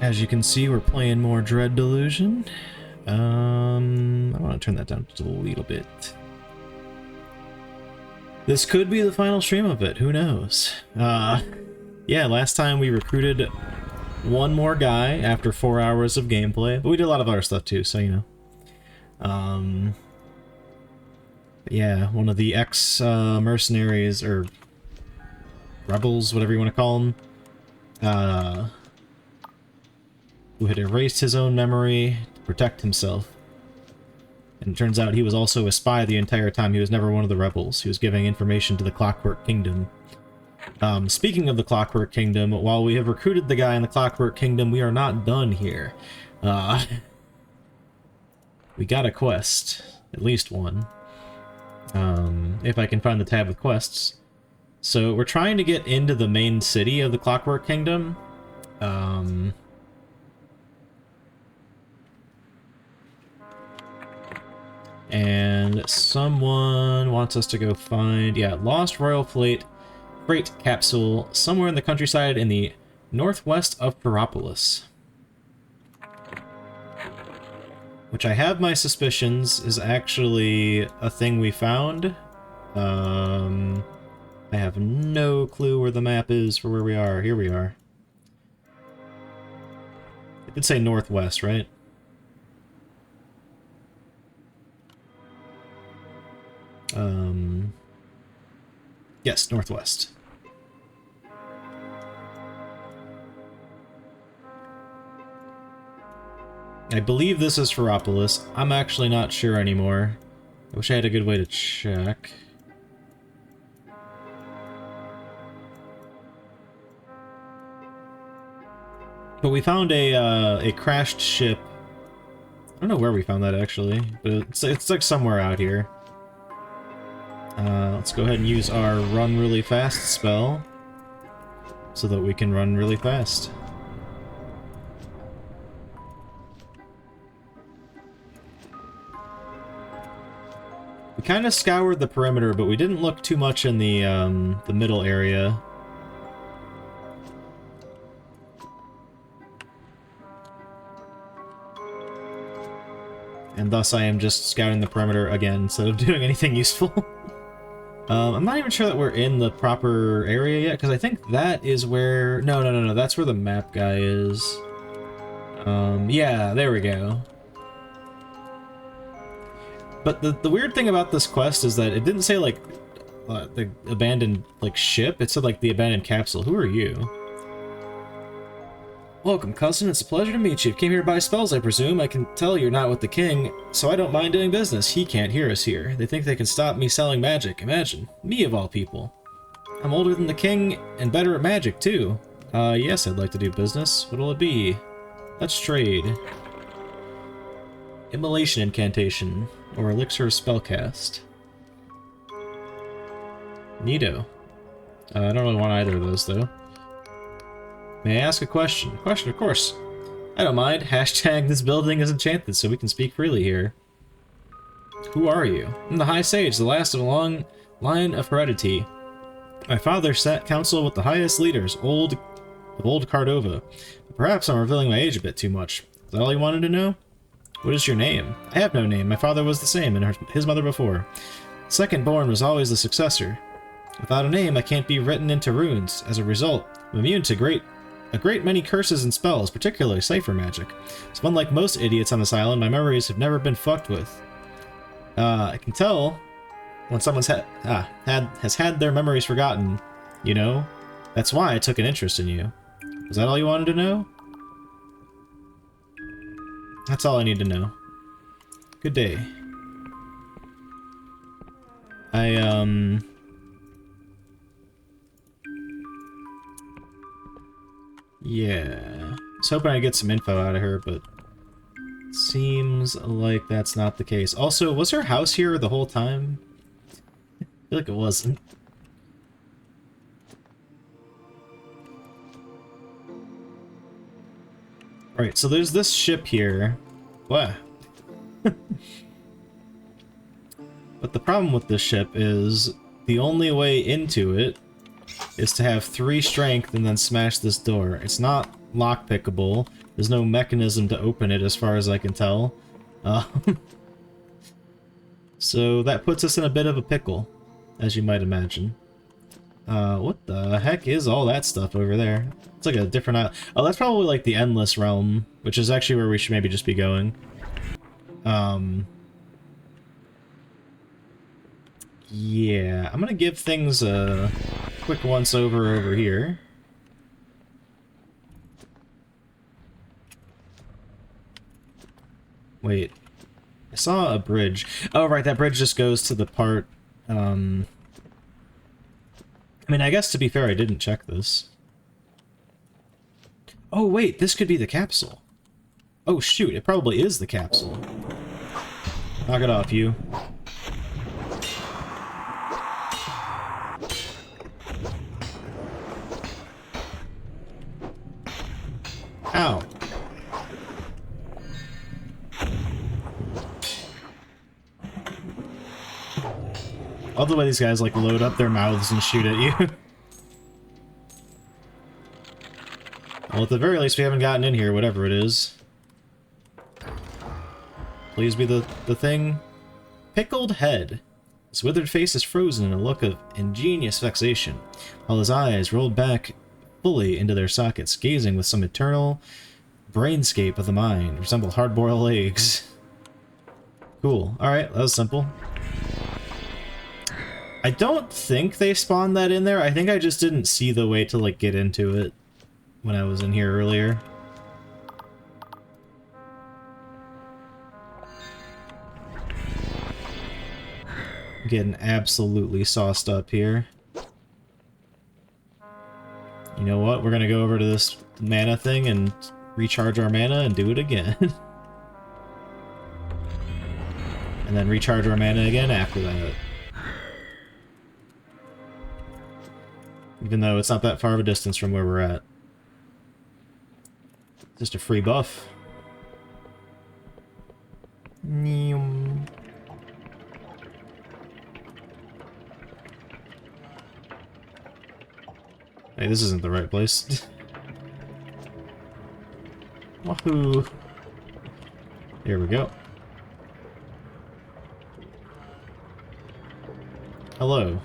As you can see, we're playing more Dread Delusion. I want to turn that down just a little bit. This could be the final stream of it, who knows? Yeah, last time we recruited one more guy after 4 hours of gameplay, but we did a lot of other stuff too, so you know. Yeah, one of the ex-mercenaries, or rebels, whatever you want to call them, who had erased his own memory to protect himself. And it turns out he was also a spy the entire time. He was never one of the rebels. He was giving information to the Clockwork Kingdom. Speaking of the Clockwork Kingdom, while we have recruited the guy in the Clockwork Kingdom, we are not done here. We got a quest. At least one. If I can find the tab with quests. So we're trying to get into the main city of the Clockwork Kingdom. And someone wants us to go find, yeah, Lost Royal Freight Capsule somewhere in the countryside in the northwest of Perapolis. Which I have my suspicions is actually a thing we found. I have no clue where the map is for where we are. Here we are. It did say northwest, right? Yes, northwest. I believe this is Ferropolis. I'm actually not sure anymore. I wish I had a good way to check. But we found a crashed ship. I don't know where we found that actually, but it's like somewhere out here. Let's go ahead and use our run really fast spell so that we can run really fast. We kind of scoured the perimeter, but we didn't look too much in the middle area. And thus I am just scouting the perimeter again instead of doing anything useful. I'm not even sure that we're in the proper area yet, because I think that is where... No, that's where the map guy is. Yeah, there we go. But the weird thing about this quest is that it didn't say, like, the abandoned, like, ship. It said, like, the abandoned capsule. Who are you? Welcome, cousin. It's a pleasure to meet you. Came here to buy spells, I presume. I can tell you're not with the king, so I don't mind doing business. He can't hear us here. They think they can stop me selling magic. Imagine. Me, of all people. I'm older than the king, and better at magic, too. Yes, I'd like to do business. What'll it be? Let's trade. Immolation incantation, or elixir of spellcast. Neato. I don't really want either of those, though. May I ask a question? Question, of course. I don't mind. Hashtag this building is enchanted, so we can speak freely here. Who are you? I'm the High Sage, the last of a long line of heredity. My father sat council with the highest leaders, of old Cardova. Perhaps I'm revealing my age a bit too much. Is that all you wanted to know? What is your name? I have no name. My father was the same, and his mother before. Second born was always the successor. Without a name, I can't be written into runes. As a result, I'm immune to a great many curses and spells, particularly cipher magic. So unlike most idiots on this island, my memories have never been fucked with. I can tell when someone's has had their memories forgotten, you know? That's why I took an interest in you. Was that all you wanted to know? That's all I need to know. Good day. Yeah. I was hoping I'd get some info out of her, but seems like that's not the case. Also, was her house here the whole time? I feel like it wasn't. Alright, so there's this ship here. Wow. But the problem with this ship is the only way into it is to have 3 strength and then smash this door. It's not lockpickable. There's no mechanism to open it as far as I can tell. So that puts us in a bit of a pickle, as you might imagine. What the heck is all that stuff over there? It's like a different island. Oh, that's probably like the Endless Realm, which is actually where we should maybe just be going. Yeah, I'm gonna give things a quick once-over over here. Wait, I saw a bridge. Oh, right, that bridge just goes to the part, I mean, I guess to be fair, I didn't check this. Oh, wait, this could be the capsule. Oh, shoot, it probably is the capsule. Knock it off, you. Ow. I love the way these guys, like, load up their mouths and shoot at you. Well, at the very least, we haven't gotten in here, whatever it is. Please be the thing. Pickled head. His withered face is frozen in a look of ingenious vexation, while his eyes rolled back fully into their sockets, gazing with some eternal brainscape of the mind, resemble hard-boiled eggs. Cool. Alright, that was simple. I don't think they spawned that in there. I think I just didn't see the way to, like, get into it when I was in here earlier. I'm getting absolutely sauced up here. You know what? We're gonna go over to this mana thing and recharge our mana and do it again. And then recharge our mana again after that. Even though it's not that far of a distance from where we're at. Just a free buff. Hey, this isn't the right place. Wahoo! Here we go. Hello.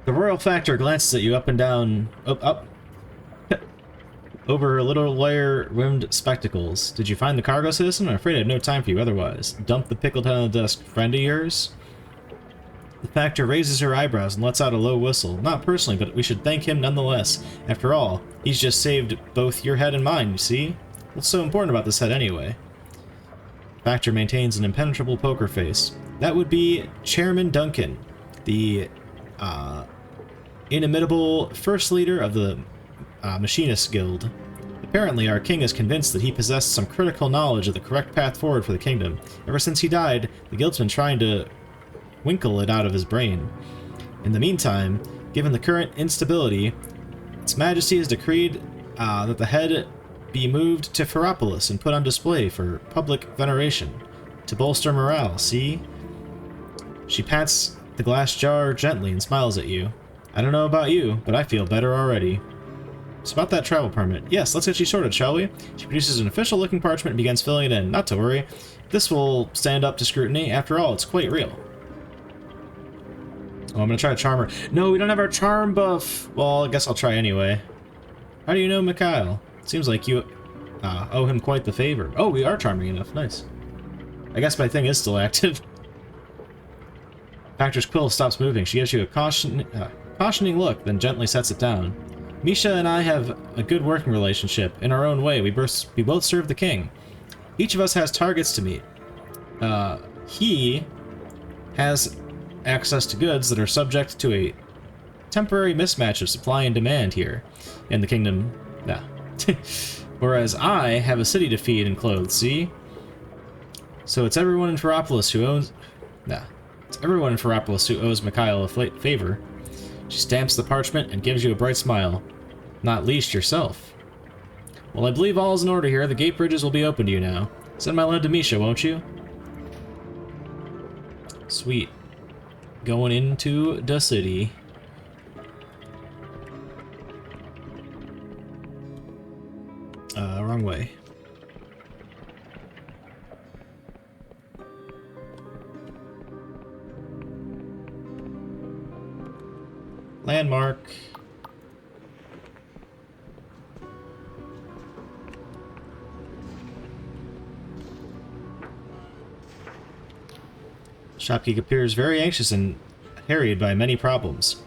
The Royal Factor glances at you up and down, up, over her little wire-rimmed spectacles. Did you find the cargo, citizen? I'm afraid I have no time for you otherwise. Dump the pickled head on the desk. Friend of yours? The Factor raises her eyebrows and lets out a low whistle. Not personally, but we should thank him nonetheless. After all, he's just saved both your head and mine, you see? What's so important about this head anyway? Factor maintains an impenetrable poker face. That would be Chairman Duncan, the inimitable first leader of the Machinists Guild. Apparently, our king is convinced that he possessed some critical knowledge of the correct path forward for the kingdom. Ever since he died, the guild's been trying to winkle it out of his brain. In the meantime, given the current instability, Its Majesty has decreed that the head be moved to Ferropolis and put on display for public veneration, to bolster morale, see? She pats the glass jar gently and smiles at you. I don't know about you, but I feel better already. So about that travel permit. Yes, let's get you sorted, shall we? She produces an official-looking parchment and begins filling it in. Not to worry. This will stand up to scrutiny. After all, it's quite real. Oh, I'm gonna try to charm her. No, we don't have our charm buff! Well, I guess I'll try anyway. How do you know Mikhail? Seems like you owe him quite the favor. Oh, we are charming enough. Nice. I guess my thing is still active. Factor's quill stops moving. She gives you a cautioning look, then gently sets it down. Misha and I have a good working relationship. In our own way, we both serve the king. Each of us has targets to meet. He has access to goods that are subject to a temporary mismatch of supply and demand here in the kingdom. Nah. Whereas I have a city to feed and clothe, see? So it's everyone in Ferropolis who owes... Nah. It's everyone in Ferropolis who owes Mikhail a favor. She stamps the parchment and gives you a bright smile. Not least yourself. Well, I believe all is in order here. The gate bridges will be open to you now. Send my love to Misha, won't you? Sweet. Going into the city. Wrong way. Landmark. Shopkeep appears very anxious and harried by many problems.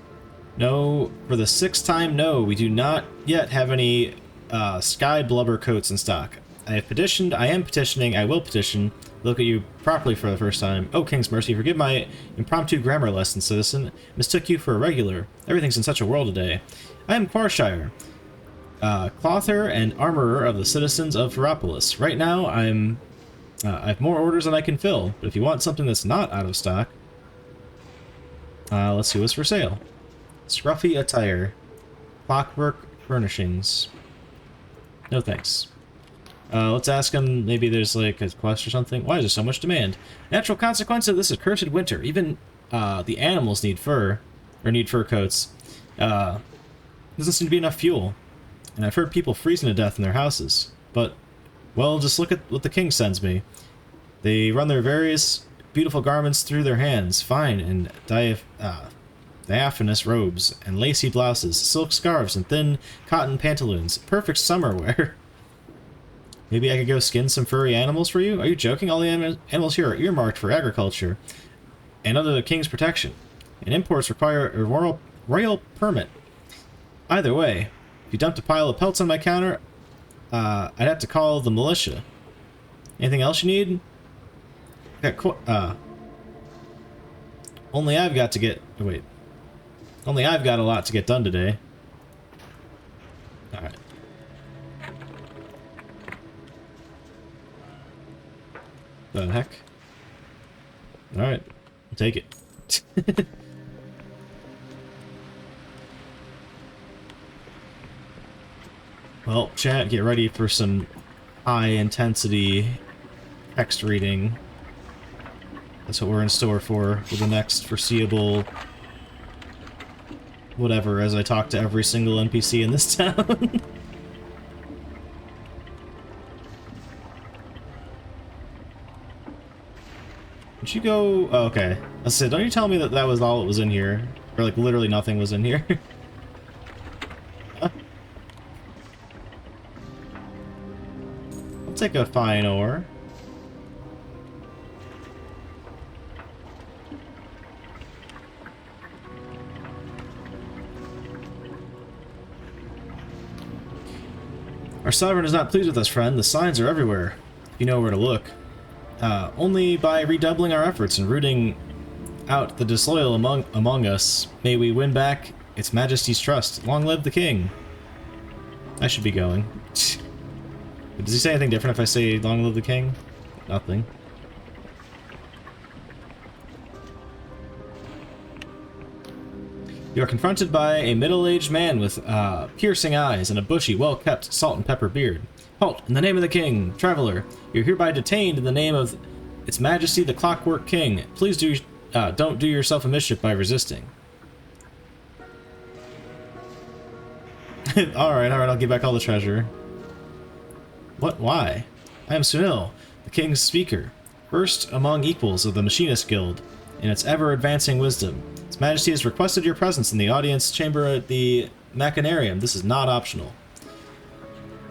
No, for the 6th time, no, we do not yet have any sky blubber coats in stock. I have petitioned, I am petitioning, I will petition. Look at you properly for the first time. Oh, King's Mercy, forgive my impromptu grammar lesson, citizen. Mistook you for a regular. Everything's in such a whirl today. I am Quarshire, clother and armorer of the citizens of Ferropolis. Right now, I have more orders than I can fill, but if you want something that's not out of stock, let's see what's for sale. Scruffy attire. Clockwork furnishings. No thanks. Let's ask him, maybe there's like a quest or something. Why is there so much demand? Natural consequence of this accursed winter. Even the animals need fur, or need fur coats. Doesn't seem to be enough fuel. And I've heard people freezing to death in their houses. But, well, just look at what the king sends me. They run their various beautiful garments through their hands, fine and diaphanous robes, and lacy blouses, silk scarves, and thin cotton pantaloons. Perfect summer wear. Maybe I could go skin some furry animals for you? Are you joking? All the animals here are earmarked for agriculture and under the king's protection. And imports require a royal permit. Either way, if you dumped a pile of pelts on my counter, I'd have to call the militia. Anything else you need? Only I've got to get... Wait. Only I've got a lot to get done today. Alright. The heck? Alright. I'll take it. Well, chat, get ready for some high-intensity text reading. That's what we're in store for the next foreseeable... whatever, as I talk to every single NPC in this town. Did you go... Oh, okay. I said, don't you tell me that that was all that was in here? Or, like, literally nothing was in here? Huh? I'll take a fine ore. Our sovereign is not pleased with us, friend. The signs are everywhere. You know where to look. Only by redoubling our efforts and rooting out the disloyal among us may we win back its majesty's trust. Long live the king. I should be going. Does he say anything different if I say long live the king? Nothing. You are confronted by a middle-aged man with piercing eyes and a bushy, well-kept salt and pepper beard. Halt! In the name of the king, traveler, you're hereby detained in the name of Its Majesty the Clockwork King. Please don't do yourself a mischief by resisting. Alright, I'll give back all the treasure. What? Why? I am Sunil, the king's speaker, first among equals of the Machinist Guild, in its ever-advancing wisdom. His Majesty has requested your presence in the audience chamber at the Machinarium. This is not optional.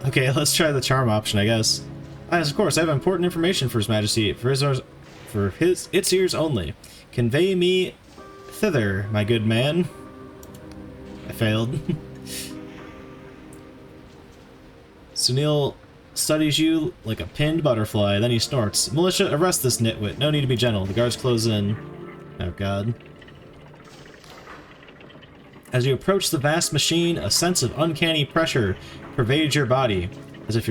Okay, let's try the charm option, I guess. As of course, I have important information for His Majesty, its ears only. Convey me thither, my good man. I failed. Sunil studies you like a pinned butterfly, then he snorts. Militia, arrest this nitwit. No need to be gentle. The guards close in. Oh god. As you approach the vast machine, a sense of uncanny pressure pervades your body, as if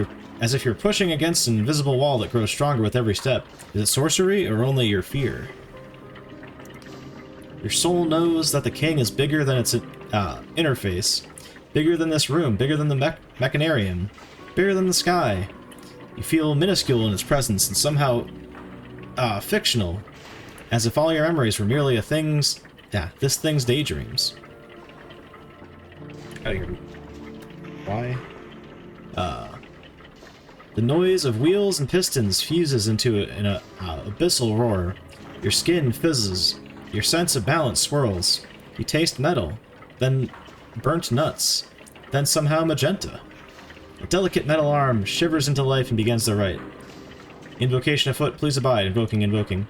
you're pushing against an invisible wall that grows stronger with every step. Is it sorcery or only your fear? Your soul knows that the king is bigger than its interface, bigger than this room, bigger than the Machinarium, bigger than the sky. You feel minuscule in its presence and somehow fictional, as if all your memories were merely this thing's daydreams. Why? The noise of wheels and pistons fuses into an abyssal roar. Your skin fizzes. Your sense of balance swirls. You taste metal, then burnt nuts, then somehow magenta. A delicate metal arm shivers into life and begins to write. Invocation afoot, please abide. Invoking.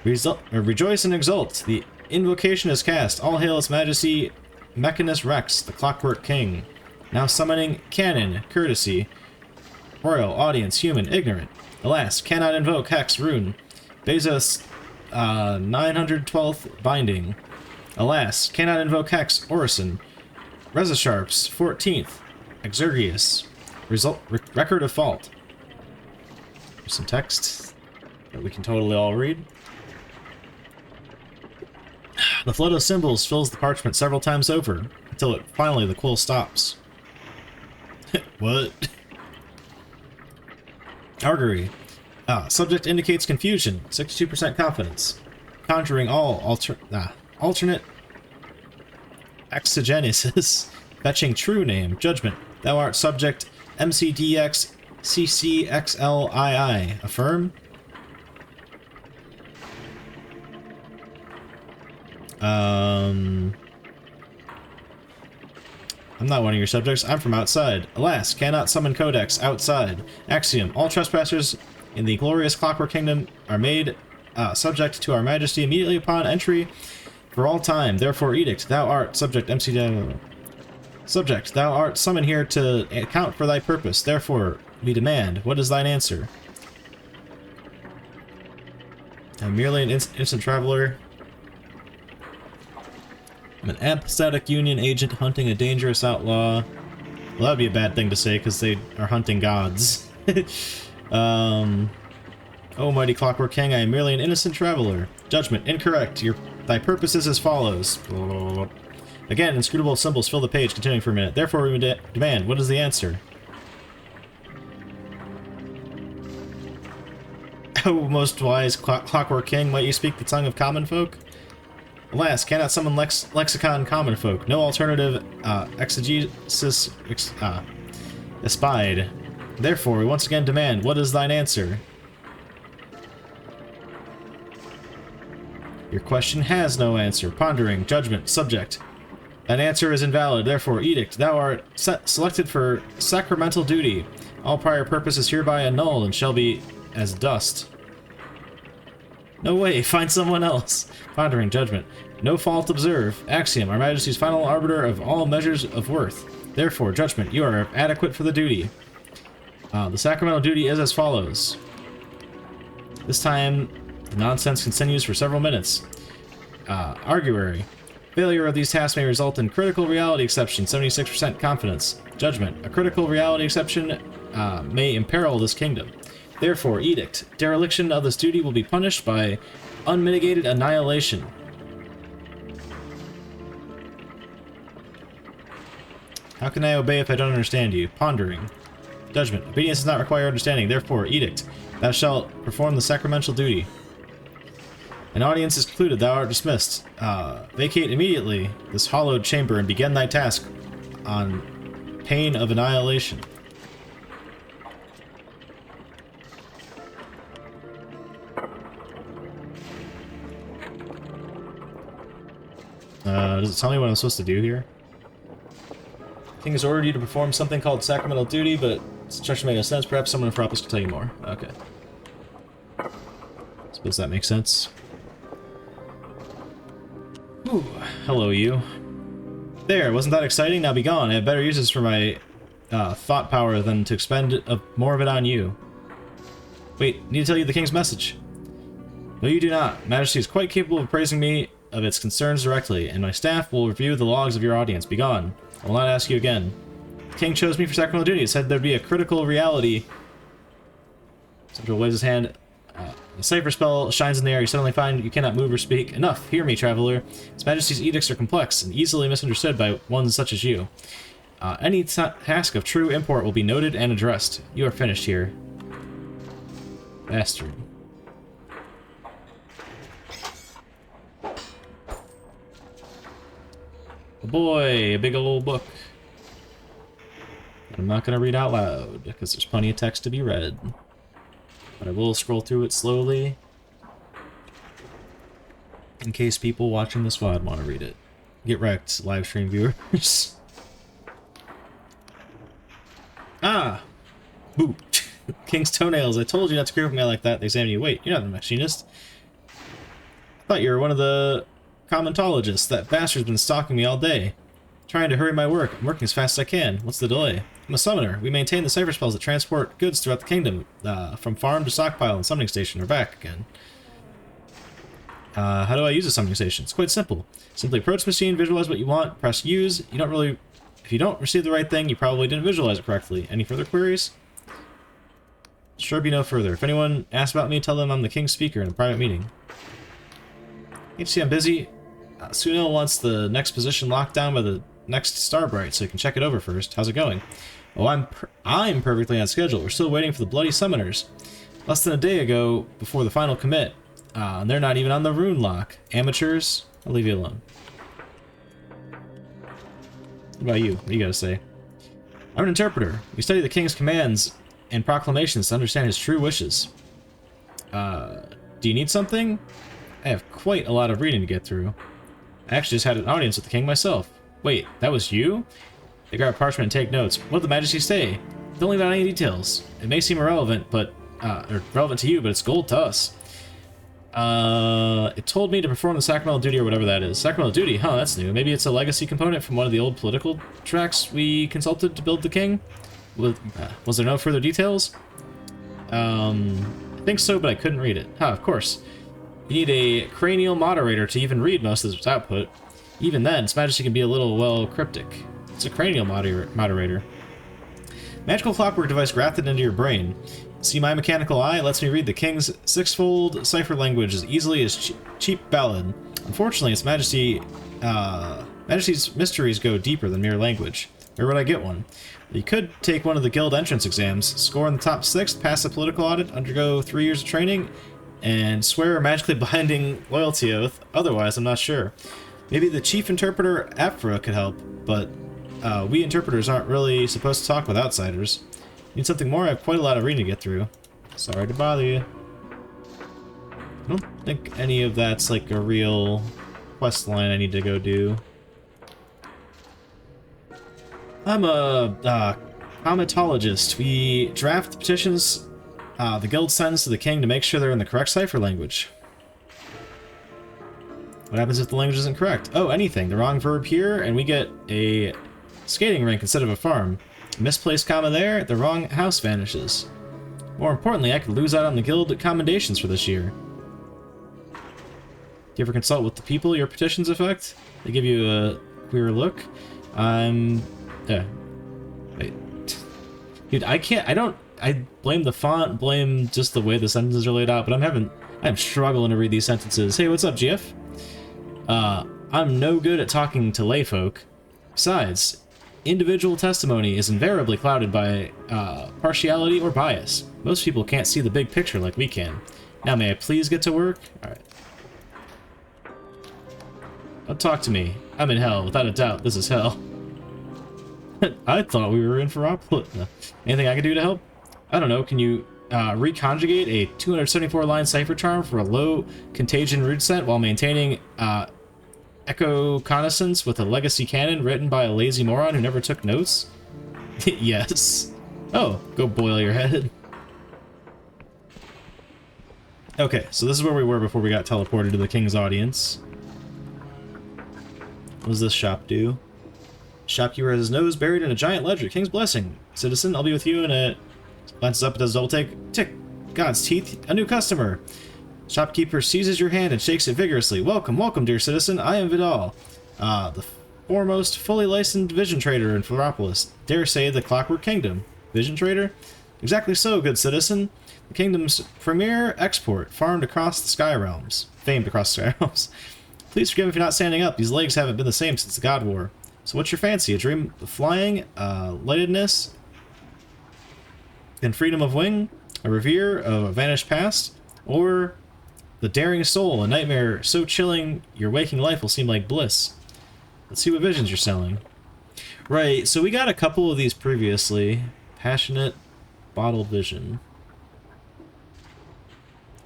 Rejoice and exult. The invocation is cast. All hail His Majesty Mechanus Rex, the Clockwork King. Now summoning canon, courtesy, royal, audience, human, ignorant. Alas, cannot invoke hex, rune. Bezos 912th binding. Alas, cannot invoke hex, orison. Resisharps 14th. Exergius. Record of fault. There's some text that we can totally all read. The flood of symbols fills the parchment several times over, until finally the quill stops. What? Augury. Subject indicates confusion, 62% confidence. Conjuring all alternate exegesis. Fetching true name, judgment. Thou art subject MCDX CCXLII. Affirm. I'm not one of your subjects. I'm from outside. Alas, cannot summon codex outside. Axiom. All trespassers in the glorious Clockwork Kingdom are made subject to our majesty immediately upon entry for all time. Therefore, edict. Thou art subject MCD. Subject. Thou art summoned here to account for thy purpose. Therefore, we demand. What is thine answer? I'm merely an instant traveler. I'm an apathetic Union agent hunting a dangerous outlaw. Well, that would be a bad thing to say, because they are hunting gods. Oh, mighty Clockwork King, I am merely an innocent traveler. Judgment, incorrect. Thy purpose is as follows. Again, inscrutable symbols fill the page, continuing for a minute. Therefore, we demand, what is the answer? Oh, most wise Clockwork King, might you speak the tongue of common folk? Alas, cannot summon lexicon common folk. No alternative exegesis espied. Therefore, we once again demand, what is thine answer? Your question has no answer. Pondering. Judgment. Subject. Thine answer is invalid. Therefore, edict. Thou art selected for sacramental duty. All prior purpose is hereby annulled and shall be as dust. No way, find someone else. Pondering. Judgment. No fault observe. Axiom. Our Majesty's final arbiter of all measures of worth. Therefore, judgment. You are adequate for the duty. The sacramental duty is as follows. This time, the nonsense continues for several minutes. Arguary. Failure of these tasks may result in critical reality exception, 76% confidence. Judgment. A critical reality exception may imperil this kingdom. Therefore, edict. Dereliction of this duty will be punished by unmitigated annihilation. How can I obey if I don't understand you? Pondering. Judgment. Obedience does not require understanding. Therefore, edict. Thou shalt perform the sacramental duty. An audience is concluded. Thou art dismissed. Vacate immediately this hallowed chamber and begin thy task on pain of annihilation. Does it tell me what I'm supposed to do here? King has ordered you to perform something called sacramental duty, but it's instruction made no sense. Perhaps someone in Froppus can tell you more. Okay. Suppose that makes sense. Ooh, hello, you. There, wasn't that exciting? Now be gone. I have better uses for my thought power than to expend more of it on you. Wait, need to tell you the king's message. No, you do not. Majesty is quite capable of appraising me of its concerns directly, and my staff will review the logs of your audience. Be gone. I will not ask you again. The king chose me for sacramental duty. It said there'd be a critical reality. Central waves his hand. A cipher spell shines in the air. You suddenly find you cannot move or speak. Enough. Hear me, traveler. His Majesty's edicts are complex and easily misunderstood by ones such as you. Any task of true import will be noted and addressed. You are finished here. Bastard. Oh boy, a big old book. I'm not going to read out loud, because there's plenty of text to be read. But I will scroll through it slowly, in case people watching this VOD want to read it. Get wrecked, live stream viewers. Ah! Boo! King's toenails, I told you not to group me like that. They examine you. Wait, you're not a machinist. I thought you were one of the commentologists. That bastard's been stalking me all day. Trying to hurry my work. I'm working as fast as I can. What's the delay? I'm a summoner. We maintain the cipher spells that transport goods throughout the kingdom, from farm to stockpile and summoning station, or back again. How do I use a summoning station? It's quite simple. Simply approach the machine, visualize what you want, press use. If you don't receive the right thing, you probably didn't visualize it correctly. Any further queries? Sure be no further. If anyone asks about me, tell them I'm the king's speaker in a private meeting. You see I'm busy. Sunil wants the next position locked down by the next Starbright, so you can check it over first. How's it going? Oh, I'm perfectly on schedule. We're still waiting for the bloody summoners. Less than a day ago, before the final commit. And they're not even on the rune lock. Amateurs, I'll leave you alone. What about you? What do you gotta say? I'm an interpreter. We study the king's commands and proclamations to understand his true wishes. Do you need something? I have quite a lot of reading to get through. I actually just had an audience with the king myself. Wait, that was you? They grab parchment and take notes. What did the Majesty say? Don't leave out any details. It may seem irrelevant, but or relevant to you, but it's gold to us. It told me to perform the sacramental duty or whatever that is. Sacramental duty? Huh, that's new. Maybe it's a legacy component from one of the old political tracks we consulted to build the king? Was there no further details? I think so, but I couldn't read it. Huh, of course. You need a cranial moderator to even read most of its output. Even then, its majesty can be a little, well, cryptic. It's a cranial moderator. Magical clockwork device grafted into your brain. See, my mechanical eye lets me read the king's sixfold cipher language as easily as cheap ballad. Unfortunately, its majesty's mysteries go deeper than mere language. Where would I get one? You could take one of the guild entrance exams, score in the top 6, pass the political audit, undergo 3 years of training, and swear a magically binding loyalty oath. Otherwise, I'm not sure. Maybe the chief interpreter, Afra, could help, but we interpreters aren't really supposed to talk with outsiders. Need something more? I have quite a lot of reading to get through. Sorry to bother you. I don't think any of that's like a real quest line I need to go do. I'm a cometologist. We draft petitions the guild sends to the king to make sure they're in the correct cipher language. What happens if the language isn't correct? Oh, anything. The wrong verb here, and we get a skating rink instead of a farm. A misplaced comma there, the wrong house vanishes. More importantly, I could lose out on the guild commendations for this year. Do you ever consult with the people your petitions affect? They give you a queer look? Yeah. Wait. Dude, I blame the font, blame just the way the sentences are laid out, but I'm struggling to read these sentences. Hey, what's up, GF? I'm no good at talking to layfolk. Besides, individual testimony is invariably clouded by partiality or bias. Most people can't see the big picture like we can. Now, may I please get to work? Alright. Don't talk to me. I'm in hell. Without a doubt, this is hell. I thought we were in for Anything I can do to help? I don't know. Can you reconjugate a 274-line cipher charm for a low contagion root set while maintaining echo connaissance with a legacy cannon written by a lazy moron who never took notes? Yes. Oh, go boil your head. Okay, so this is where we were before we got teleported to the king's audience. What does this shop do? Shopkeeper has his nose buried in a giant ledger. King's blessing. Citizen, I'll be with you in a... Glances up, does a double take. Tick. God's teeth. A new customer. Shopkeeper seizes your hand and shakes it vigorously. Welcome, welcome, dear citizen. I am Vidal, the foremost fully licensed vision trader in Floropolis. Dare say the Clockwork Kingdom. Vision trader? Exactly so, good citizen. The kingdom's premier export, farmed across the sky realms. Famed across the sky realms. Please forgive me for not standing up. These legs haven't been the same since the God War. So what's your fancy? A dream of flying? Lightedness? And freedom of wing? A revere of a vanished past? Or the daring soul, a nightmare so chilling your waking life will seem like bliss? Let's see what visions you're selling. Right, so we got a couple of these previously. Passionate Bottled Vision.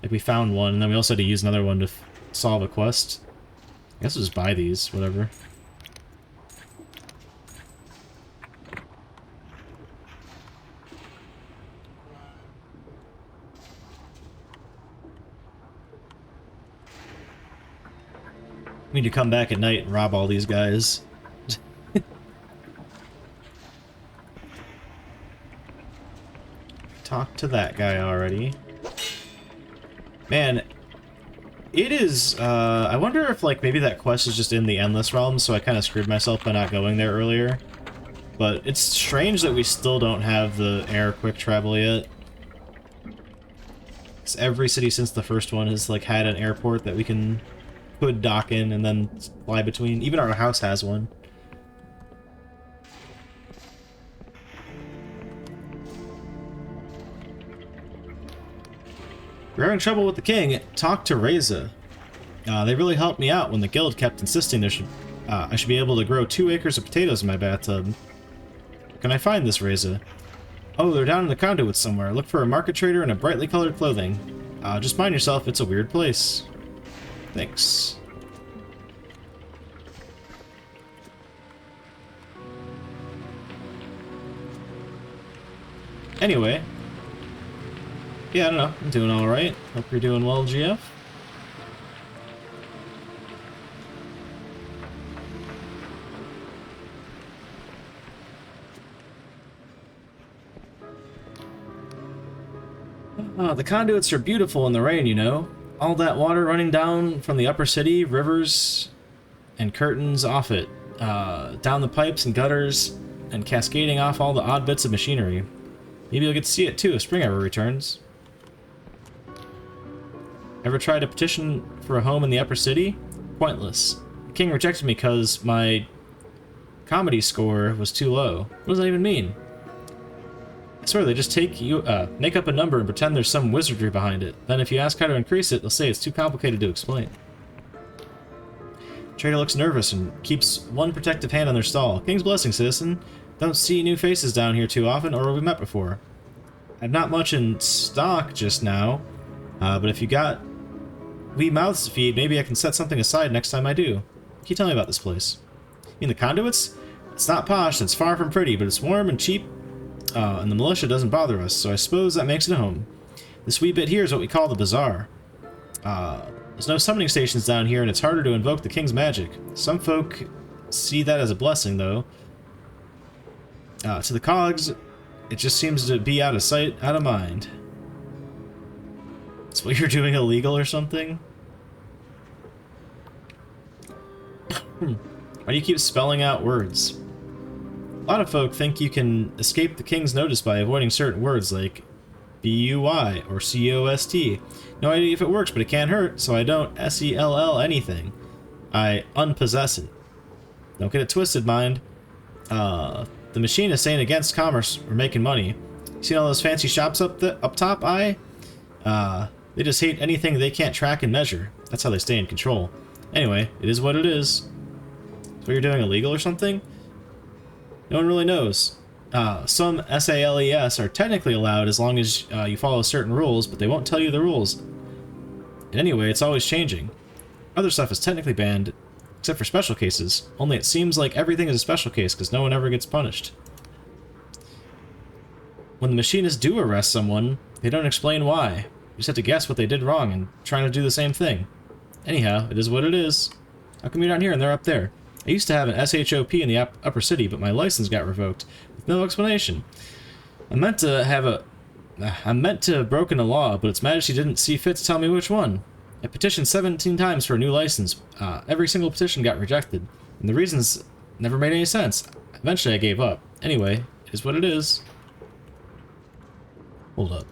Like, we found one, and then we also had to use another one to solve a quest. I guess we'll just buy these, whatever. We need to come back at night and rob all these guys. Talk to that guy already. Man, it is, I wonder if, like, maybe that quest is just in the Endless Realm, so I kind of screwed myself by not going there earlier. But it's strange that we still don't have the air quick travel yet. 'Cause every city since the first one has, like, had an airport that we could dock in and then fly between. Even our house has one. If you're having trouble with the king, talk to Reza. They really helped me out when the guild kept insisting I should be able to grow 2 acres of potatoes in my bathtub. Where can I find this, Reza? Oh, they're down in the conduit somewhere. Look for a market trader in a brightly colored clothing. Just mind yourself, it's a weird place. Thanks. Anyway. Yeah, I don't know. I'm doing alright. Hope you're doing well, GF. The conduits are beautiful in the rain, you know. All that water running down from the upper city, rivers, and curtains off it. Down the pipes and gutters, and cascading off all the odd bits of machinery. Maybe you'll get to see it too if spring ever returns. Ever tried to petition for a home in the upper city? Pointless. The king rejected me because my comedy score was too low. What does that even mean? I swear, they just make up a number and pretend there's some wizardry behind it. Then if you ask how to increase it, they'll say it's too complicated to explain. Trader looks nervous and keeps one protective hand on their stall. King's blessing, citizen. Don't see new faces down here too often, or we met before. I've not much in stock just now, but if you got wee mouths to feed, maybe I can set something aside next time I do. Can you tell me about this place? You mean the conduits? It's not posh, it's far from pretty, but it's warm and cheap, and the militia doesn't bother us, so I suppose that makes it a home. This wee bit here is what we call the bazaar. There's no summoning stations down here, and it's harder to invoke the king's magic. Some folk see that as a blessing, though. To the cogs, it just seems to be out of sight, out of mind. That's what you're doing illegal or something? Why do you keep spelling out words? A lot of folk think you can escape the king's notice by avoiding certain words like B-U-Y or C-O-S-T. No idea if it works, but it can't hurt, so I don't S-E-L-L anything. I unpossess it. Don't get it twisted, mind. The machine is saying against commerce, we're making money. See all those fancy shops up top, they just hate anything they can't track and measure. That's how they stay in control. Anyway, it is what it is. So you're doing illegal or something? No one really knows. Some SALES are technically allowed as long as you follow certain rules, but they won't tell you the rules. And anyway, it's always changing. Other stuff is technically banned, except for special cases. Only it seems like everything is a special case because no one ever gets punished. When the machinists do arrest someone, they don't explain why. You just have to guess what they did wrong and trying to do the same thing. Anyhow, it is what it is. How come you're down here and they're up there? I used to have an SHOP in the upper city, but my license got revoked, with no explanation. I meant to have broken a law, but Its Majesty didn't see fit to tell me which one. I petitioned 17 times for a new license. Every single petition got rejected, and the reasons never made any sense. Eventually I gave up. Anyway, it is what it is. Hold up.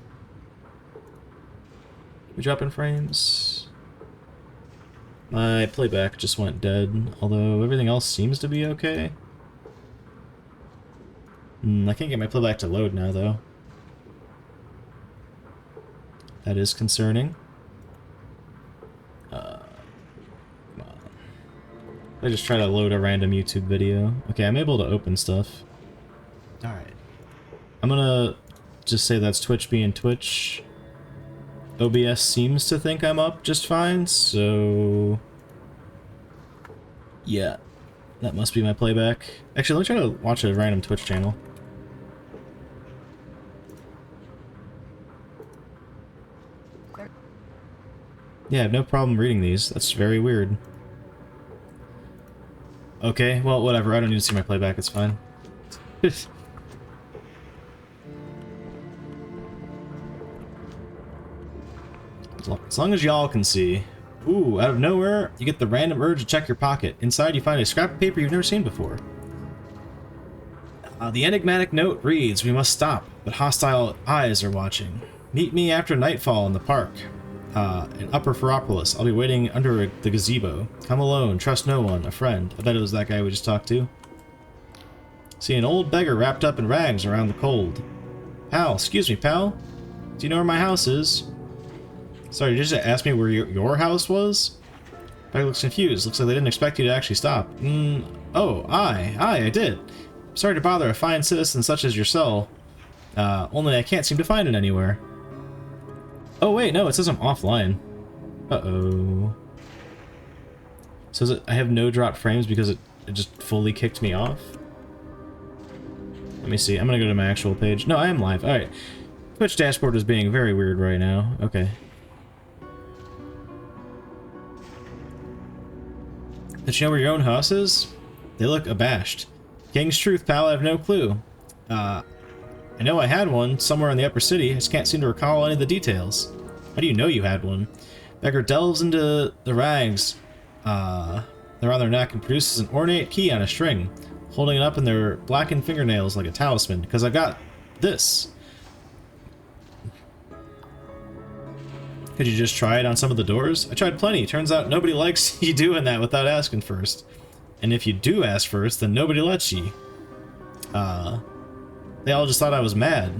We drop in frames. My playback just went dead, although everything else seems to be okay. I can't get my playback to load now, though. That is concerning. Come on. I just try to load a random YouTube video. Okay, I'm able to open stuff. Alright. I'm gonna just say that's Twitch being Twitch. OBS seems to think I'm up just fine, so... yeah. That must be my playback. Actually, let me try to watch a random Twitch channel. Yeah, I have no problem reading these. That's very weird. Okay, well, whatever. I don't need to see my playback. It's fine. As long as y'all can see. Ooh, out of nowhere, you get the random urge to check your pocket. Inside, you find a scrap of paper you've never seen before. The enigmatic note reads, "We must stop, but hostile eyes are watching. Meet me after nightfall in the park. In Upper Ferropolis. I'll be waiting under the gazebo. Come alone, trust no one, a friend." I bet it was that guy we just talked to. See an old beggar wrapped up in rags around the cold. Pal, excuse me, pal. Do you know where my house is? Sorry, did you just ask me where your house was? Beggar looks confused. Looks like they didn't expect you to actually stop. Oh, I did. Sorry to bother a fine citizen such as yourself. Only I can't seem to find it anywhere. Oh wait, no, it says I'm offline. Uh-oh. So I have no drop frames because it just fully kicked me off? Let me see, I'm gonna go to my actual page. No, I am live, alright. Twitch dashboard is being very weird right now. Okay. Did you know where your own house is? They look abashed. King's truth, pal, I have no clue. I know I had one somewhere in the upper city. I just can't seem to recall any of the details. How do you know you had one? Beggar delves into the rags around their neck and produces an ornate key on a string, holding it up in their blackened fingernails like a talisman. Because I got this. Could you just try it on some of the doors? I tried plenty. Turns out nobody likes you doing that without asking first. And if you do ask first, then nobody lets you. They all just thought I was mad.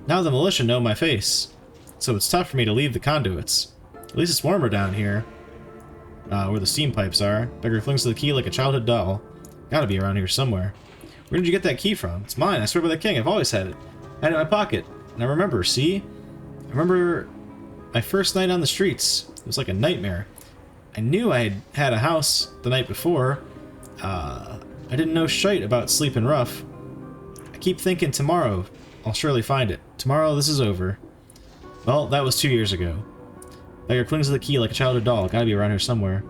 Now the militia know my face, so it's tough for me to leave the conduits. At least it's warmer down here, where the steam pipes are. Beggar flings to the key like a childhood doll. Gotta be around here somewhere. Where did you get that key from? It's mine, I swear by the king, I've always had it. I had it in my pocket. And I remember, see? I remember my first night on the streets. It was like a nightmare. I knew I had a house the night before. I didn't know shite about sleeping rough. I keep thinking tomorrow I'll surely find it. Tomorrow this is over. Well, that was 2 years ago. Beggar clings to the key like a childhood doll. Gotta be around here somewhere.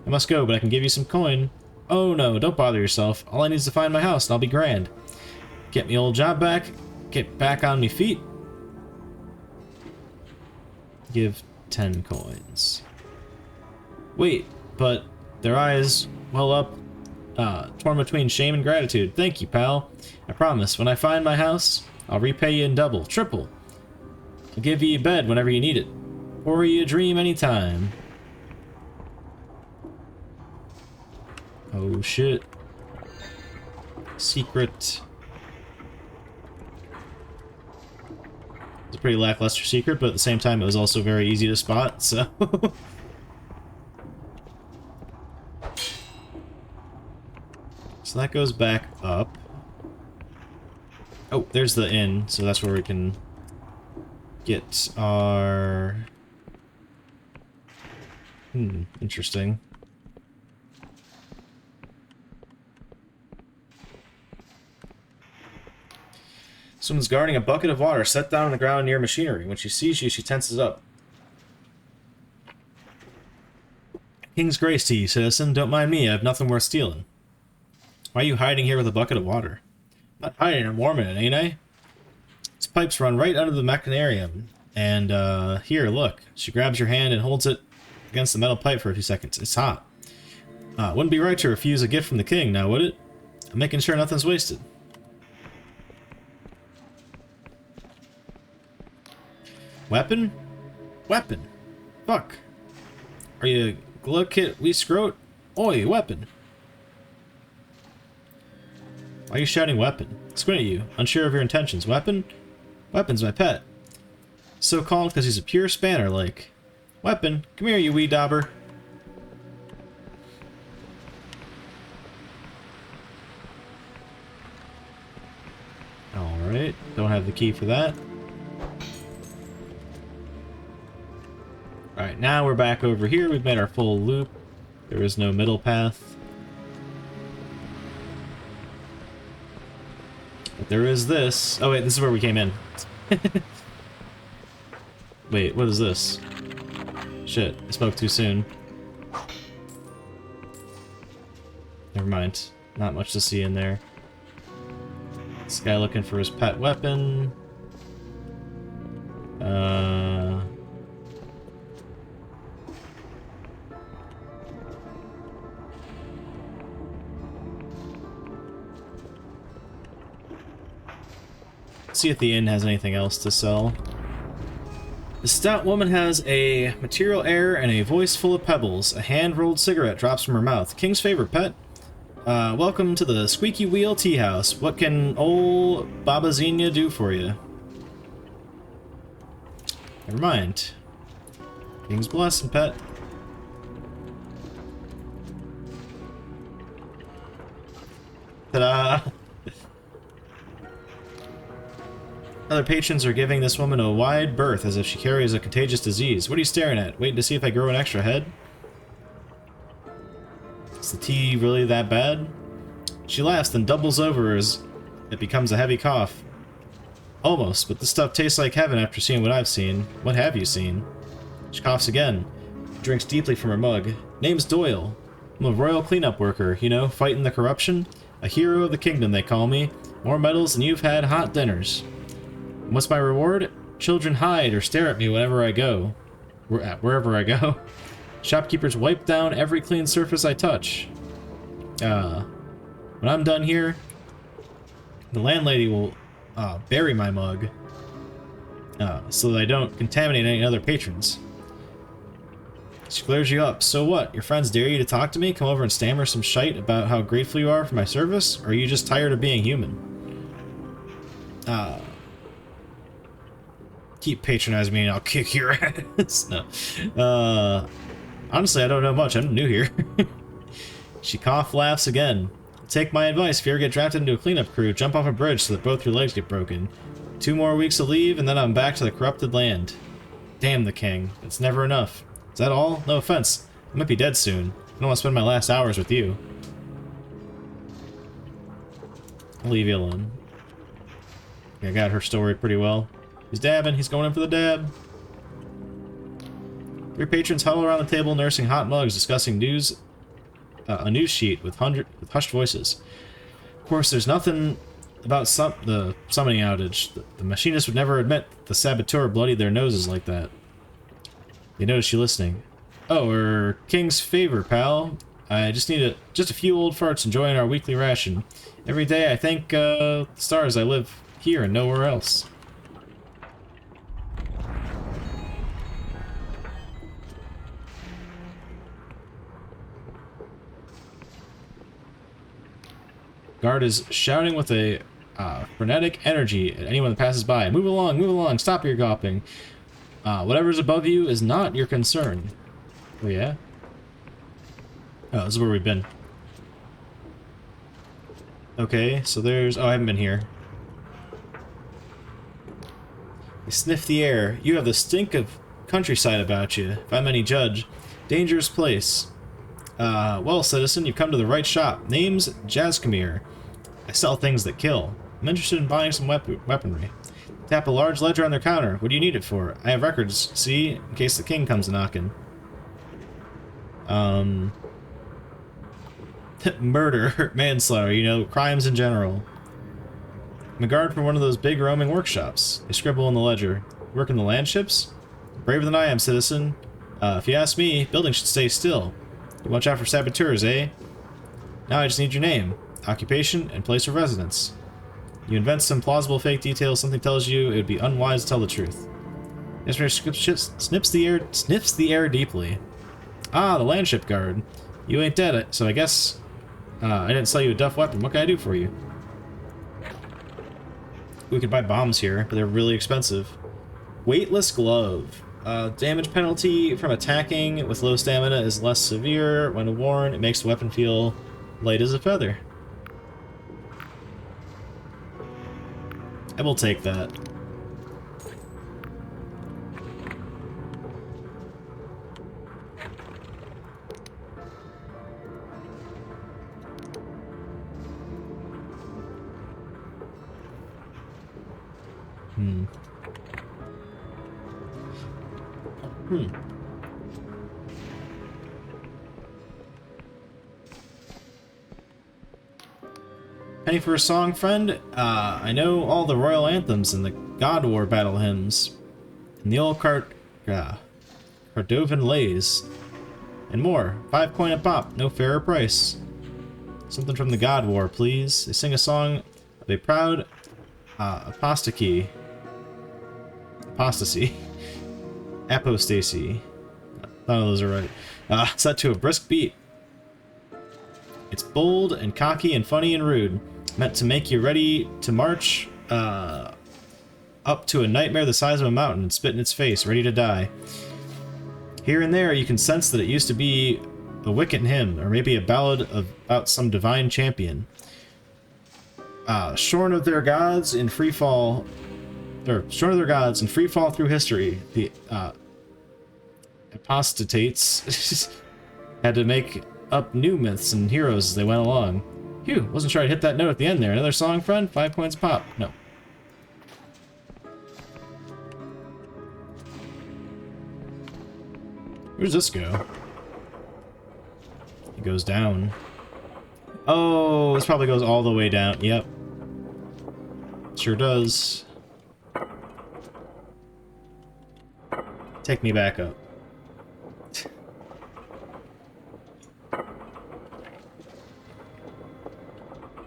I must go, but I can give you some coin. Oh no, don't bother yourself. All I need is to find my house and I'll be grand. Get me old job back. Get back on me feet. Give 10 coins. Wait, but their eyes well up, torn between shame and gratitude. Thank you, pal. I promise, when I find my house, I'll repay you in double, triple. I'll give you a bed whenever you need it. Or you a dream anytime. Oh shit. Secret. It's a pretty lackluster secret, but at the same time it was also very easy to spot, so... So that goes back up. Oh, there's the inn, so that's where we can get our... interesting. Someone's guarding a bucket of water set down on the ground near machinery. When she sees you, she tenses up. King's grace to you, citizen. Don't mind me, I have nothing worth stealing. Why are you hiding here with a bucket of water? I'm not hiding, I'm warming it, ain't I? These pipes run right under the mechanarium. And, here, look. She grabs your hand and holds it against the metal pipe for a few seconds. It's hot. Wouldn't be right to refuse a gift from the king, now would it? I'm making sure nothing's wasted. Weapon? Weapon. Fuck. Are you glowkit we scrote? Oi, weapon. Why are you shouting weapon? Squint at you, unsure of your intentions. Weapon? Weapon's my pet. So called because he's a pure spanner, like. Weapon, come here, you wee dauber. Alright, don't have the key for that. Alright, now we're back over here. We've made our full loop. There is no middle path. But there is this. Oh wait, this is where we came in. Wait, what is this? Shit, I spoke too soon. Never mind. Not much to see in there. This guy looking for his pet weapon. See if the inn has anything else to sell. The stout woman has a material air and a voice full of pebbles. A hand-rolled cigarette drops from her mouth. King's favorite pet? Welcome to the Squeaky Wheel Tea House. What can old Baba Xenia do for you? Never mind. King's blessing, pet. Ta-da! Other patrons are giving this woman a wide berth as if she carries a contagious disease. What are you staring at? Waiting to see if I grow an extra head? Is the tea really that bad? She laughs, then doubles over as it becomes a heavy cough. Almost, but this stuff tastes like heaven after seeing what I've seen. What have you seen? She coughs again. Drinks deeply from her mug. Name's Doyle. I'm a royal cleanup worker, you know, fighting the corruption. A hero of the kingdom, they call me. More medals than you've had hot dinners. What's my reward? Children hide or stare at me whenever I go. Wherever I go. Shopkeepers wipe down every clean surface I touch. When I'm done here, the landlady will bury my mug so that I don't contaminate any other patrons. She glares you up. So what? Your friends dare you to talk to me? Come over and stammer some shite about how grateful you are for my service? Or are you just tired of being human? Keep patronizing me and I'll kick your ass. No. Honestly, I don't know much. I'm new here. She laughs again. Take my advice. If you ever get drafted into a cleanup crew, jump off a bridge so that both your legs get broken. 2 more weeks of leave, and then I'm back to the corrupted land. Damn the king. It's never enough. Is that all? No offense. I might be dead soon. I don't want to spend my last hours with you. I'll leave you alone. I got her story pretty well. He's dabbing. He's going in for the dab. 3 patrons huddle around the table nursing hot mugs, discussing news. A news sheet with hushed voices. Of course, there's nothing about the summoning outage. The machinist would never admit the saboteur bloodied their noses like that. They notice you listening. Oh, King's favor, pal. I just need just a few old farts enjoying our weekly ration. Every day I thank stars I live here and nowhere else. Guard is shouting with a frenetic energy at anyone that passes by. Move along, stop your gawping. Whatever's above you is not your concern. Oh, yeah? Oh, this is where we've been. Okay, so there's... Oh, I haven't been here. You sniff the air. You have the stink of countryside about you, if I'm any judge. Dangerous place. Well, citizen, you've come to the right shop. Name's Jazkamir. I sell things that kill. I'm interested in buying some weaponry. Tap a large ledger on their counter. What do you need it for? I have records, see, in case the king comes knocking. Murder, manslaughter, you know, crimes in general. I'm a guard for one of those big roaming workshops. They scribble on the ledger. Work in the land ships? Braver than I am, citizen. If you ask me, buildings should stay still. You watch out for saboteurs, eh? Now I just need your name, occupation, and place of residence. You invent some plausible fake details, something tells you it would be unwise to tell the truth. Sniffs the air deeply. Ah, the landship guard. You ain't dead, so I guess I didn't sell you a duff weapon. What can I do for you? We could buy bombs here, but they're really expensive. Weightless glove. Damage penalty from attacking with low stamina is less severe. When worn, it makes the weapon feel light as a feather. I will take that. Penny for a song, friend? I know all the royal anthems and the God War battle hymns, and the old Cardovan lays, and more. 5 coin a pop, no fairer price. Something from the God War, please. They sing a song of a proud apostasy. Apostasy. None of those are right. Set to a brisk beat. It's bold and cocky and funny and rude, meant to make you ready to march up to a nightmare the size of a mountain and spit in its face, ready to die. Here and there, you can sense that it used to be a Wiccan hymn, or maybe a ballad about some divine champion. Shorn of their gods in free fall through history, the apostatates had to make up new myths and heroes as they went along. Phew, wasn't sure I'd hit that note at the end there. Another song, friend? 5 coins a pop. No. Where does this go? It goes down. Oh, this probably goes all the way down. Yep. Sure does. Take me back up.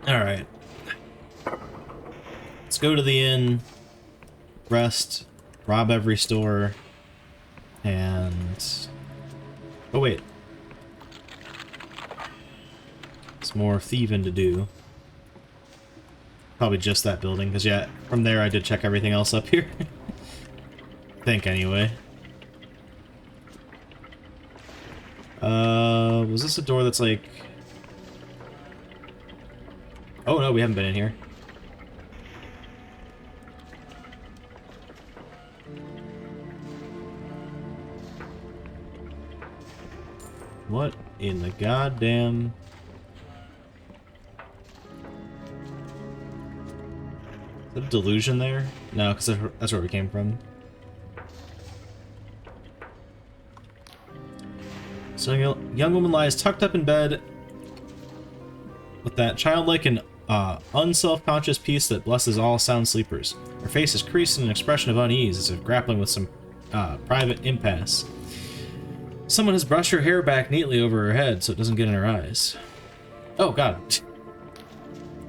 Alright. Let's go to the inn, rest, rob every store, and... oh wait. There's more thieving to do. Probably just that building, because yeah, from there I did check everything else up here. I think, anyway. Was this a door that's like... oh no, we haven't been in here. What in the goddamn... is that a delusion there? No, because that's where we came from. So a young woman lies tucked up in bed with that childlike and unself-conscious peace that blesses all sound sleepers. Her face is creased in an expression of unease as if grappling with some private impasse. Someone has brushed her hair back neatly over her head so it doesn't get in her eyes. Oh god.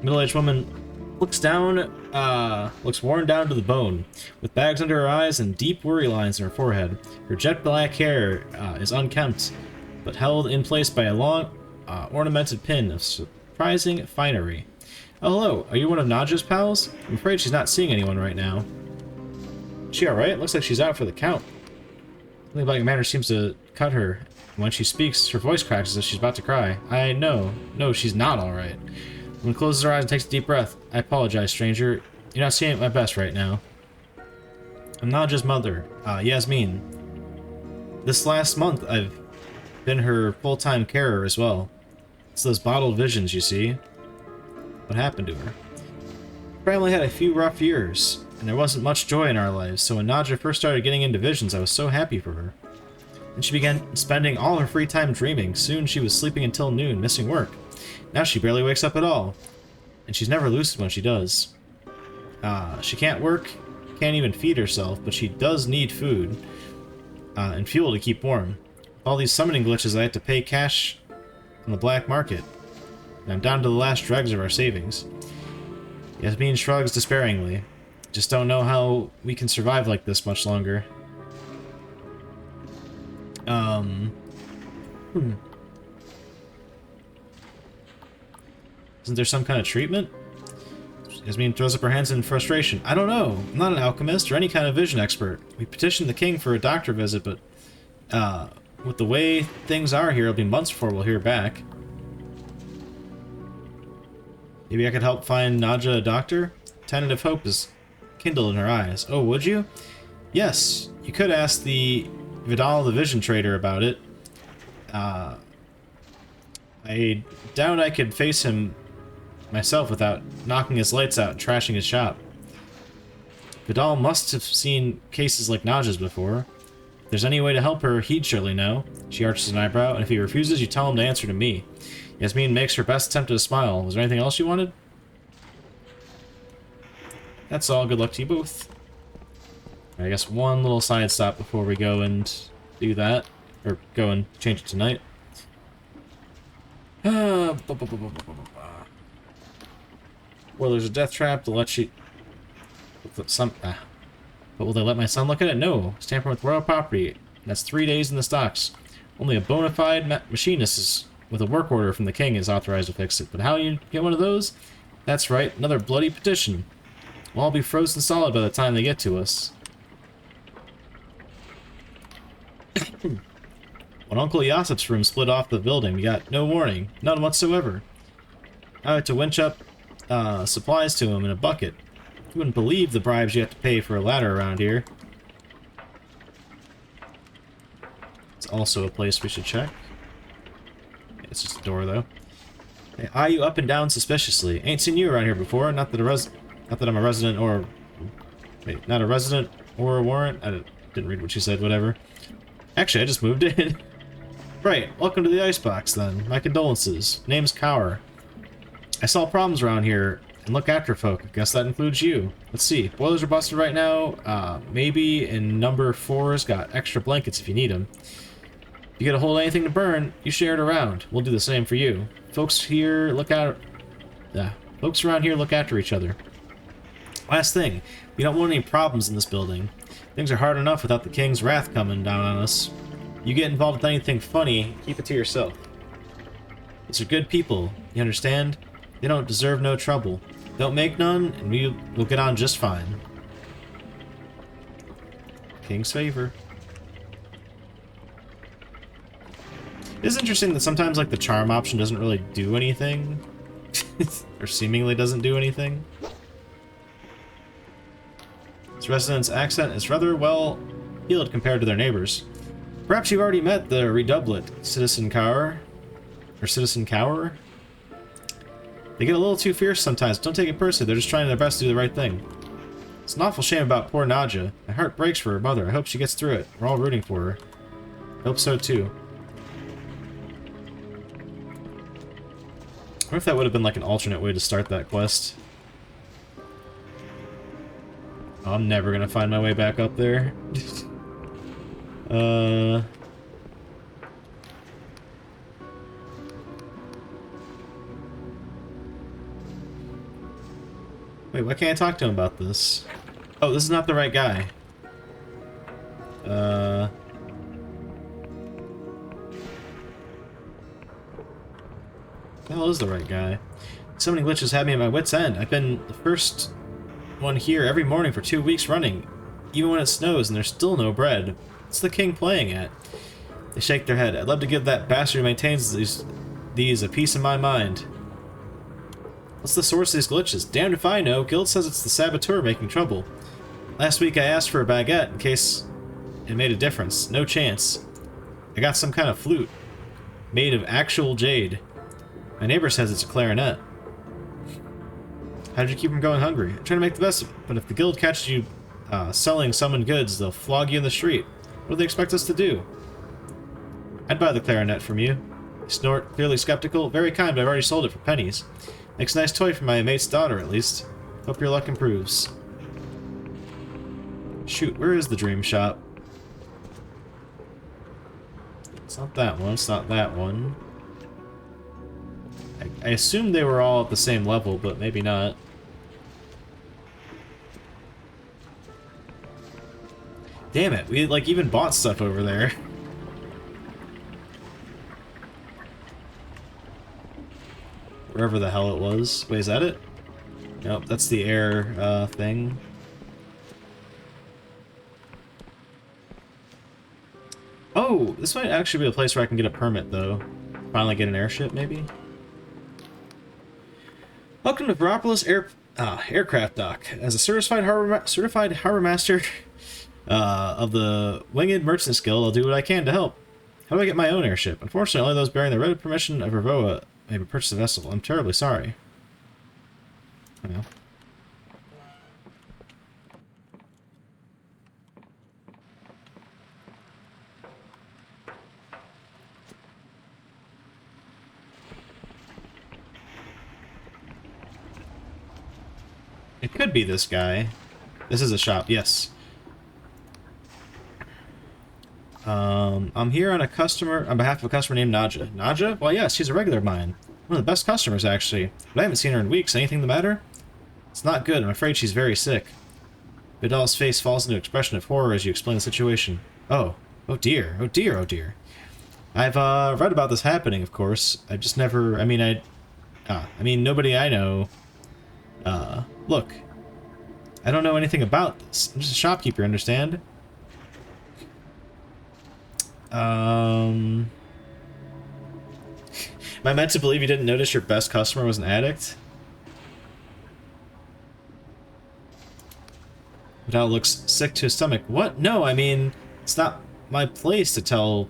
Middle-aged woman looks worn down to the bone, with bags under her eyes and deep worry lines in her forehead. Her jet black hair is unkempt, but held in place by a long, ornamented pin of surprising finery. Oh, hello. Are you one of Nadja's pals? I'm afraid she's not seeing anyone right now. Is she alright? Looks like she's out for the count. Something about your manner seems to cut her. When she speaks, her voice cracks as if she's about to cry. I know. No, she's not alright. Woman closes her eyes and takes a deep breath. I apologize, stranger. You're not seeing at my best right now. I'm Nadja's mother, Yasmin. This last month, I've been her full-time carer as well. It's those bottled visions, you see. What happened to her? Her family had a few rough years, and there wasn't much joy in our lives, so when Nadja first started getting into visions, I was so happy for her. Then she began spending all her free time dreaming. Soon she was sleeping until noon, missing work. Now she barely wakes up at all, and she's never lucid when she does. She can't work, can't even feed herself, but she does need food and fuel to keep warm. All these summoning glitches, I had to pay cash on the black market, and I'm down to the last dregs of our savings. Yasmin shrugs despairingly. Just don't know how we can survive like this much longer. Isn't there some kind of treatment? Yasmin throws up her hands in frustration. I don't know. I'm not an alchemist or any kind of vision expert. We petitioned the king for a doctor visit, but with the way things are here, it'll be months before we'll hear back. Maybe I could help find Nadja a doctor? Tentative hope is kindled in her eyes. Oh, would you? Yes, you could ask the Vidal the Vision Trader about it. I doubt I could face him myself without knocking his lights out and trashing his shop. Vidal must have seen cases like Naja's before. If there's any way to help her, he'd surely know. She arches an eyebrow, and if he refuses, you tell him to answer to me. Yasmin makes her best attempt at a smile. Was there anything else you wanted? That's all. Good luck to you both. I guess one little side stop before we go and do that. Or go and change it tonight. Well, there's a death trap to let you... But will they let my son look at it? No. It's tampering with royal property. That's 3 days in the stocks. Only a bona fide machinist with a work order from the king is authorized to fix it. But how you get one of those? That's right, another bloody petition. We'll all be frozen solid by the time they get to us. When Uncle Yosip's room split off the building, we got no warning. None whatsoever. I had to winch up supplies to him in a bucket. You wouldn't believe the bribes you have to pay for a ladder around here. It's also a place we should check. It's just a door, though. They eye you up and down suspiciously. Ain't seen you around here before. Not that I'm a resident or... Wait, not a resident or a warrant? I didn't read what she said, whatever. Actually, I just moved in. Right, welcome to the icebox, then. My condolences. Name's Cower. I solve problems around here and look after folk. I guess that includes you. Let's see. Boilers are busted right now. Maybe, and number 4's got extra blankets if you need them. If you get a hold of anything to burn, you share it around. We'll do the same for you. Folks around here look after each other. Last thing, we don't want any problems in this building. Things are hard enough without the king's wrath coming down on us. You get involved with anything funny, keep it to yourself. These are good people, you understand? They don't deserve no trouble. Don't make none, and we'll get on just fine. King's favor. It is interesting that sometimes, like, the charm option doesn't really do anything. Or seemingly doesn't do anything. This resident's accent is rather well healed compared to their neighbors. Perhaps you've already met the redoublet, Citizen Cower. Or Citizen Cower? They get a little too fierce sometimes. Don't take it personally. They're just trying their best to do the right thing. It's an awful shame about poor Nadja. My heart breaks for her mother. I hope she gets through it. We're all rooting for her. I hope so, too. I wonder if that would have been like an alternate way to start that quest. Oh, I'm never gonna find my way back up there. Wait, why can't I talk to him about this? Oh, this is not the right guy. The hell is the right guy? So many glitches had me at my wit's end. I've been the first one here every morning for 2 weeks running, even when it snows and there's still no bread. What's the king playing at? They shake their head. I'd love to give that bastard who maintains these a piece of my mind. What's the source of these glitches? Damned if I know. Guild says it's the saboteur making trouble. Last week I asked for a baguette in case it made a difference. No chance. I got some kind of flute made of actual jade. My neighbor says it's a clarinet. How did you keep from going hungry? I'm trying to make the best of it, but if the guild catches you selling summoned goods, they'll flog you in the street. What do they expect us to do? I'd buy the clarinet from you. Snort, clearly skeptical. Very kind, but I've already sold it for pennies. Makes a nice toy for my mate's daughter, at least. Hope your luck improves. Shoot, where is the dream shop? It's not that one, it's not that one. I assumed they were all at the same level, but maybe not. Damn it, we like even bought stuff over there. Wherever the hell it was. Wait, is that it? Nope, that's the air thing. Oh, this might actually be a place where I can get a permit, though. Finally get an airship, maybe? Welcome to Veropolis Aircraft dock. As a certified harbor master of the Winged Merchants Guild, I'll do what I can to help. How do I get my own airship? Unfortunately, only those bearing the written permission of Revoa may purchase a vessel. I'm terribly sorry. Well. It could be this guy. This is a shop, yes. I'm here on behalf of a customer named Nadja. Nadja? Well, yes, she's a regular of mine. One of the best customers, actually. But I haven't seen her in weeks. Anything the matter? It's not good. I'm afraid she's very sick. Vidal's face falls into an expression of horror as you explain the situation. Oh. Oh dear. Oh dear. Oh dear. I've, read about this happening, of course. I've just never... nobody I know... Look. I don't know anything about this. I'm just a shopkeeper, understand? Am I meant to believe you didn't notice your best customer was an addict? Vidal looks sick to his stomach. What? No, I mean, it's not my place to tell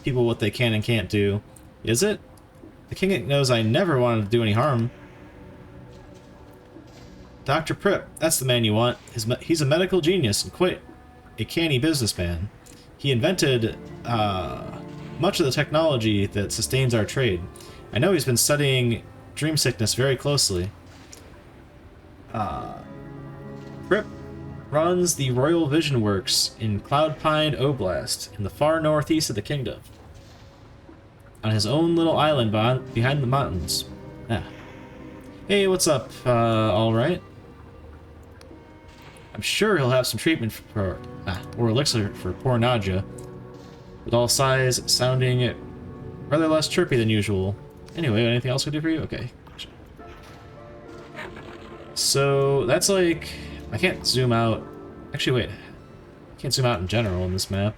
people what they can and can't do. Is it? The king knows I never wanted to do any harm. Dr. Pripp, that's the man you want. He's a medical genius and quite a canny businessman. He invented much of the technology that sustains our trade. I know he's been studying dream sickness very closely. Pripp runs the Royal Vision Works in Cloudpine Oblast, in the far northeast of the kingdom. On his own little island behind the mountains. Ah. Hey, what's up? All right? I'm sure he'll have some treatment or elixir for poor Nadja. With all sighs sounding rather less chirpy than usual. Anyway, anything else I can do for you? Okay. So, that's like... I can't zoom out. Actually, wait. I can't zoom out in general in this map.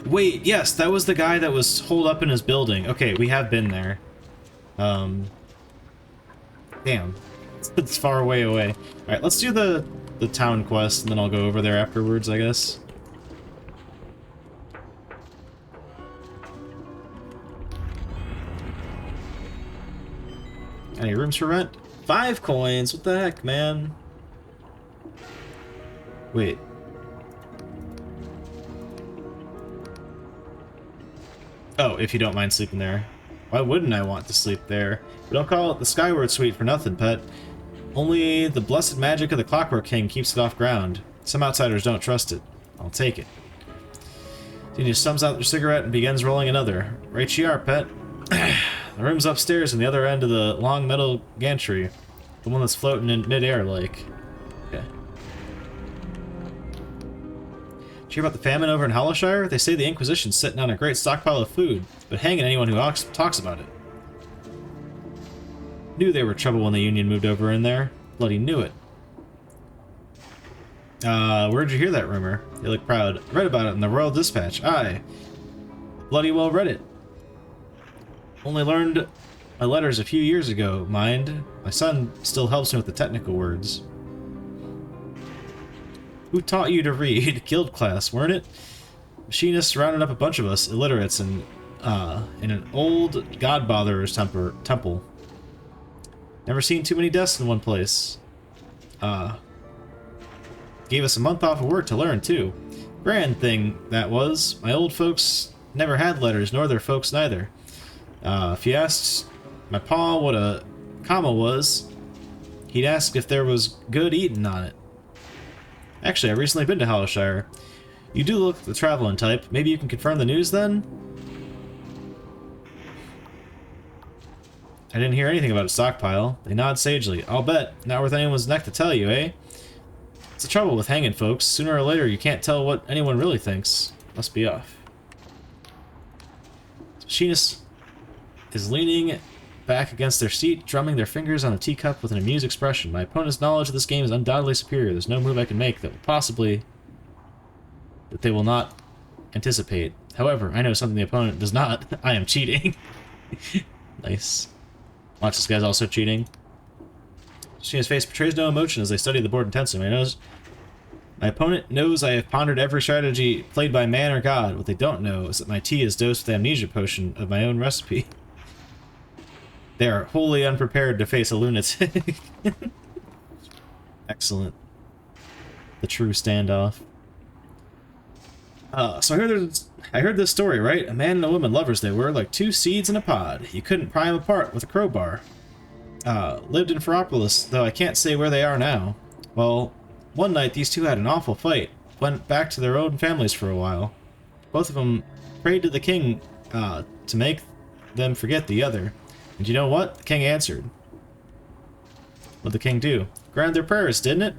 Wait, yes, that was the guy that was holed up in his building. Okay, we have been there. Damn. It's far way away. Alright, let's do the town quest, and then I'll go over there afterwards, I guess. Any rooms for rent? 5 coins! What the heck, man? Wait. Oh, if you don't mind sleeping there. Why wouldn't I want to sleep there? We don't call it the Skyward Suite for nothing, pet. Only the blessed magic of the Clockwork King keeps it off ground. Some outsiders don't trust it. I'll take it. She just sums out their cigarette and begins rolling another. Right you are, pet. The room's upstairs on the other end of the long metal gantry. The one that's floating in mid-air, like. Okay. Did you hear about the famine over in Hollowshire? They say the Inquisition's sitting on a great stockpile of food, but hanging anyone who talks about it. Knew they were trouble when the Union moved over in there. Bloody knew it. Where'd you hear that rumor? You look proud. I read about it in the Royal Dispatch. Aye. Bloody well read it. Only learned my letters a few years ago, mind. My son still helps me with the technical words. Who taught you to read? Guild class, weren't it? Machinists rounded up a bunch of us, illiterates, in an old godbotherer's temple. Never seen too many desks in one place. Gave us a month off of work to learn, too. Grand thing, that was. My old folks never had letters, nor their folks neither. If you asked my pa what a comma was, he'd ask if there was good eating on it. Actually, I've recently been to Hollowshire. You do look the traveling type. Maybe you can confirm the news, then? I didn't hear anything about a stockpile. They nod sagely. I'll bet. Not worth anyone's neck to tell you, eh? It's the trouble with hanging folks. Sooner or later, you can't tell what anyone really thinks. Must be off. Machinist is leaning back against their seat, drumming their fingers on the teacup with an amused expression. My opponent's knowledge of this game is undoubtedly superior. There's no move I can make that they will not anticipate. However, I know something the opponent does not. I am cheating. Nice. Watch, this guy's also cheating. His face betrays no emotion as they study the board intensely. My opponent knows I have pondered every strategy played by man or god. What they don't know is that my tea is dosed with amnesia potion of my own recipe. They are wholly unprepared to face a lunatic. Excellent. The true standoff. So I heard this story, right? A man and a woman, lovers they were, like two seeds in a pod. You couldn't pry them apart with a crowbar. Lived in Ferropolis, though I can't say where they are now. Well, one night these two had an awful fight. Went back to their own families for a while. Both of them prayed to the king to make them forget the other. And you know what? The king answered. What'd the king do? Granted their prayers, didn't it?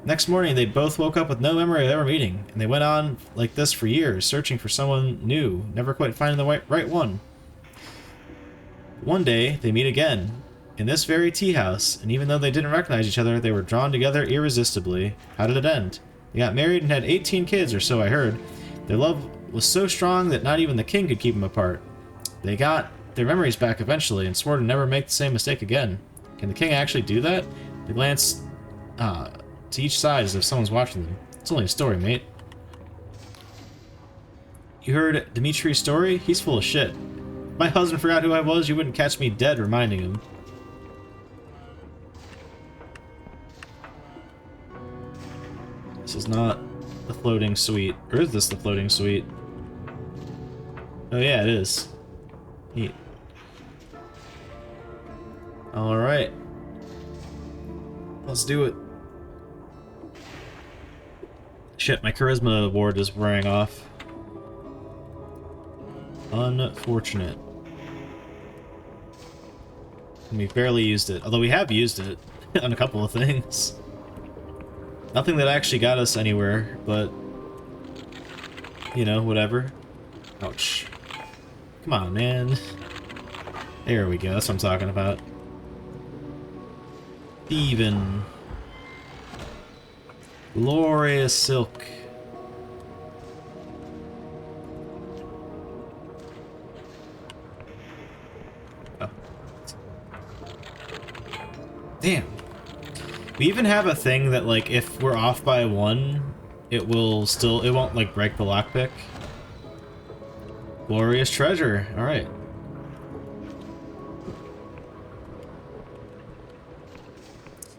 Next morning, they both woke up with no memory of ever meeting, and they went on like this for years, searching for someone new, never quite finding the right one. One day, they meet again, in this very tea house, and even though they didn't recognize each other, they were drawn together irresistibly. How did it end? They got married and had 18 kids, or so I heard. Their love was so strong that not even the king could keep them apart. They got their memories back eventually, and swore to never make the same mistake again. Can the king actually do that? They glanced to each side as if someone's watching them. It's only a story, mate. You heard Dimitri's story? He's full of shit. If my husband forgot who I was, you wouldn't catch me dead reminding him. This is not the floating suite. Or is this the floating suite? Oh yeah, it is. Neat. Alright. Let's do it. Shit, my charisma award is wearing off. Unfortunate. And we've barely used it. Although we have used it on a couple of things. Nothing that actually got us anywhere, but... you know, whatever. Ouch. Come on, man. There we go, that's what I'm talking about. Even. Glorious silk. Oh. Damn. We even have a thing that, like, if we're off by one, it won't, like, break the lockpick. Glorious treasure. Alright.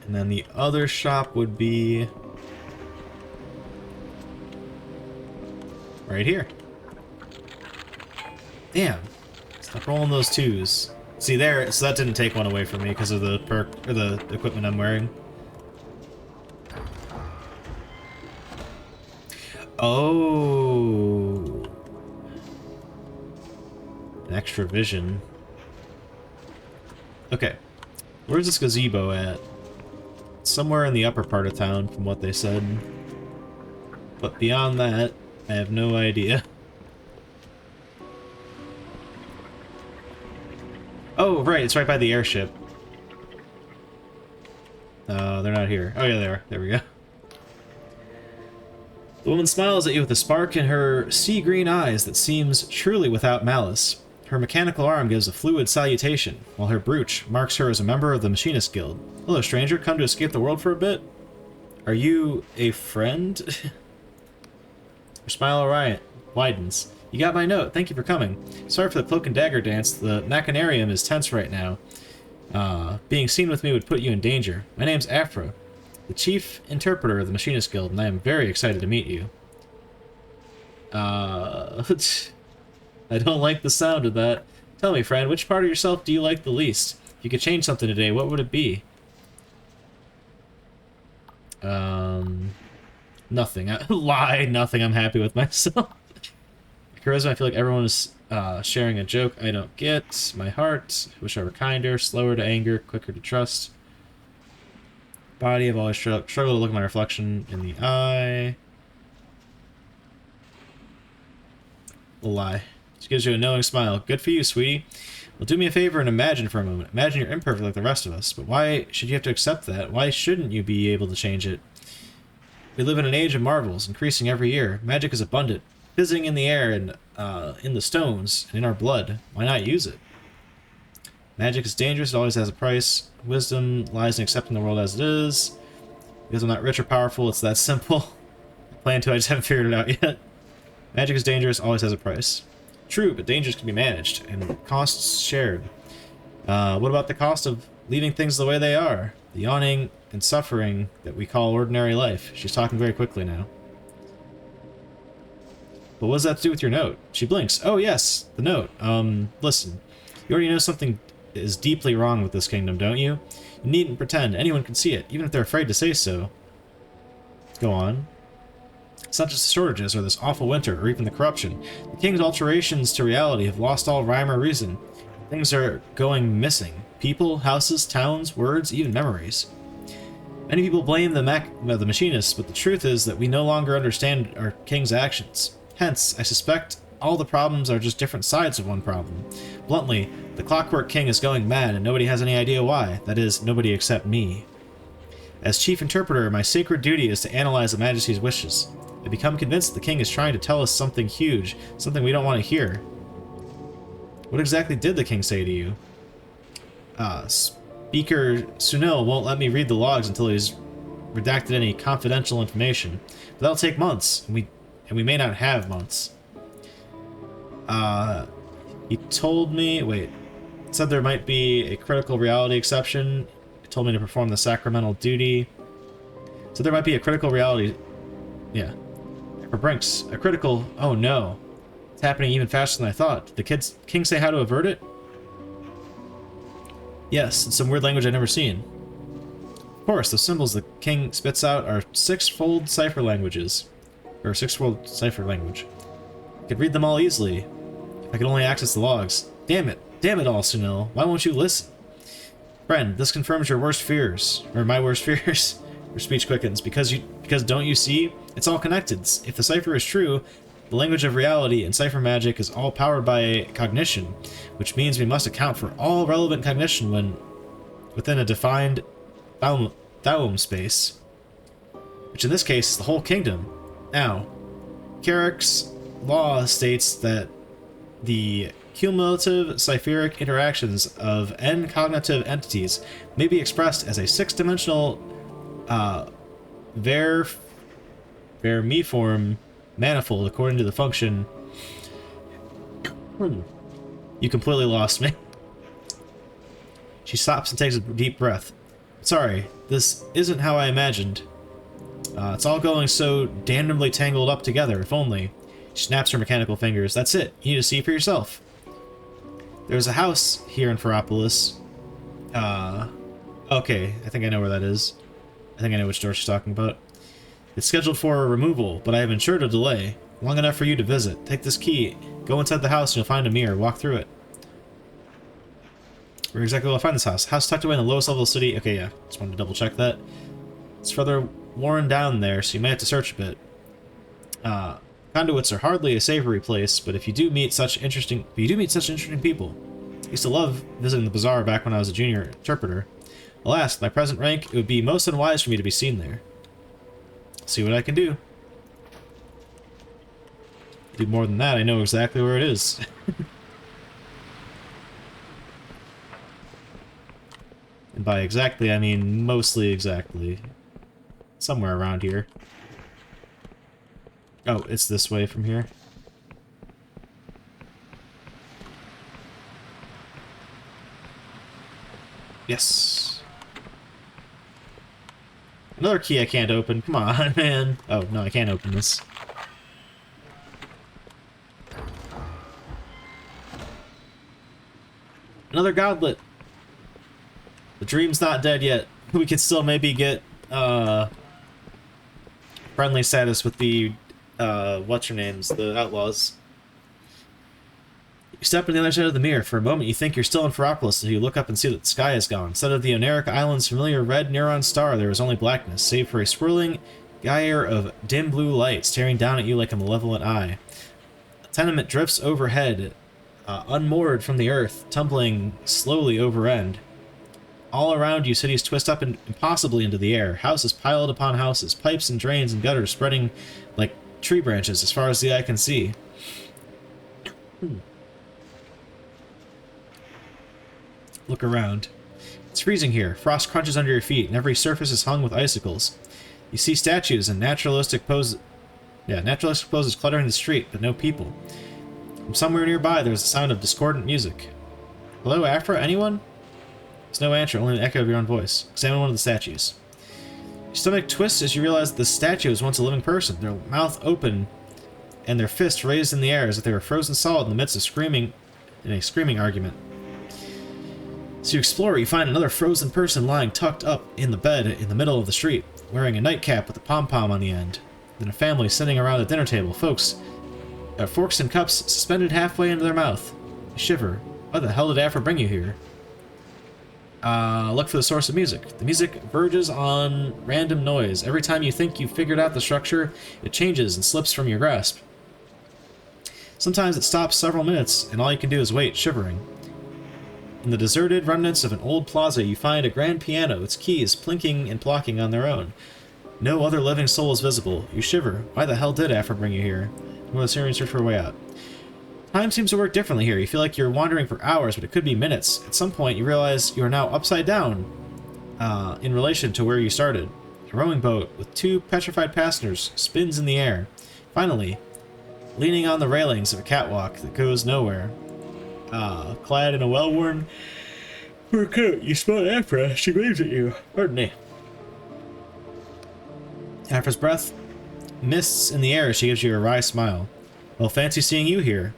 And then the other shop would be... right here. Damn. Stop rolling those twos. See there, so that didn't take one away from me because of the perk, or the equipment I'm wearing. Oh. An extra vision. Okay. Where's this gazebo at? Somewhere in the upper part of town, from what they said. But beyond that, I have no idea. Oh, right, it's right by the airship. They're not here. Oh yeah, they are. There we go. The woman smiles at you with a spark in her sea-green eyes that seems truly without malice. Her mechanical arm gives a fluid salutation, while her brooch marks her as a member of the Machinist Guild. Hello, stranger. Come to escape the world for a bit? Are you a friend? Her smile widens. You got my note. Thank you for coming. Sorry for the cloak and dagger dance. The machinarium is tense right now. Being seen with me would put you in danger. My name's Afra, the chief interpreter of the Machinist Guild, and I am very excited to meet you. I don't like the sound of that. Tell me, friend, which part of yourself do you like the least? If you could change something today, what would it be? Nothing. Lie, nothing. I'm happy with myself. Charisma, I feel like everyone is sharing a joke I don't get. My heart, wish I were kinder, slower to anger, quicker to trust. Body, I've always struggled to look at my reflection in the eye. A lie. She gives you a knowing smile. Good for you, sweetie. Well, do me a favor and imagine for a moment. Imagine you're imperfect like the rest of us, but why should you have to accept that? Why shouldn't you be able to change it? We live in an age of marvels, increasing every year. Magic is abundant, fizzing in the air and in the stones and in our blood. Why not use it? Magic is dangerous, it always has a price. Wisdom lies in accepting the world as it is. Because I'm not rich or powerful, it's that simple. I plan to, I just haven't figured it out yet. Magic is dangerous, always has a price. True, but dangers can be managed, and costs shared. What about the cost of leaving things the way they are? The yawning and suffering that we call ordinary life. She's talking very quickly now. But what does that to do with your note? She blinks. Oh, yes, the note. Listen. You already know something is deeply wrong with this kingdom, don't you? You needn't pretend. Anyone can see it, even if they're afraid to say so. Go on. It's not just the shortages, or this awful winter, or even the corruption. The king's alterations to reality have lost all rhyme or reason. Things are going missing. People, houses, towns, words, even memories. Many people blame the machinists, but the truth is that we no longer understand our king's actions. Hence, I suspect all the problems are just different sides of one problem. Bluntly, the Clockwork King is going mad, and nobody has any idea why. That is, nobody except me. As chief interpreter, my sacred duty is to analyze the Majesty's wishes. I become convinced the king is trying to tell us something huge, something we don't want to hear. What exactly did the king say to you? Speaker Sunil won't let me read the logs until he's redacted any confidential information. But that'll take months, and we may not have months. He told me... Wait. Said there might be a critical reality exception. He told me to perform the sacramental duty. So there might be a critical reality... Yeah. For Brinks. A critical... Oh no. It's happening even faster than I thought. Did the king say how to avert it? Yes, it's some weird language I've never seen. Of course, the symbols the king spits out are six-fold cipher languages. Or six-fold cipher language. I could read them all easily. If I could only access the logs. Damn it. Damn it all, Sunil. Why won't you listen? Friend, this confirms your worst fears. Or my worst fears. Your speech quickens. Because don't you see? It's all connected. If the cipher is true, the language of reality and cipher magic is all powered by cognition, which means we must account for all relevant cognition within a defined Thaum space, which in this case is the whole kingdom. Now, Carrick's law states that the cumulative cipheric interactions of n cognitive entities may be expressed as a six-dimensional vermiform manifold according to the function. You completely lost me. She stops and takes a deep breath. Sorry, this isn't how I imagined. It's all going so damnably tangled up together, if only. She snaps her mechanical fingers. That's it. You need to see for yourself. There's a house here in Ferropolis. Okay, I think I know where that is. I think I know which door she's talking about. It's scheduled for a removal, but I have ensured a delay. Long enough for you to visit. Take this key. Go inside the house and you'll find a mirror. Walk through it. Where exactly will I find this house? House tucked away in the lowest level of the city. Okay, yeah. Just wanted to double check that. It's further worn down there, so you may have to search a bit. Conduits are hardly a savory place, but if you do meet such interesting people. I used to love visiting the bazaar back when I was a junior interpreter. Alas, with my present rank, it would be most unwise for me to be seen there. See what I can do. Do more than that, I know exactly where it is. And by exactly, I mean mostly exactly. Somewhere around here. Oh, it's this way from here. Yes. Another key I can't open. Come on, man. Oh, no, I can't open this. Another goblet. The dream's not dead yet. We could still maybe get friendly status with the what's-her-names, the outlaws. You step on the other side of the mirror. For a moment, you think you're still in Ferropolis until you look up and see that the sky is gone. Instead of the Oneric Island's familiar red neon star, there is only blackness, save for a swirling gyre of dim blue light staring down at you like a malevolent eye. A tenement drifts overhead, unmoored from the earth, tumbling slowly over end. All around you, cities twist up impossibly into the air. Houses piled upon houses, pipes and drains and gutters spreading like tree branches as far as the eye can see. Look around. It's freezing here. Frost crunches under your feet, and every surface is hung with icicles. You see statues and naturalistic poses cluttering the street, but no people. From somewhere nearby, there's the sound of discordant music. Hello, Afra? Anyone? There's no answer, only the echo of your own voice. Examine one of the statues. Your stomach twists as you realize that the statue was once a living person, their mouth open and their fists raised in the air as if they were frozen solid in the midst of a screaming argument. So you explore, you find another frozen person lying tucked up in the bed in the middle of the street, wearing a nightcap with a pom-pom on the end. Then a family sitting around the dinner table, forks and cups suspended halfway into their mouth. You shiver. Why the hell did Afra bring you here? Look for the source of music. The music verges on random noise. Every time you think you've figured out the structure, it changes and slips from your grasp. Sometimes it stops several minutes, and all you can do is wait, shivering. In the deserted remnants of an old plaza, you find a grand piano, its keys plinking and plocking on their own. No other living soul is visible. You shiver. Why the hell did Afra bring you here? You want to search for a way out. Time seems to work differently here. You feel like you're wandering for hours, but it could be minutes. At some point, you realize you are now upside down in relation to where you started. A rowing boat with 2 petrified passengers spins in the air. Finally, leaning on the railings of a catwalk that goes nowhere, clad in a well-worn fur coat, you spot Afra. She waves at you. Pardon me. Afra's breath mists in the air as she gives you a wry smile. Well, fancy seeing you here.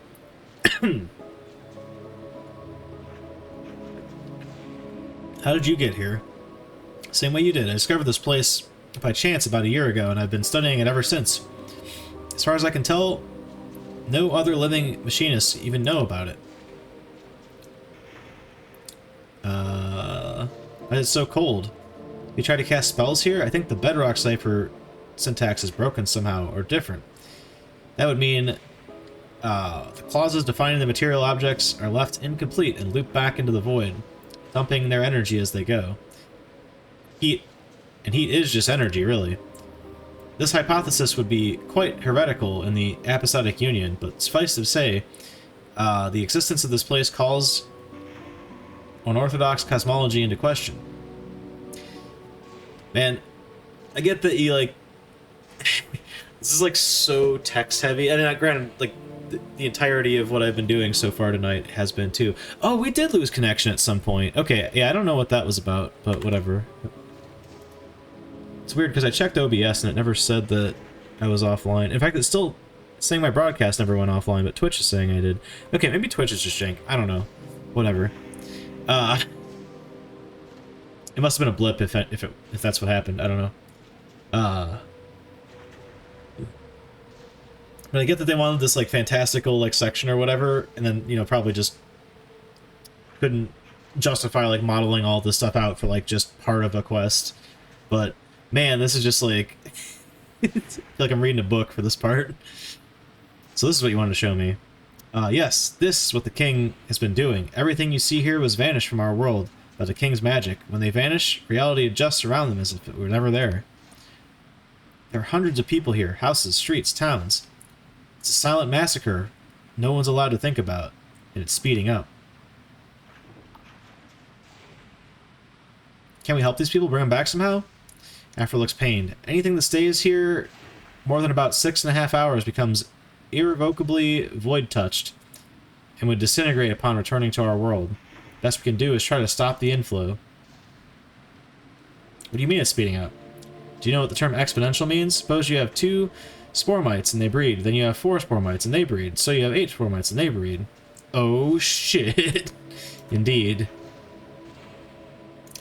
How did you get here? Same way you did. I discovered this place by chance about a year ago, and I've been studying it ever since. As far as I can tell, no other living machinists even know about it. Why is it so cold? You try to cast spells here? I think the bedrock cipher syntax is broken somehow, or different. That would mean the clauses defining the material objects are left incomplete and loop back into the void, dumping their energy as they go. Heat is just energy, really. This hypothesis would be quite heretical in the apostate union, but suffice to say, the existence of this place calls unorthodox cosmology into question. Man, I get that you, like... this is, like, so text-heavy. I mean, granted, like, the entirety of what I've been doing so far tonight has been, too. Oh, we did lose connection at some point. Okay, yeah, I don't know what that was about, but whatever. It's weird, because I checked OBS, and it never said that I was offline. In fact, it's still saying my broadcast never went offline, but Twitch is saying I did. Okay, maybe Twitch is just jank. I don't know. Whatever. It must have been a blip if that's what happened. I don't know. But I get that they wanted this, like, fantastical, like, section or whatever, and then, you know, probably just couldn't justify, like, modeling all this stuff out for, like, just part of a quest. But, man, this is just, like... I feel like I'm reading a book for this part. So this is what you wanted to show me. Yes, this is what the king has been doing. Everything you see here was vanished from our world by the king's magic. When they vanish, reality adjusts around them as if it were never there. There are hundreds of people here, houses, streets, towns. It's a silent massacre no one's allowed to think about, and it's speeding up. Can we help these people, bring them back somehow? Afra looks pained. Anything that stays here more than about 6.5 hours becomes irrevocably void-touched and would disintegrate upon returning to our world. Best we can do is try to stop the inflow. What do you mean it's speeding up? Do you know what the term exponential means? Suppose you have 2 spore mites and they breed, then you have 4 spore mites and they breed, so you have 8 spore mites and they breed. Oh shit. Indeed.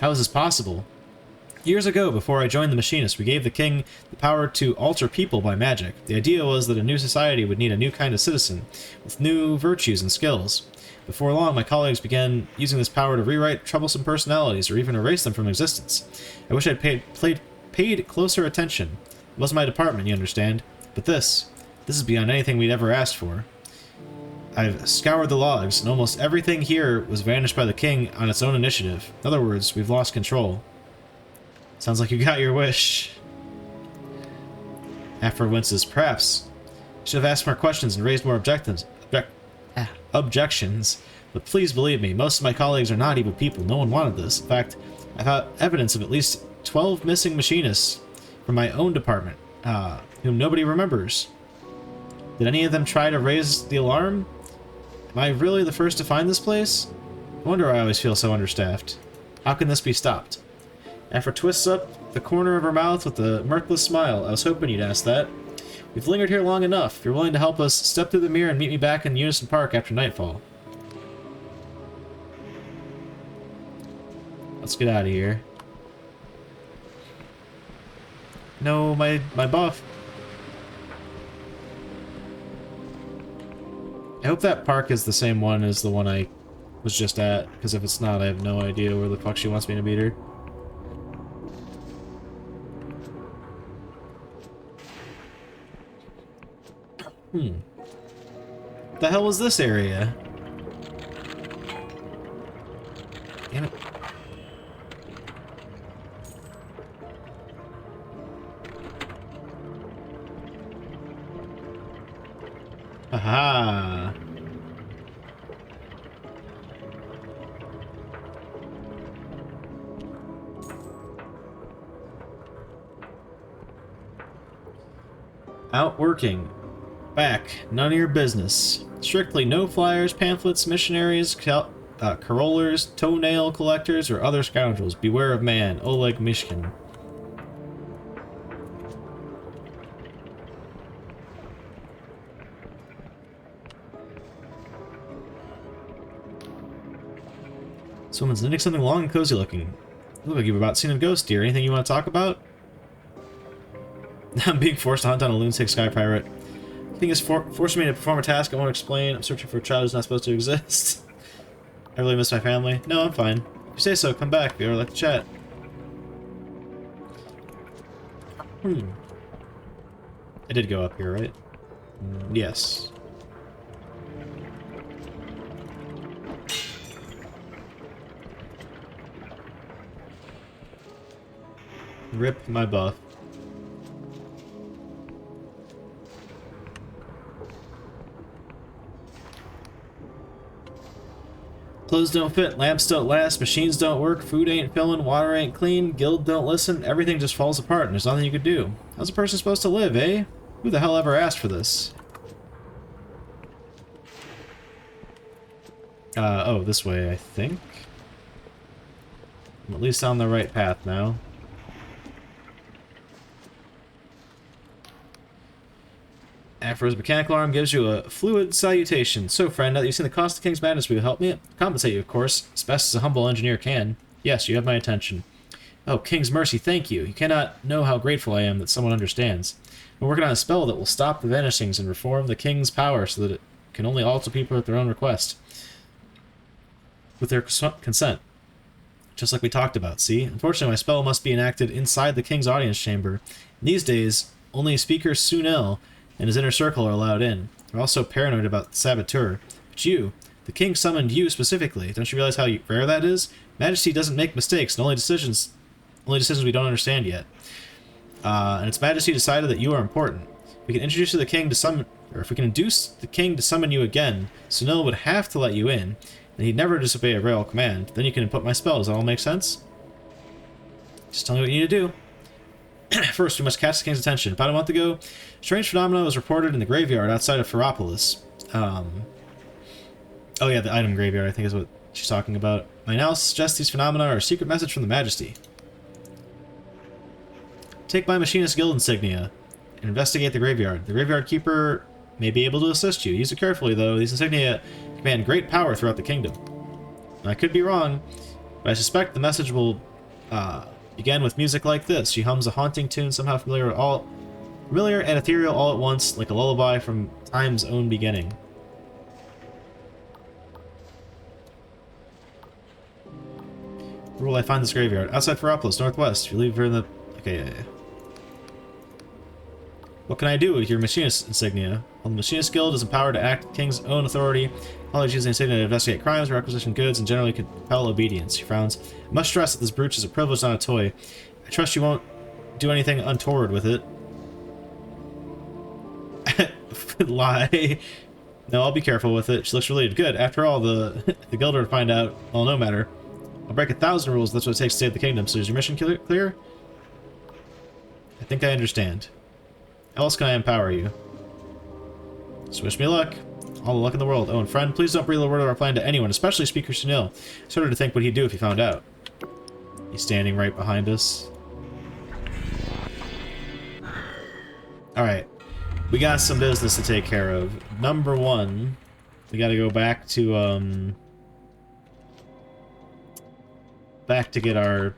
How is this possible? Years ago, before I joined the Machinists, we gave the king the power to alter people by magic. The idea was that a new society would need a new kind of citizen, with new virtues and skills. Before long, my colleagues began using this power to rewrite troublesome personalities or even erase them from existence. I wish I'd paid closer attention. It wasn't my department, you understand. But this is beyond anything we'd ever asked for. I've scoured the logs, and almost everything here was vanished by the king on its own initiative. In other words, we've lost control. Sounds like you got your wish. Afra winces. Perhaps. Should have asked more questions and raised more objections. But please believe me, most of my colleagues are not evil people. No one wanted this. In fact, I found evidence of at least 12 missing machinists from my own department, whom nobody remembers. Did any of them try to raise the alarm? Am I really the first to find this place? No wonder I always feel so understaffed. How can this be stopped? Afra twists up the corner of her mouth with a mirthless smile. I was hoping you'd ask that. We've lingered here long enough. If you're willing to help us, step through the mirror and meet me back in Unison Park after nightfall. Let's get out of here. No, my buff. I hope that park is the same one as the one I was just at, because if it's not, I have no idea where the fuck she wants me to meet her. What the hell was this area? Damn it. Aha! Out working. Back. None of your business. Strictly no flyers, pamphlets, missionaries, carollers, toenail collectors, or other scoundrels. Beware of man. Oleg Mishkin. This woman's knitting something long and cozy looking. You look like you've about seen a ghost, dear. Anything you want to talk about? I'm being forced to hunt down a lunatic sky pirate. I think it's forcing me to perform a task I won't explain. I'm searching for a child who's not supposed to exist. I really miss my family. No, I'm fine. If you say so, come back. We would like to chat. I did go up here, right? Yes. Rip my buff. Clothes don't fit, lamps don't last, machines don't work, food ain't filling, water ain't clean, guild don't listen, everything just falls apart and there's nothing you could do. How's a person supposed to live, eh? Who the hell ever asked for this? Oh, this way, I think. I'm at least on the right path now. Afra's mechanical arm gives you a fluid salutation. So, friend, now that you've seen the cost of King's Madness, will you help me? Compensate you, of course, as best as a humble engineer can. Yes, you have my attention. Oh, King's mercy, thank you. You cannot know how grateful I am that someone understands. I'm working on a spell that will stop the vanishings and reform the King's power so that it can only alter people at their own request. With their consent. Just like we talked about, see? Unfortunately, my spell must be enacted inside the King's audience chamber. In these days, only Speaker Sunel and his inner circle are allowed in. They're also paranoid about the saboteur. But you, the king summoned you specifically. Don't you realize how rare that is? Majesty doesn't make mistakes, and only decisions we don't understand yet. And its Majesty decided that you are important. If we can introduce the king to summon, or if we can induce the king to summon you again, Sunil would have to let you in, and he'd never disobey a royal command. Then you can input my spell. Does that all make sense? Just tell me what you need to do. First, we must catch the king's attention. About a month ago, a strange phenomena was reported in the graveyard outside of Ferropolis. Oh yeah, the item graveyard, I think is what she's talking about. I now suggest these phenomena are a secret message from the Majesty. Take my Machinist Guild insignia and investigate the graveyard. The graveyard keeper may be able to assist you. Use it carefully, though. These insignia command great power throughout the kingdom. I could be wrong, but I suspect the message will begin with music like this. She hums a haunting tune, somehow familiar and ethereal all at once, like a lullaby from time's own beginning. Where will I find this graveyard? Outside Ferropolis, northwest. You leave her in the... Okay, yeah. What can I do with your Machinist insignia? Well, the Machinist Guild is empowered to act King's own authority. Colleagues use the insignia to investigate crimes, requisition goods, and generally compel obedience. She frowns. I must stress that this brooch is a privilege, not a toy. I trust you won't do anything untoward with it. Lie. No, I'll be careful with it. She looks really good. After all, the the guild would find out. Well, no matter. I'll break 1,000 rules. That's what it takes to save the kingdom. So is your mission clear? I think I understand. How else can I empower you? Just wish me luck. All the luck in the world. Oh, and friend, please don't breathe a word of our plan to anyone, especially Speaker Sunil. Started to think what he'd do if he found out. He's standing right behind us. Alright. We got some business to take care of. Number one, we gotta go back to, back to get our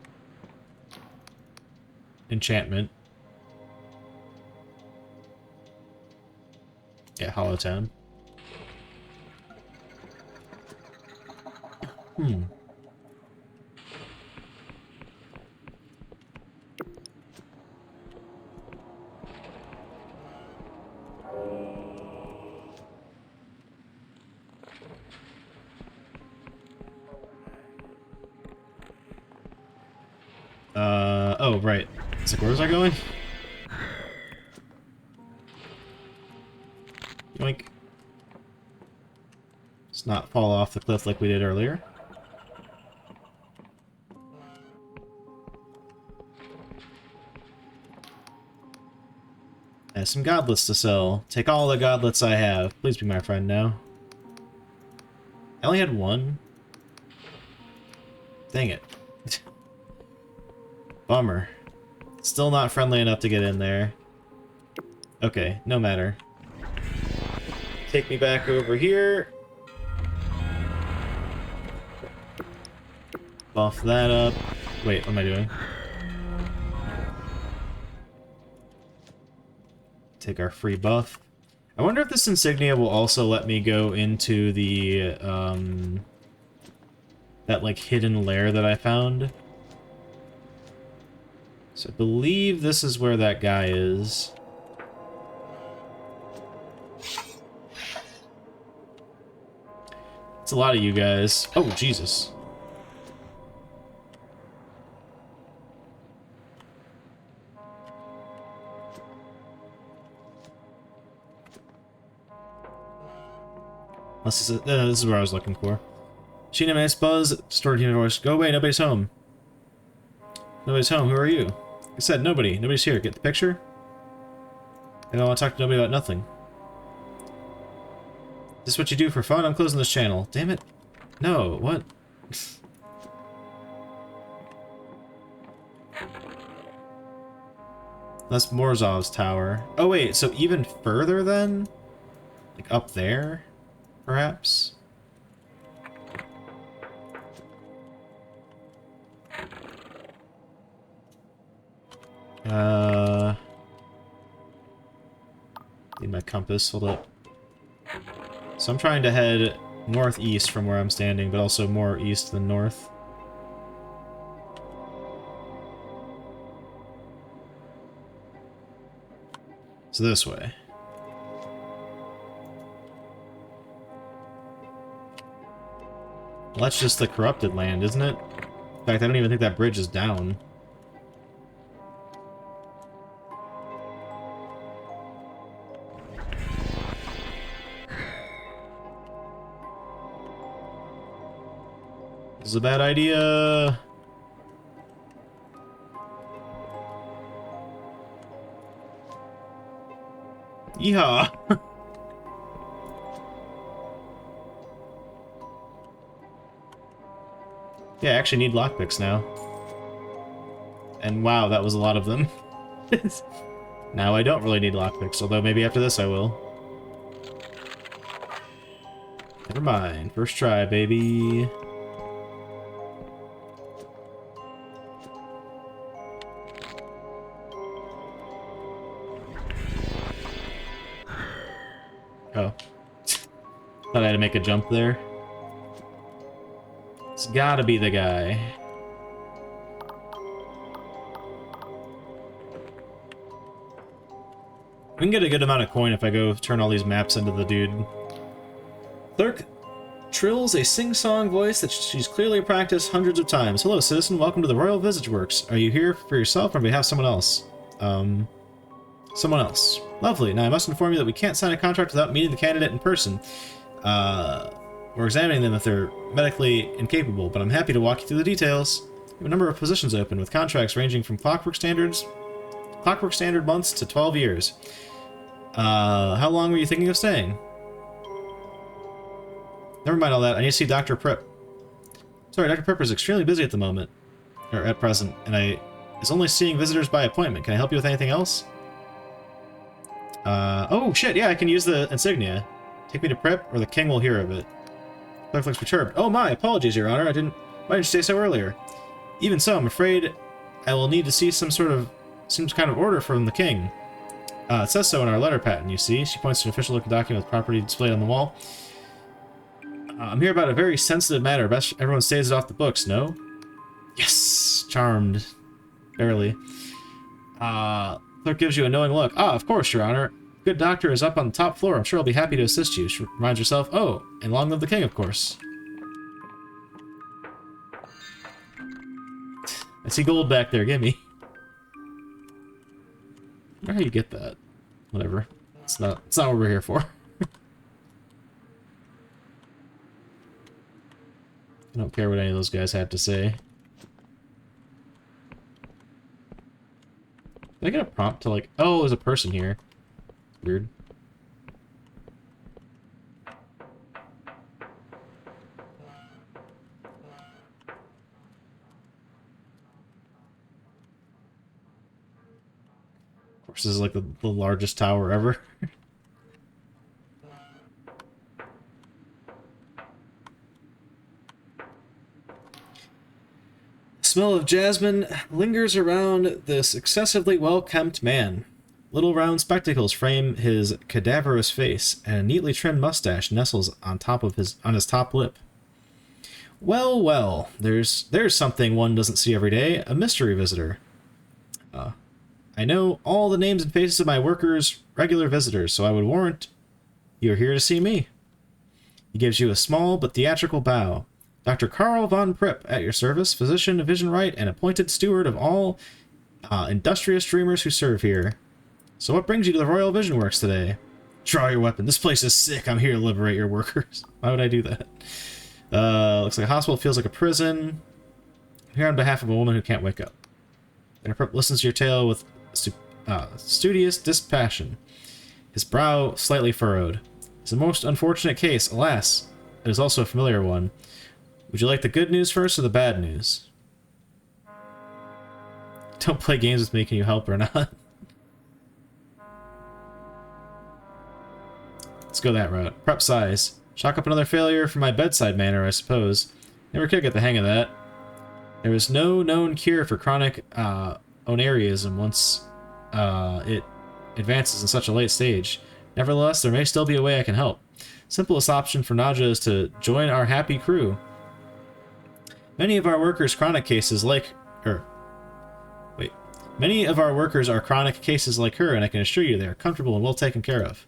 enchantment. Yeah, Hollow Town. Oh, right. It's like, where was I going? Yoink. Let's not fall off the cliff like we did earlier. I have some godlets to sell. Take all the godlets I have. Please be my friend now. I only had one. Dang it. Bummer. Still not friendly enough to get in there. Okay, no matter. Take me back over here. Buff that up. Wait, what am I doing? Take our free buff. I wonder if this insignia will also let me go into the, that, like, hidden lair that I found. So I believe this is where that guy is. It's a lot of you guys. Oh, Jesus. This is where I was looking for. Sheena Mace Buzz, stored human voice. Go away, nobody's home. Nobody's home, who are you? I said nobody. Nobody's here. Get the picture? I don't want to talk to nobody about nothing. Is this what you do for fun? I'm closing this channel. Damn it. No, what? That's Morzov's tower. Oh wait, so even further then? Like up there? Perhaps? Need my compass, hold up. So I'm trying to head northeast from where I'm standing, but also more east than north. So this way. Well, that's just the corrupted land, isn't it? In fact, I don't even think that bridge is down. This is a bad idea. Yeehaw! Yeah, I actually need lockpicks now. And wow, that was a lot of them. Now I don't really need lockpicks, although maybe after this I will. Never mind. First try, baby. Oh. Thought I had to make a jump there. It's gotta be the guy. We can get a good amount of coin if I go turn all these maps into the dude. Clerk trills a sing-song voice that she's clearly practiced hundreds of times. Hello, citizen. Welcome to the Royal Visage Works. Are you here for yourself or on behalf of someone else? Someone else. Lovely. Now I must inform you that we can't sign a contract without meeting the candidate in person. Or examining them if they're medically incapable, but I'm happy to walk you through the details. We have a number of positions open, with contracts ranging from clockwork standard months to 12 years. How long were you thinking of staying? Never mind all that. I need to see Dr. Prip. Sorry, Dr. Prip is extremely busy at the moment, or at present, and is only seeing visitors by appointment. Can I help you with anything else? Oh shit, yeah, I can use the insignia. Take me to Prip, or the king will hear of it. Clerk looks perturbed. Oh my, apologies, Your Honor. Why didn't you say so earlier? Even so, I'm afraid I will need to see some kind of order from the king. It says so in our letter patent, you see. She points to an official looking document with property displayed on the wall. I'm here about a very sensitive matter. Best everyone stays it off the books, no? Yes! Charmed. Barely. Clerk gives you a knowing look. Ah, of course, Your Honor. Good doctor is up on the top floor. I'm sure I'll be happy to assist you. She reminds herself, oh, and long live the king, of course. I see gold back there, gimme. I wonder how you get that. Whatever. It's not what we're here for. I don't care what any of those guys have to say. Did I get a prompt to like... Oh, there's a person here. Weird. Of course, this is like the largest tower ever. The smell of jasmine lingers around this excessively well-kempt man. Little round spectacles frame his cadaverous face, and a neatly trimmed mustache nestles on his top lip. Well, well, there's something one doesn't see every day, a mystery visitor. I know all the names and faces of my workers, regular visitors, so I would warrant you're here to see me. He gives you a small but theatrical bow. Dr. Karl von Prip, at your service, physician, vision right, and appointed steward of all industrious dreamers who serve here. So what brings you to the Royal Vision Works today? Draw your weapon. This place is sick. I'm here to liberate your workers. Why would I do that? Looks like a hospital, feels like a prison. I'm here on behalf of a woman who can't wake up. Dr. Prip listens to your tale with studious dispassion, his brow slightly furrowed. It's a most unfortunate case, alas. It is also a familiar one. Would you like the good news first or the bad news? Don't play games with me, can you help or not? Let's go that route. Prep size. Chalk up another failure for my bedside manner, I suppose. Never could get the hang of that. There is no known cure for chronic onarism once it advances in such a late stage. Nevertheless, there may still be a way I can help. Simplest option for Nadja is to join our happy crew. Many of our workers are chronic cases like her, and I can assure you they are comfortable and well taken care of.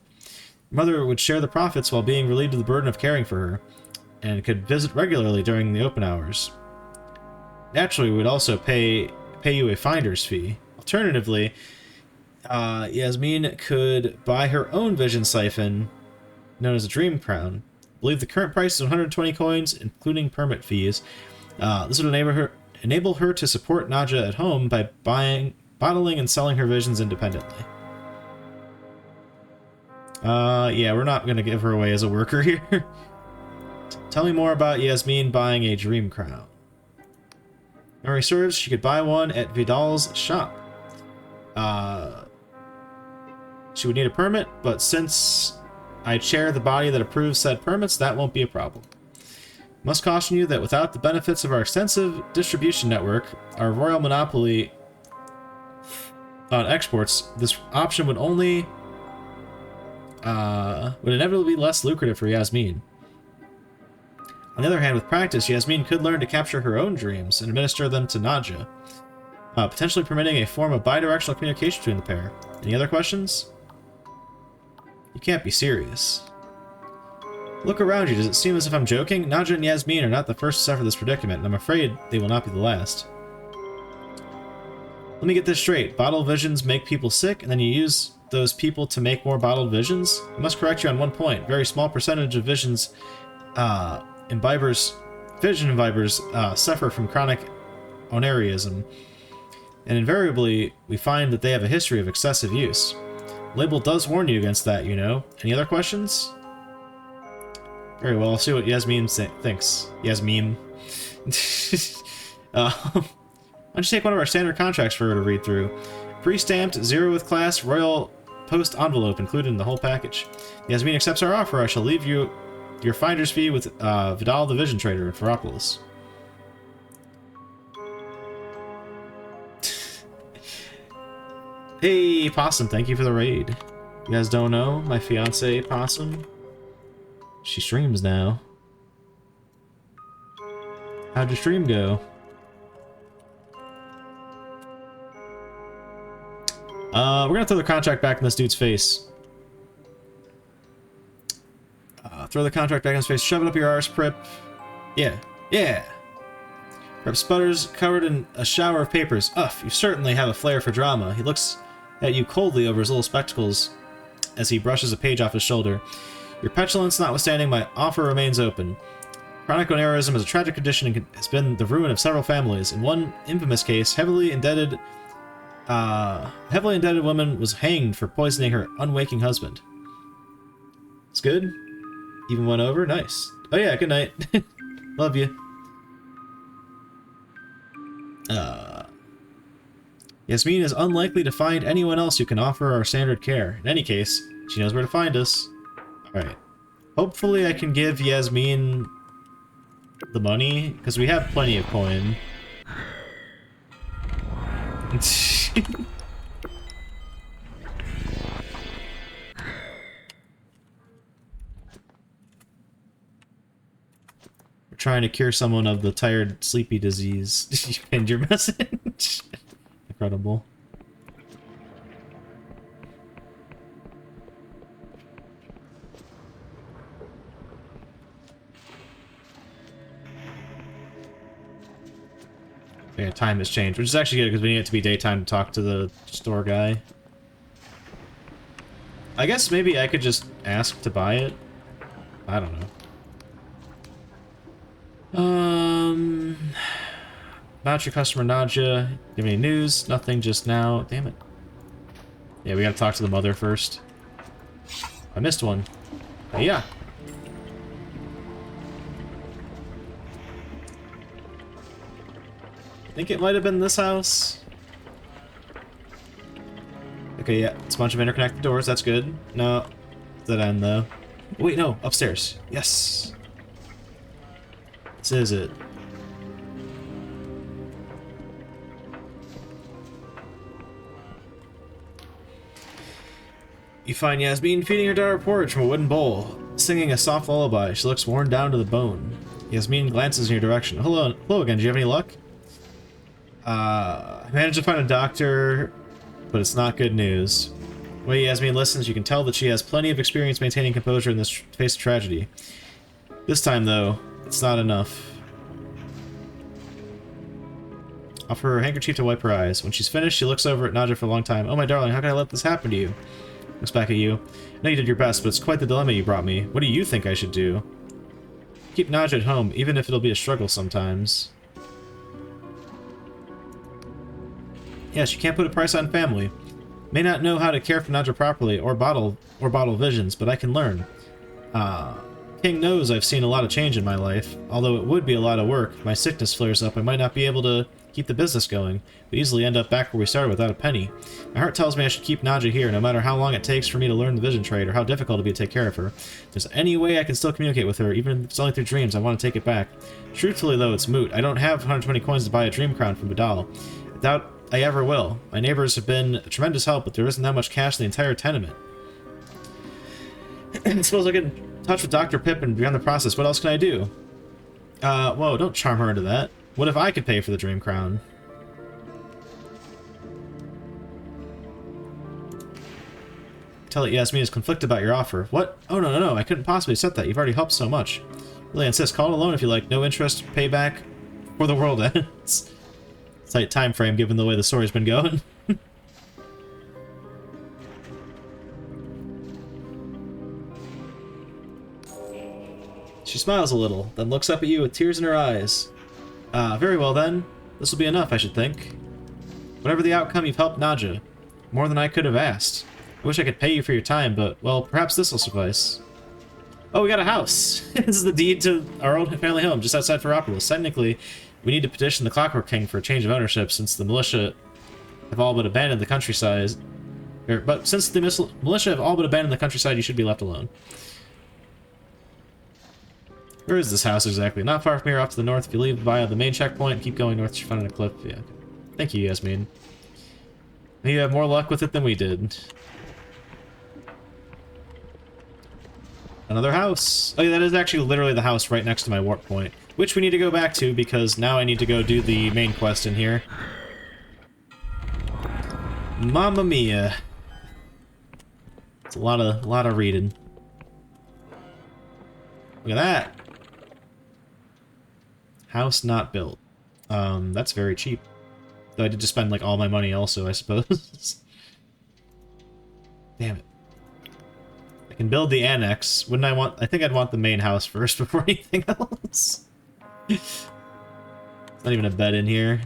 Your mother would share the profits while being relieved of the burden of caring for her, and could visit regularly during the open hours. Naturally, we would also pay you a finder's fee. Alternatively, Yasmin could buy her own vision siphon, known as a dream crown. I believe the current price is 120 coins, including permit fees. This would enable her to support Nadja at home by bottling and selling her visions independently. Yeah, we're not going to give her away as a worker here. Tell me more about Yasmin buying a dream crown. Memory serves, she could buy one at Vidal's shop. She would need a permit, but since I chair the body that approves said permits, that won't be a problem. Must caution you that without the benefits of our extensive distribution network, our royal monopoly on exports, this option would inevitably be less lucrative for Yasmin. On the other hand, with practice, Yasmin could learn to capture her own dreams and administer them to Nadja, potentially permitting a form of bidirectional communication between the pair. Any other questions? You can't be serious. Look around you. Does it seem as if I'm joking? Nadja and Yasmin are not the first to suffer this predicament, and I'm afraid they will not be the last. Let me get this straight. Bottle visions make people sick, and then you use those people to make more bottled visions? I must correct you on one point. Very small percentage of vision imbibers suffer from chronic onarism, and invariably we find that they have a history of excessive use. Label does warn you against that, you know. Any other questions? Very well, I'll see what Yasmin thinks. Yasmin. Why don't you take one of our standard contracts for her to read through? Pre-stamped, 0 with class, royal post envelope included in the whole package. Yasmin accepts our offer. I shall leave you your finder's fee with Vidal the Vision Trader in Ferropolis. Hey, Possum, thank you for the raid. You guys don't know, my fiance Possum, she streams now. How'd your stream go? We're gonna throw the contract back in this dude's face. Throw the contract back in his face, shove it up your arse, Prip. Yeah, yeah. Prip sputters, covered in a shower of papers. Uff, you certainly have a flair for drama. He looks at you coldly over his little spectacles as he brushes a page off his shoulder. Your petulance notwithstanding, my offer remains open. Chronic onarism is a tragic condition and has been the ruin of several families. In one infamous case, heavily indebted woman was hanged for poisoning her unwaking husband. It's good. Even went over. Nice. Oh yeah, good night. Love you. Yasmin is unlikely to find anyone else who can offer our standard care. In any case, she knows where to find us. Alright. Hopefully I can give Yasmin the money, because we have plenty of coin. We're trying to cure someone of the tired, sleepy disease. You pinned your message. Incredible. Yeah, time has changed, which is actually good because we need it to be daytime to talk to the store guy. I guess maybe I could just ask to buy it. I don't know. About your customer Nadja. You have any news? Nothing just now. Damn it. Yeah, we gotta talk to the mother first. I missed one. Yeah. I think it might have been this house. Okay, yeah, it's a bunch of interconnected doors. That's good. No, that end though. Wait, no, upstairs. Yes. This is it. You find Yasmin feeding her daughter porridge from a wooden bowl, singing a soft lullaby. She looks worn down to the bone. Yasmin glances in your direction. Hello again. Do you have any luck? I managed to find a doctor, but it's not good news. The way Yasmin listens, you can tell that she has plenty of experience maintaining composure in this face of tragedy. This time, though, it's not enough. Offer her a handkerchief to wipe her eyes. When she's finished, she looks over at Nadja for a long time. Oh, my darling, how can I let this happen to you? Looks back at you. I know you did your best, but it's quite the dilemma you brought me. What do you think I should do? Keep Nadja at home, even if it'll be a struggle sometimes. Yes, you can't put a price on family. May not know how to care for Nadja properly, or bottle visions, but I can learn. King knows I've seen a lot of change in my life. Although it would be a lot of work, my sickness flares up, I might not be able to keep the business going, but easily end up back where we started without a penny. My heart tells me I should keep Nadja here, no matter how long it takes for me to learn the vision trade, or how difficult it'll be to take care of her. If there's any way I can still communicate with her, even if it's only through dreams, I want to take it back. Truthfully, though, it's moot. I don't have 120 coins to buy a dream crown from Vidal. I doubt I ever will. My neighbors have been a tremendous help, but there isn't that much cash in the entire tenement. I suppose I'll get in touch with Dr. Pip and begin the process. What else can I do? Whoa, don't charm her into that. What if I could pay for the dream crown? Tell it Yasmin is conflicted about your offer. What? Oh, no, I couldn't possibly accept that. You've already helped so much. Really insist. Call it a loan if you like. No interest, payback, before the world ends. Tight time frame given the way the story's been going. She smiles a little, then looks up at you with tears in her eyes. Very well then. This will be enough, I should think. Whatever the outcome, you've helped Naja. More than I could have asked. I wish I could pay you for your time, but, well, perhaps this will suffice. Oh, we got a house! This is the deed to our old family home, just outside Ferropolis. Technically, we need to petition the Clockwork King for a change of ownership, since the militia have all but abandoned the countryside. But since the militia have all but abandoned the countryside, you should be left alone. Where is this house exactly? Not far from here, off to the north. If you leave via the main checkpoint, keep going north, you'll find a cliff. Yeah. Thank you, Yasmin. You have more luck with it than we did. Another house. Oh yeah, that is actually literally the house right next to my warp point, which we need to go back to because now I need to go do the main quest in here. Mamma mia. It's a lot of reading. Look at that. House not built. That's very cheap. Though I did just spend like all my money also, I suppose. Damn it. I can build the annex. Wouldn't I want... I think I'd want the main house first before anything else. It's not even a bed in here.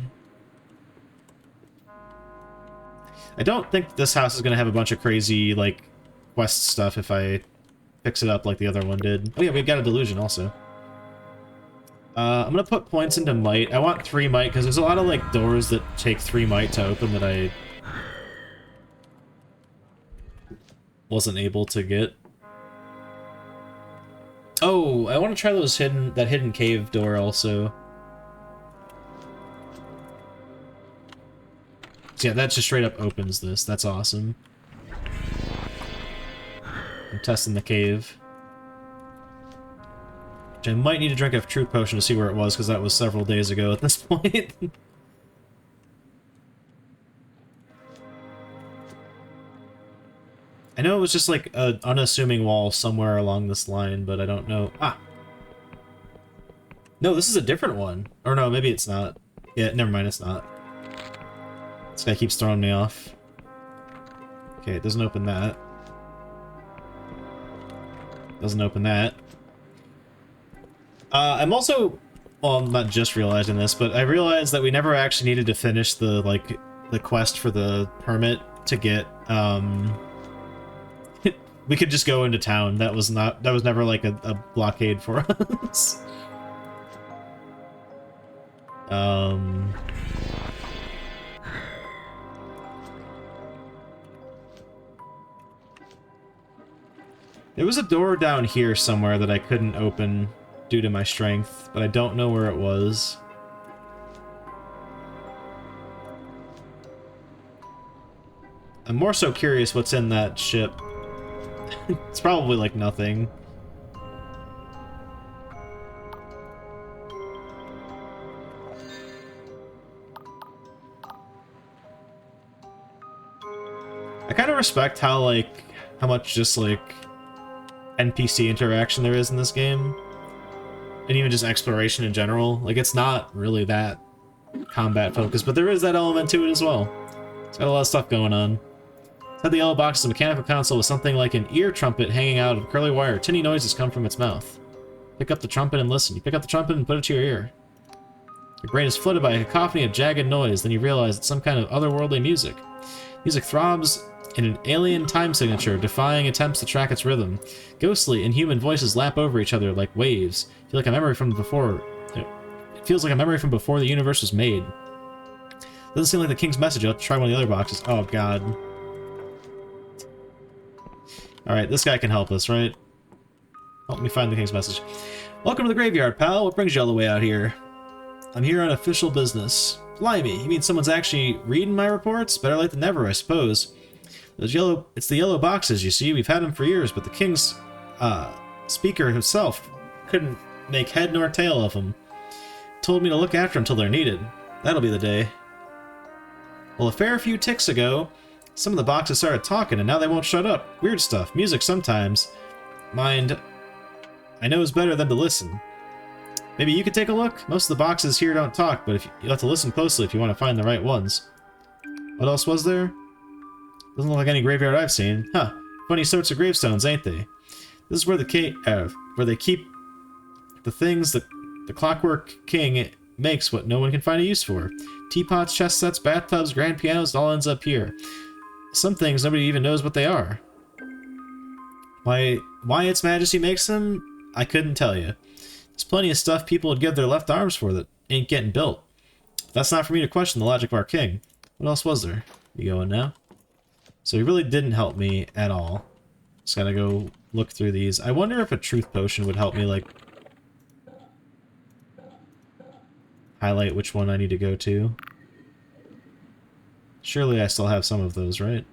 I don't think this house is going to have a bunch of crazy, like, quest stuff if I fix it up like the other one did. Oh yeah, we've got a delusion also. I'm going to put points into might. I want 3 might because there's a lot of, like, doors that take 3 might to open that I wasn't able to get. Oh, I want to try those that hidden cave door also. So yeah, that just straight up opens this. That's awesome. I'm testing the cave. Which I might need to drink a truth potion to see where it was, because that was several days ago at this point. I know it was just like an unassuming wall somewhere along this line, but I don't know. Ah! No, this is a different one. Or no, maybe it's not. Yeah, never mind, it's not. This guy keeps throwing me off. Okay, it doesn't open that. Doesn't open that. I'm also... Well, I'm not just realizing this, but I realized that we never actually needed to finish the, like, the quest for the permit to get, we could just go into town. That was never, like, a blockade for us. There was a door down here somewhere that I couldn't open due to my strength, but I don't know where it was. I'm more so curious what's in that ship. It's probably like nothing. I kind of respect how much just like NPC interaction there is in this game. And even just exploration in general. Like, it's not really that combat focused, but there is that element to it as well. It's got a lot of stuff going on. Inside the yellow box is a mechanical console with something like an ear trumpet hanging out of curly wire. Tinny noises come from its mouth. Pick up the trumpet and listen. You pick up the trumpet and put it to your ear. Your brain is flooded by a cacophony of jagged noise, then you realize it's some kind of otherworldly music. Music throbs in an alien time signature, defying attempts to track its rhythm. Ghostly, inhuman voices lap over each other like waves. Feel like a memory from before. It feels like a memory from before the universe was made. Doesn't seem like the king's message. I'll have to try one of the other boxes. Oh god. Alright, this guy can help us, right? Help me find the king's message. Welcome to the graveyard, pal. What brings you all the way out here? I'm here on official business. Blimey, you mean someone's actually reading my reports? Better late than never, I suppose. It's the yellow boxes, you see. We've had them for years, but the king's speaker himself couldn't make head nor tail of them. Told me to look after them till they're needed. That'll be the day. Well, a fair few ticks ago, some of the boxes started talking, and now they won't shut up. Weird stuff. Music sometimes. Mind, I know it's better than to listen. Maybe you could take a look? Most of the boxes here don't talk, but you'll have to listen closely if you want to find the right ones. What else was there? Doesn't look like any graveyard I've seen. Huh. Funny sorts of gravestones, ain't they? This is where they keep the things that the Clockwork King makes what no one can find a use for. Teapots, chess sets, bathtubs, grand pianos, it all ends up here. Some things nobody even knows what they are. Why Its Majesty makes them, I couldn't tell you. There's plenty of stuff people would give their left arms for that ain't getting built. But that's not for me to question the logic of our king. What else was there? You going now? So he really didn't help me at all. Just gotta go look through these. I wonder if a truth potion would help me, like, highlight which one I need to go to. Surely I still have some of those, right?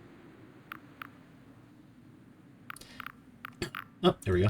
Oh, there we go.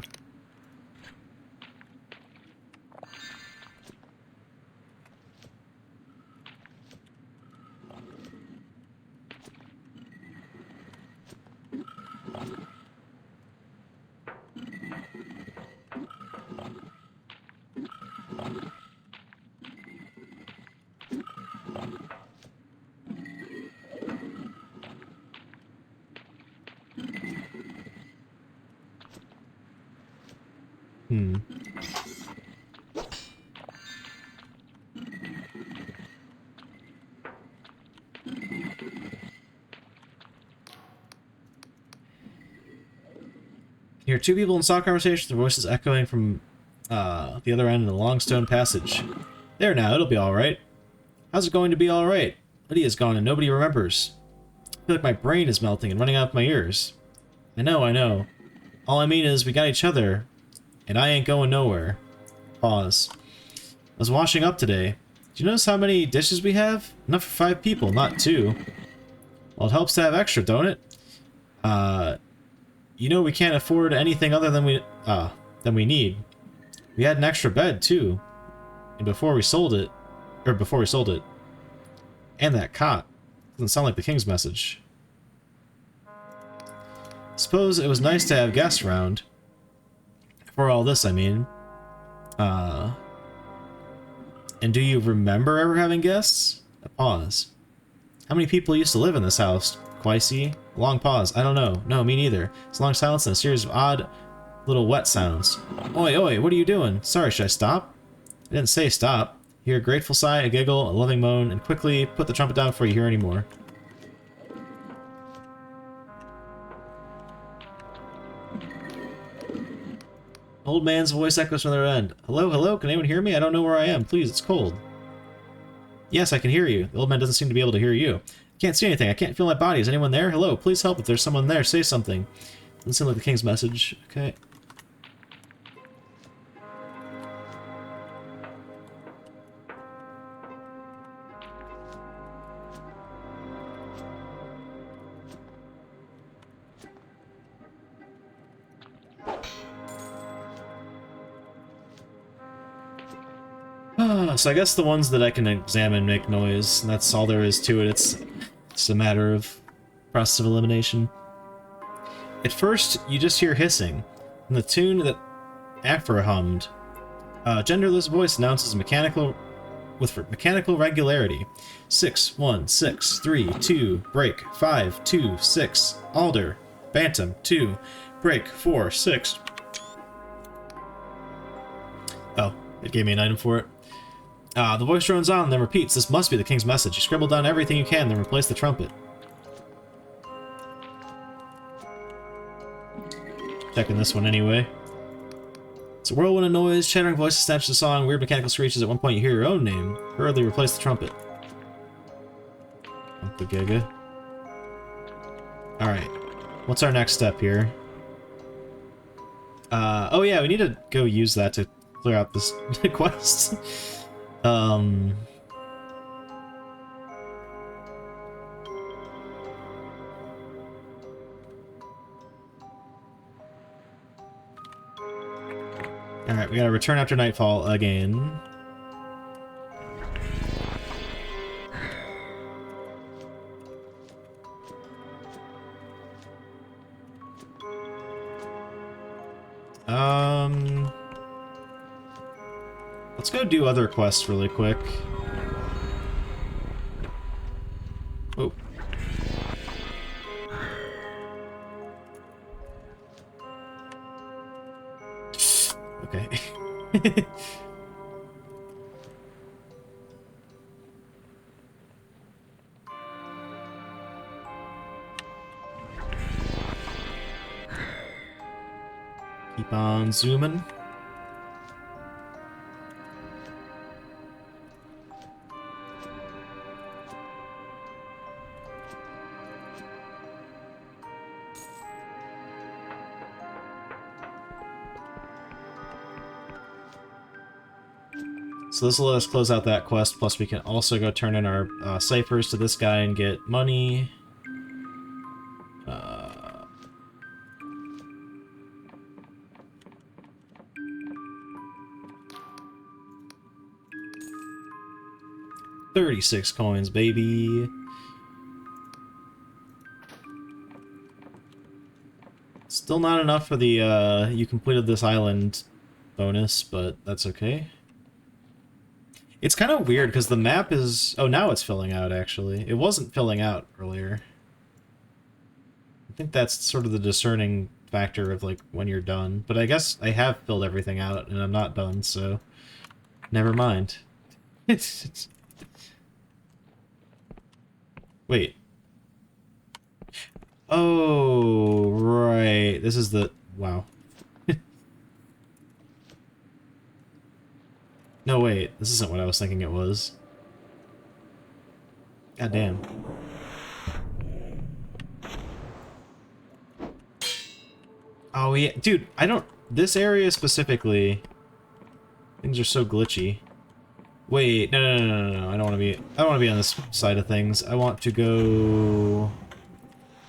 You hear two people in soft conversation, their voices echoing from the other end in the long stone passage. There now, it'll be alright. How's it going to be alright? Lydia's gone and nobody remembers. I feel like my brain is melting and running out of my ears. I know. All I mean is we got each other, and I ain't going nowhere. Pause. I was washing up today. Do you notice how many dishes we have? Enough for 5 people, not 2. Well, it helps to have extra, don't it? You know we can't afford anything other than we need. We had an extra bed, too. And before we sold it... And that cot. Doesn't sound like the king's message. Suppose it was nice to have guests around. For all this, I mean. And do you remember ever having guests? A pause. How many people used to live in this house? Quicey? A long pause. I don't know. No, me neither. It's a long silence and a series of odd little wet sounds. Oi, what are you doing? Sorry, should I stop? I didn't say stop. Hear a grateful sigh, a giggle, a loving moan, and quickly put the trumpet down before you hear any more. Old man's voice echoes from the other end. Hello, can anyone hear me? I don't know where I am. Please, it's cold. Yes, I can hear you. The old man doesn't seem to be able to hear you. I can't see anything. I can't feel my body. Is anyone there? Hello, please help. If there's someone there, say something. Doesn't seem like the king's message. Okay. So I guess the ones that I can examine make noise, and that's all there is to it. It's a matter of process of elimination. At first, you just hear hissing, and the tune that Afra hummed. A genderless voice announces with mechanical regularity. 6, 1, 6, 3, 2, break, 5, 2, 6, alder, bantam, 2, break, 4, 6. Oh, it gave me an item for it. The voice drones on, then repeats. This must be the king's message. You scribble down everything you can, then replace the trumpet. Checking this one anyway. It's a whirlwind of noise, chattering voices snatch the song, weird mechanical screeches. At one point you hear your own name. Hurriedly replace the trumpet. Uncle Giga. Alright. What's our next step here? Oh yeah, we need to go use that to clear out this quest. Alright, we gotta return after nightfall again. Let's go do other quests really quick. Oh. Okay. Keep on zooming. So this will let us close out that quest, plus we can also go turn in our ciphers to this guy and get money. 36 coins, baby. Still not enough for the you completed this island bonus, but that's okay. It's kind of weird because the map is... Oh, now it's filling out, actually. It wasn't filling out earlier. I think that's sort of the discerning factor of, like, when you're done. But I guess I have filled everything out, and I'm not done, so... Never mind. Wait. Oh, right. This is the... Wow. No, wait. This isn't what I was thinking it was. God damn. Oh, yeah. Dude, I don't... This area specifically... Things are so glitchy. Wait, no. I don't want to be... I don't want to be on this side of things. I want to go...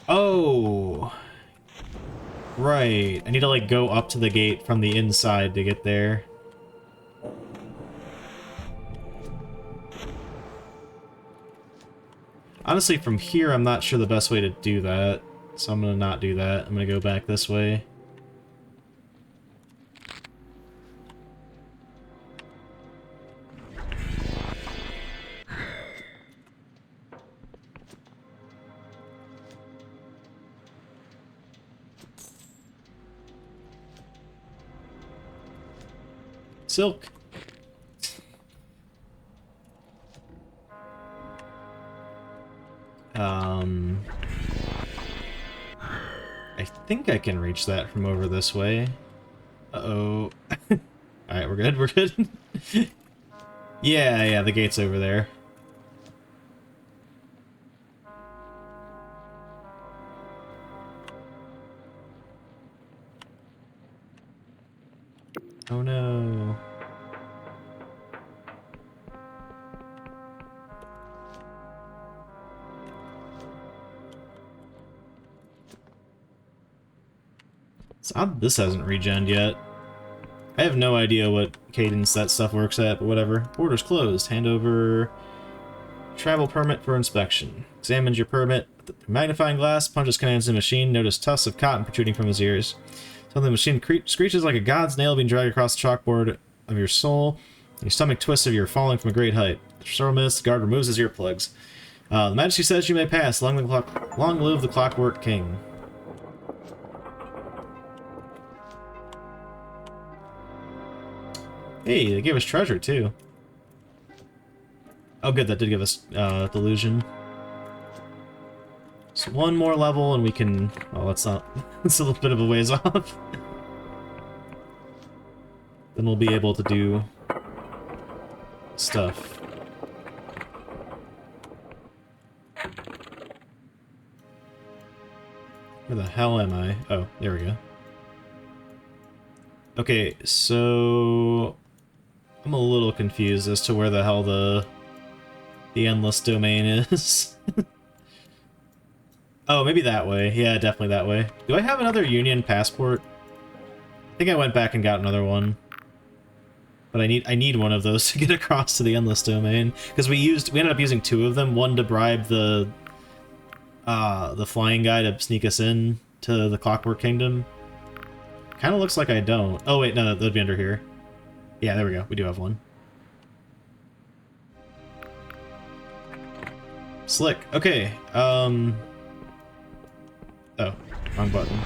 Oh! Right. I need to, like, go up to the gate from the inside to get there. Honestly, from here, I'm not sure the best way to do that. So I'm gonna not do that. I'm gonna go back this way. Silk. I think I can reach that from over this way. Uh-oh. Alright, we're good, we're good. Yeah, the gate's over there. Oh no. It's odd this hasn't regened yet. I have no idea what cadence that stuff works at, but whatever. Border's closed. Hand over travel permit for inspection. Examines your permit with the magnifying glass, punches commands in the machine, notice tufts of cotton protruding from his ears. Something the machine screeches like a god's nail being dragged across the chalkboard of your soul. And your stomach twists as you're falling from a great height. After several minutes, the guard removes his earplugs. The Majesty says you may pass. Long live the Clockwork King. Hey, they gave us treasure, too. Oh, good, that did give us Delusion. So one more level and we can... Well, that's not... It's a little bit of a ways off. Then we'll be able to do... stuff. Where the hell am I? Oh, there we go. Okay, so... I'm a little confused as to where the hell the endless domain is. Oh, maybe that way. Yeah, definitely that way. Do I have another Union passport? I think I went back and got another one. But I need one of those to get across to the endless domain. Because we ended up using two of them. One to bribe the flying guy to sneak us in to the Clockwork Kingdom. Kind of looks like I don't. Oh wait, no, that'd be under here. Yeah, there we go. We do have one. Slick. Okay. Oh, wrong button.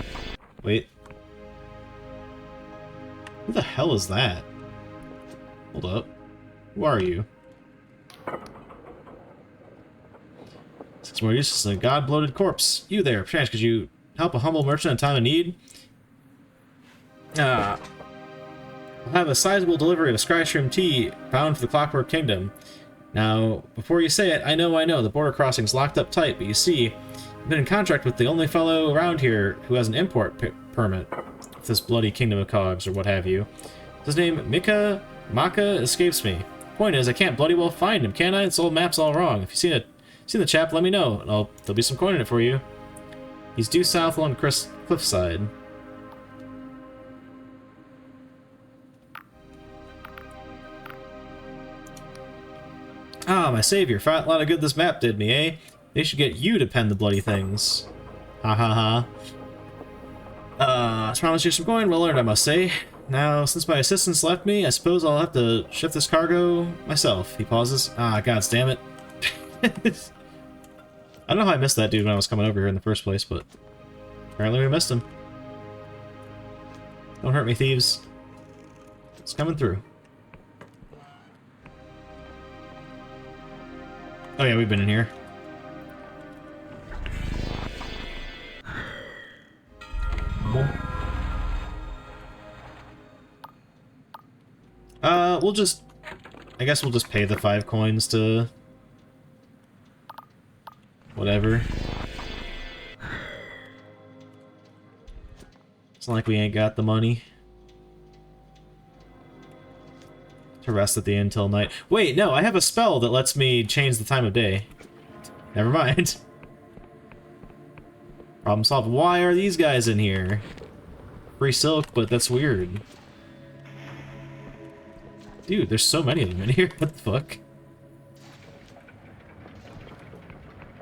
Wait. Who the hell is that? Hold up. Who are you? It's more useless than a god-bloated corpse. You there, perchance could you help a humble merchant in time of need? I'll have a sizable delivery of Skyshroom tea bound for the Clockwork Kingdom. Now, before you say it, I know, the border crossing's locked up tight, but you see, I've been in contract with the only fellow around here who has an import permit with this bloody Kingdom of Cogs, or what have you. His name, Maka escapes me. Point is, I can't bloody well find him, can I? This old map's all wrong. If you've seen the chap, let me know, and there'll be some coin in it for you. He's due south along the cliffside. Ah, my savior, fat lot of good this map did me, eh? They should get you to pen the bloody things. Ha ha ha. I promise you some coin, well earned, I must say. Now, since my assistants left me, I suppose I'll have to shift this cargo myself. He pauses. Ah, god damn it. I don't know how I missed that dude when I was coming over here in the first place, but apparently we missed him. Don't hurt me, thieves. It's coming through. Oh yeah, we've been in here. I guess we'll just pay the 5 coins to whatever. It's not like we ain't got the money to rest at the inn till night. Wait, no, I have a spell that lets me change the time of day. Never mind. Problem solved. Why are these guys in here? Free silk, but that's weird. Dude, there's so many of them in here. What the fuck?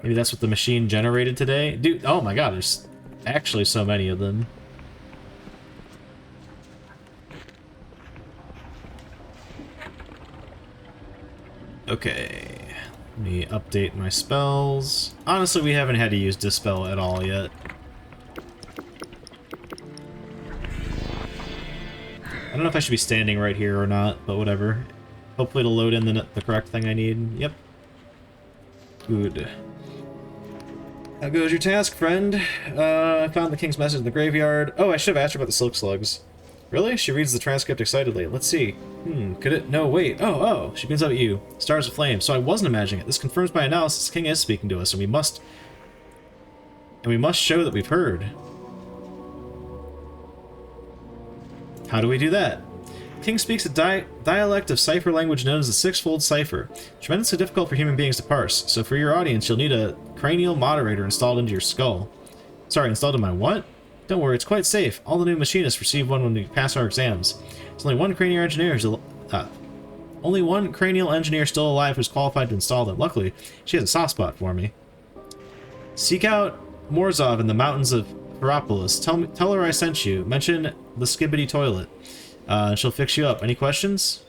Maybe that's what the machine generated today? Dude, oh my god, there's actually so many of them. Okay, let me update my spells. Honestly, we haven't had to use Dispel at all yet. I don't know if I should be standing right here or not, but whatever. Hopefully it'll load in the correct thing I need. Yep. Good. How goes your task, friend? I found the king's message in the graveyard. Oh, I should have asked her about the silk slugs. Really? She reads the transcript excitedly. Let's see. Could it? No, wait. Oh. She beams up at you. Stars aflame. So I wasn't imagining it. This confirms my analysis. The king is speaking to us, and we must show that we've heard. How do we do that? The king speaks a dialect of cipher language known as the Sixfold Cipher. Tremendously difficult for human beings to parse, so for your audience, you'll need a cranial moderator installed into your skull. Sorry, installed in my what? Don't worry, it's quite safe. All the new machinists receive one when we pass our exams. There's only one cranial engineer still alive who's qualified to install them. Luckily, she has a soft spot for me. Seek out Morzov in the mountains of Hierapolis. Tell her I sent you. Mention the Skibbity toilet. She'll fix you up. Any questions?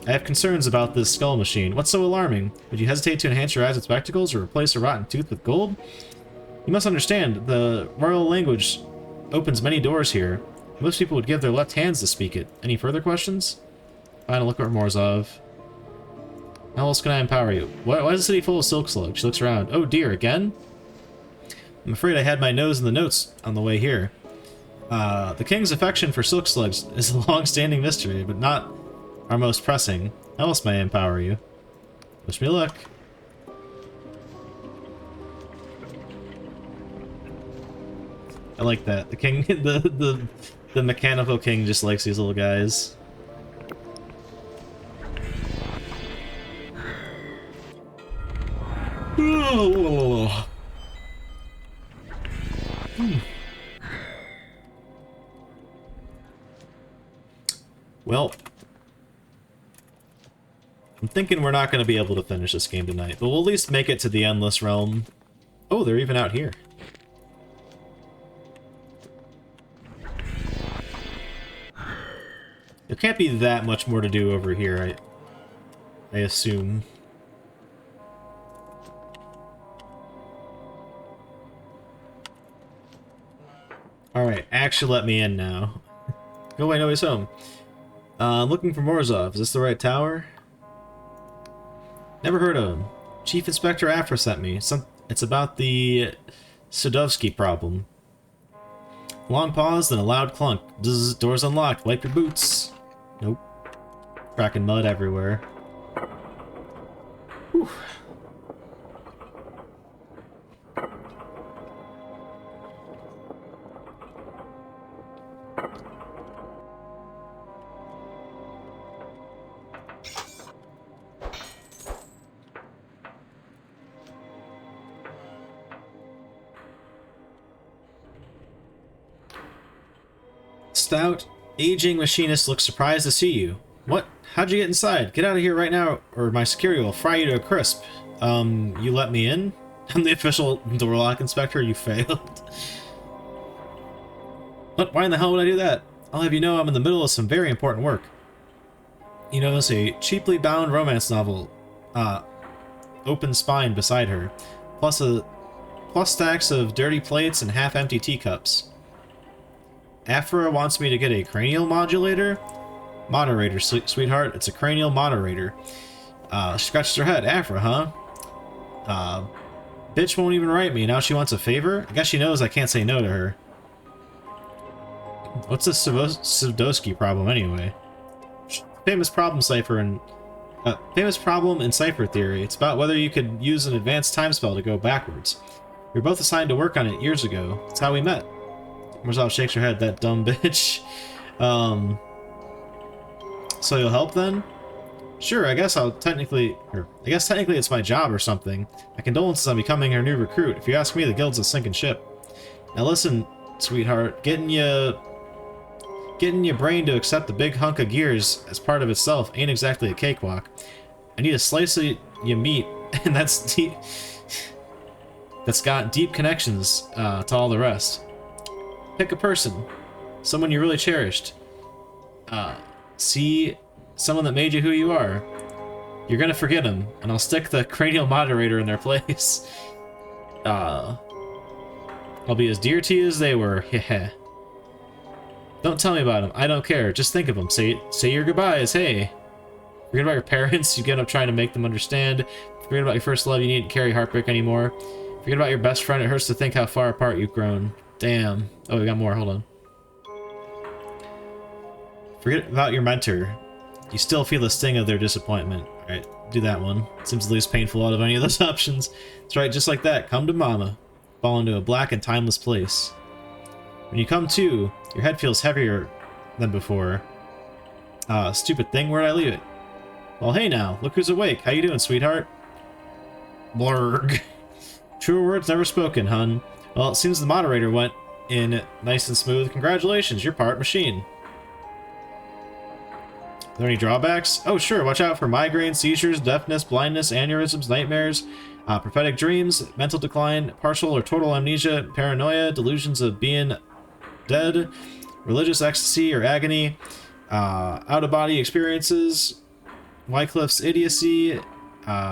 I have concerns about this skull machine. What's so alarming? Would you hesitate to enhance your eyes with spectacles or replace a rotten tooth with gold? You must understand, the royal language opens many doors here. Most people would give their left hands to speak it. Any further questions? Final look at Morzov. How else can I empower you? Why is the city full of silk slugs? She looks around. Oh dear, again? I'm afraid I had my nose in the notes on the way here. The king's affection for silk slugs is a long-standing mystery, but not our most pressing. How else may I empower you? Wish me luck. I like that. The king, the mechanical king just likes these little guys. Well, I'm thinking we're not going to be able to finish this game tonight, but we'll at least make it to the Endless Realm. Oh, they're even out here. There can't be that much more to do over here, I assume. Alright, actually let me in now. Go away, nobody's home. Looking for Morozov. Is this the right tower? Never heard of him. Chief Inspector Afra sent me. It's about the Sadovsky problem. Long pause, then a loud clunk. Bzz, doors unlocked. Wipe your boots. Nope. Cracking mud everywhere. Whew. Stout, aging machinist looks surprised to see you. What? How'd you get inside? Get out of here right now, or my security will fry you to a crisp. You let me in? I'm the official door lock inspector. You failed. What? Why in the hell would I do that? I'll have you know I'm in the middle of some very important work. You notice a cheaply bound romance novel, open spine beside her, plus stacks of dirty plates and half-empty teacups. Afra wants me to get a cranial modulator? Moderator, sweetheart. It's a cranial moderator. She scratches her head. Afra, huh? Bitch won't even write me. Now she wants a favor? I guess she knows I can't say no to her. What's this Sadovsky problem anyway? Famous problem in cipher theory. It's about whether you could use an advanced time spell to go backwards. We were both assigned to work on it years ago. That's how we met. Morozov shakes her head, that dumb bitch. So you'll help then? Sure, I guess technically it's my job or something. My condolences on becoming her new recruit. If you ask me, the guild's a sinking ship. Now listen, sweetheart, getting your brain to accept the big hunk of gears as part of itself ain't exactly a cakewalk. I need a slice of your meat, and that's got deep connections to all the rest. Pick a person, someone you really cherished. See someone that made you who you are. You're gonna forget them, and I'll stick the cranial moderator in their place. I'll be as dear to you as they were. Yeah. Don't tell me about them. I don't care. Just think of them. Say your goodbyes. Hey. Forget about your parents. You get up trying to make them understand. Forget about your first love. You needn't carry heartbreak anymore. Forget about your best friend. It hurts to think how far apart you've grown. Damn. Oh, we got more. Hold on. Forget about your mentor. You still feel the sting of their disappointment. Alright, do that one. Seems the least painful out of any of those options. That's right, just like that. Come to mama. Fall into a black and timeless place. When you come to, your head feels heavier than before. Stupid thing, where'd I leave it? Well, hey now, look who's awake. How you doing, sweetheart? Blurg. Truer words never spoken, hun. Well, it seems the moderator went in nice and smooth. Congratulations, you're part machine. Are there any drawbacks? Oh, sure. Watch out for migraines, seizures, deafness, blindness, aneurysms, nightmares, prophetic dreams, mental decline, partial or total amnesia, paranoia, delusions of being dead, religious ecstasy or agony, out-of-body experiences, Wycliffe's idiocy,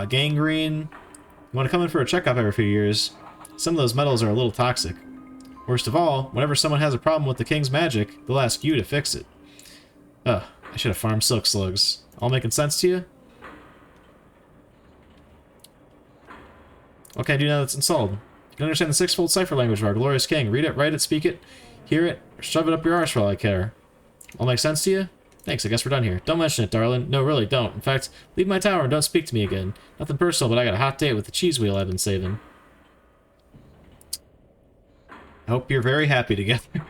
gangrene. You want to come in for a checkup every few years. Some of those metals are a little toxic. Worst of all, whenever someone has a problem with the king's magic, they'll ask you to fix it. Ugh. I should have farmed silk slugs. All making sense to you? What can I do now that's installed? You can understand the sixfold cipher language of our glorious king. Read it, write it, speak it, hear it, or shove it up your arse for all I care. All make sense to you? Thanks, I guess we're done here. Don't mention it, darling. No, really, don't. In fact, leave my tower and don't speak to me again. Nothing personal, but I got a hot date with the cheese wheel I've been saving. I hope you're very happy together.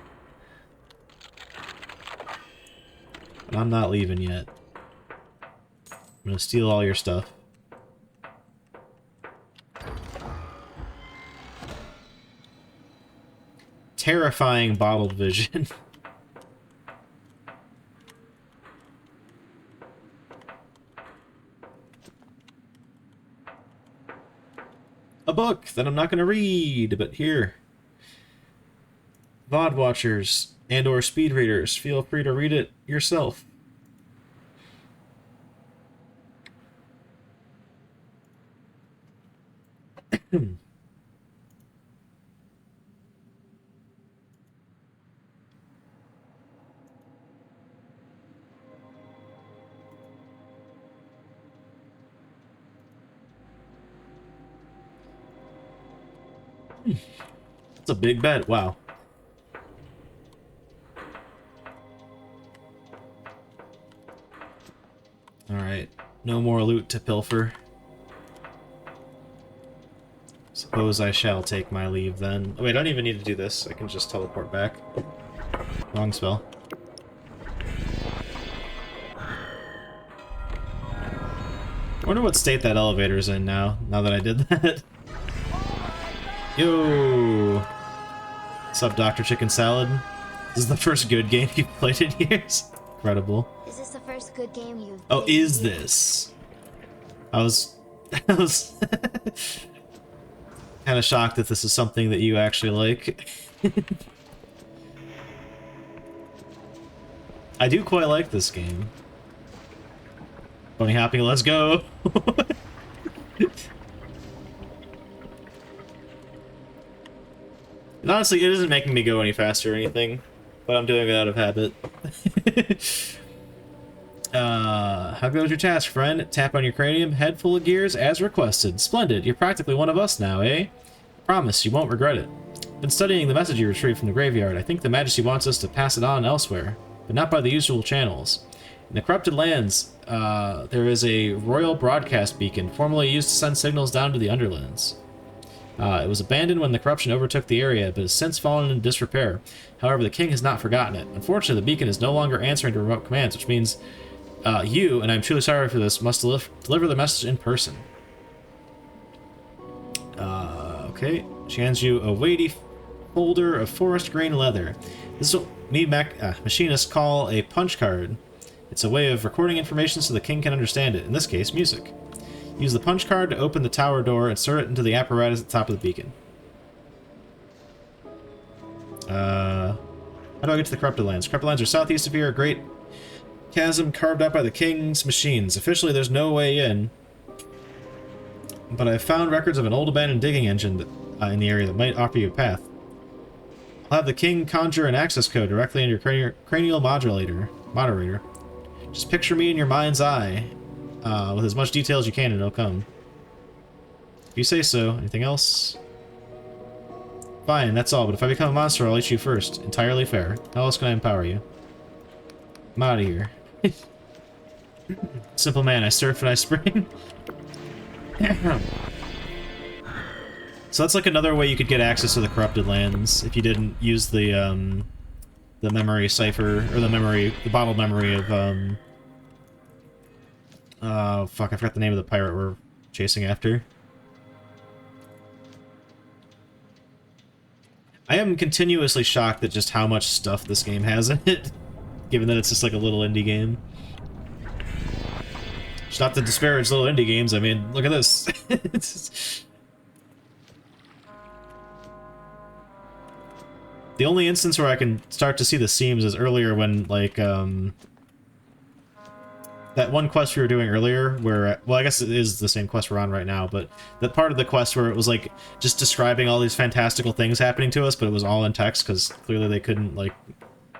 But I'm not leaving yet. I'm gonna steal all your stuff. Terrifying bottled vision. A book that I'm not gonna read, but here. VOD watchers and or speed readers, feel free to read it yourself. It's a big bet. Wow. Alright. No more loot to pilfer. Suppose I shall take my leave then. Oh, wait, I don't even need to do this. I can just teleport back. Wrong spell. I wonder what state that elevator's in now that I did that. Yo! What's up, Dr. Chicken Salad? This is the first good game you've played in years. Incredible. Is this the first good game you've Oh, played? is this? I was kind of shocked that this is something that you actually like. I do quite like this game. Bunny hopping, let's go! And honestly, it isn't making me go any faster or anything, but I'm doing it out of habit. How goes your task, friend? Tap on your cranium, head full of gears, as requested. Splendid, you're practically one of us now, eh? Promise, you won't regret it. Been studying the message you retrieved from the graveyard. I think the Majesty wants us to pass it on elsewhere, but not by the usual channels. In the corrupted lands, there is a royal broadcast beacon, formerly used to send signals down to the Underlands. It was abandoned when the corruption overtook the area, but has since fallen into disrepair. However, the king has not forgotten it. Unfortunately, the beacon is no longer answering to remote commands, which means you, and I'm truly sorry for this, must deliver the message in person. Okay. She hands you a weighty folder of forest grain leather. This is what machinists call a punch card. It's a way of recording information so the king can understand it, in this case, music. Use the punch card to open the tower door and insert it into the apparatus at the top of the beacon. How do I get to the corrupted lands? Corrupted lands are southeast of here, a great chasm carved out by the king's machines. Officially, there's no way in, but I've found records of an old abandoned digging engine in the area that might offer you a path. I'll have the king conjure an access code directly into your cranial moderator. Just picture me in your mind's eye, with as much detail as you can, and it'll come. If you say so. Anything else? Fine, that's all, but if I become a monster, I'll eat you first. Entirely fair. How else can I empower you? I'm out of here. Simple man, I surf and I spring. So that's like another way you could get access to the corrupted lands if you didn't use the memory cipher, or the bottled memory of, oh, fuck, I forgot the name of the pirate we're chasing after. I am continuously shocked at just how much stuff this game has in it, given that it's just like a little indie game. It's not to disparage little indie games, I mean, look at this. The only instance where I can start to see the seams is earlier when, like, that one quest we were doing earlier where, well, I guess it is the same quest we're on right now, but that part of the quest where it was, like, just describing all these fantastical things happening to us, but it was all in text, because clearly they couldn't, like,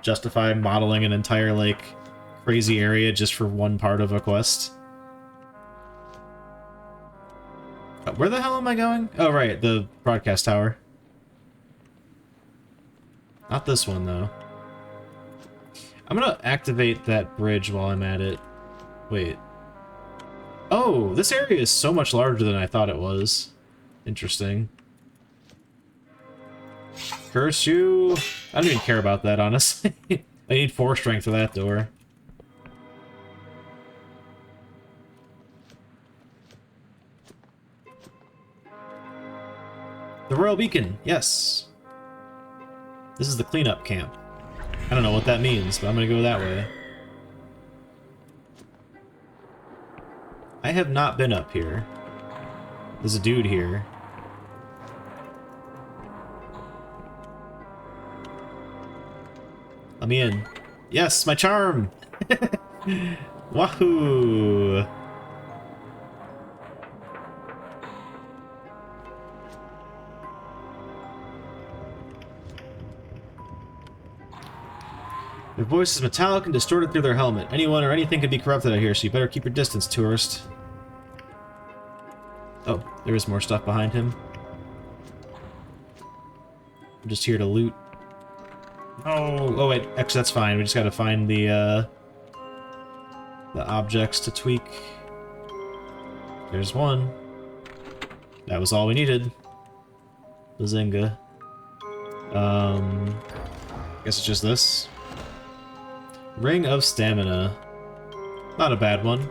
justify modeling an entire, like, crazy area just for one part of a quest. Where the hell am I going? Oh, right, the broadcast tower. Not this one, though. I'm gonna activate that bridge while I'm at it. Wait. Oh, this area is so much larger than I thought it was. Interesting. Curse you! I don't even care about that, honestly. I need 4 strength for that door. The Royal Beacon, yes. This is the cleanup camp. I don't know what that means, but I'm gonna go that way. I have not been up here. There's a dude here. Let me in. Yes, my charm! Wahoo! Their voice is metallic and distorted through their helmet. Anyone or anything could be corrupted out here, so you better keep your distance, tourist. Oh, there is more stuff behind him. I'm just here to loot. Oh wait, actually that's fine. We just gotta find the objects to tweak. There's one. That was all we needed. Bazinga. Guess it's just this. Ring of Stamina. Not a bad one.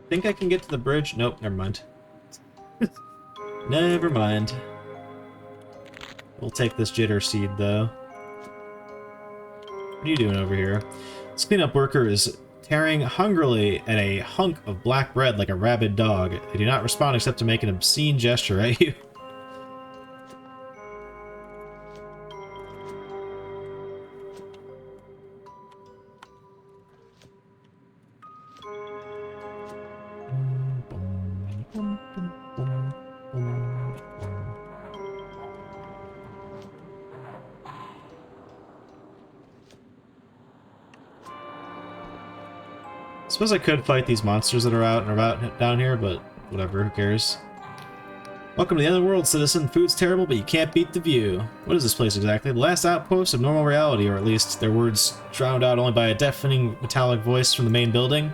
Think I can get to the bridge? Nope, never mind. Never mind. We'll take this jitter seed, though. What are you doing over here? This cleanup worker is tearing hungrily at a hunk of black bread like a rabid dog. They do not respond except to make an obscene gesture at you. Suppose I could fight these monsters that are out and about down here, but whatever, who cares? Welcome to the otherworld, citizen. Food's terrible, but you can't beat the view. What is this place exactly? The last outpost of normal reality, or at least their words drowned out only by a deafening metallic voice from the main building.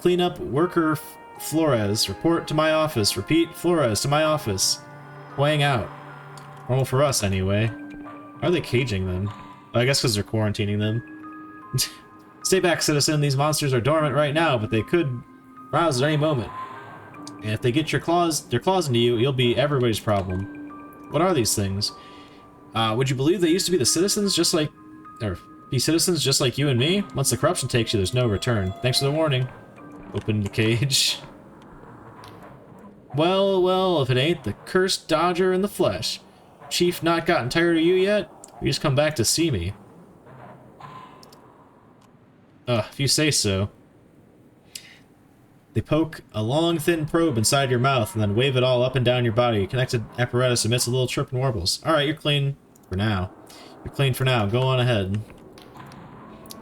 Cleanup worker Flores. Report to my office. Repeat, Flores to my office. Weighing out. Normal for us, anyway. Why are they caging them? Oh, I guess because they're quarantining them. Stay back, citizen. These monsters are dormant right now, but they could rouse at any moment. And if they get their claws into you, you'll be everybody's problem. What are these things? Would you believe they used to be citizens just like you and me? Once the corruption takes you, there's no return. Thanks for the warning. Open the cage. Well, well, if it ain't the cursed Dodger in the flesh. Chief not gotten tired of you yet? You just come back to see me. If you say so. They poke a long, thin probe inside your mouth and then wave it all up and down your body. Connected apparatus emits a little chirp and warbles. Alright, you're clean for now. You're clean for now. Go on ahead.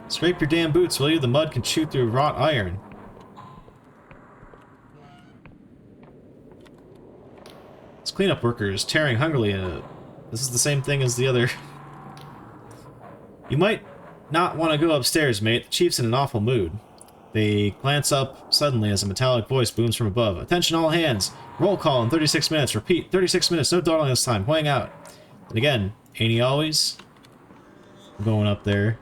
Scrape your damn boots, will you? The mud can chew through wrought iron. This cleanup worker is tearing hungrily in it. This is the same thing as the other. You might not want to go upstairs, mate. The chief's in an awful mood. They glance up suddenly as a metallic voice booms from above. Attention all hands! Roll call in 36 minutes. Repeat, 36 minutes. No dawdling this time. Weighing out. And again, ain't he always? I'm going up there.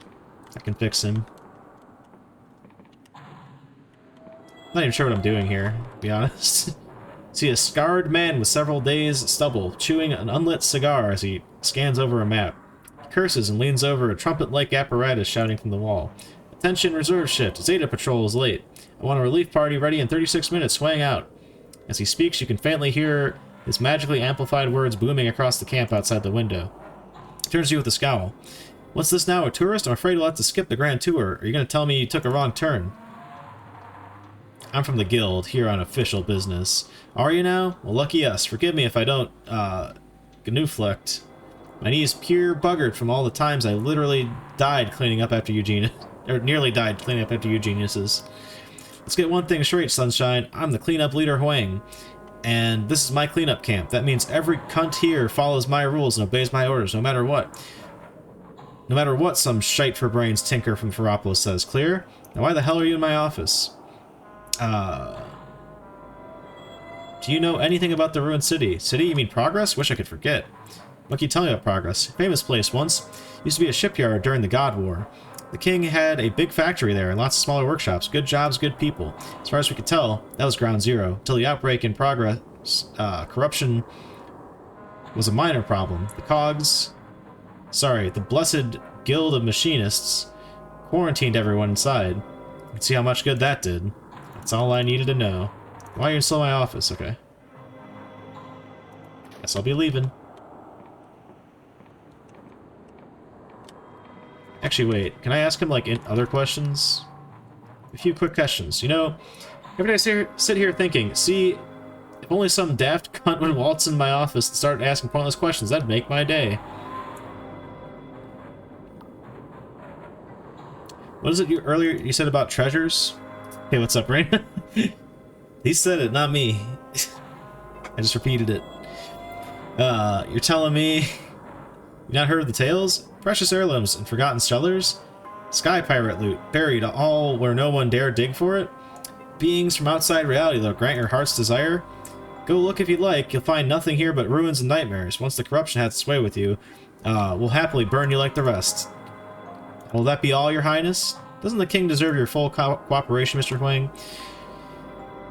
I can fix him. Not even sure what I'm doing here, to be honest. See a scarred man with several days' stubble, chewing an unlit cigar as he scans over a map. He curses and leans over a trumpet-like apparatus shouting from the wall. Attention, reserve shift. Zeta Patrol is late. I want a relief party ready in 36 minutes. Swaying out. As he speaks, you can faintly hear his magically amplified words booming across the camp outside the window. He turns to you with a scowl. What's this now, a tourist? I'm afraid we'll have to skip the grand tour. Are you going to tell me you took a wrong turn? I'm from the guild, here on official business. Are you now? Well, lucky us. Forgive me if I don't, genuflect. My knee's pure buggered from all the times I literally died cleaning up after Eugene. Or nearly died cleaning up after you geniuses. Let's get one thing straight, Sunshine. I'm the cleanup leader, Huang. And this is my cleanup camp. That means every cunt here follows my rules and obeys my orders, no matter what. No matter what some shite-for-brains tinker from Ferropolis says. Clear? Now why the hell are you in my office? Do you know anything about the ruined city? City? You mean Progress? Wish I could forget. What can you tell me about Progress? Famous place once. Used to be a shipyard during the God War. The king had a big factory there and lots of smaller workshops. Good jobs, good people. As far as we could tell, that was ground zero. Until the outbreak in Progress, corruption was a minor problem. The blessed guild of machinists quarantined everyone inside. You can see how much good that did. That's all I needed to know. Why are you still in my office? Okay. Guess I'll be leaving. Actually, wait. Can I ask him, like, other questions? A few quick questions. You know, every day I sit here thinking, see, if only some daft cunt would waltz in my office and start asking pointless questions, that'd make my day. What is it earlier you said about treasures? Hey, what's up, Rain? He said it, not me. I just repeated it. You're telling me you not heard of the tales? Precious heirlooms and forgotten cellars? Sky pirate loot, buried all where no one dare dig for it? Beings from outside reality that'll grant your heart's desire? Go look if you like, you'll find nothing here but ruins and nightmares. Once the corruption has its way with you, we'll happily burn you like the rest. Will that be all, your highness? Doesn't the king deserve your full cooperation, Mr. Huang?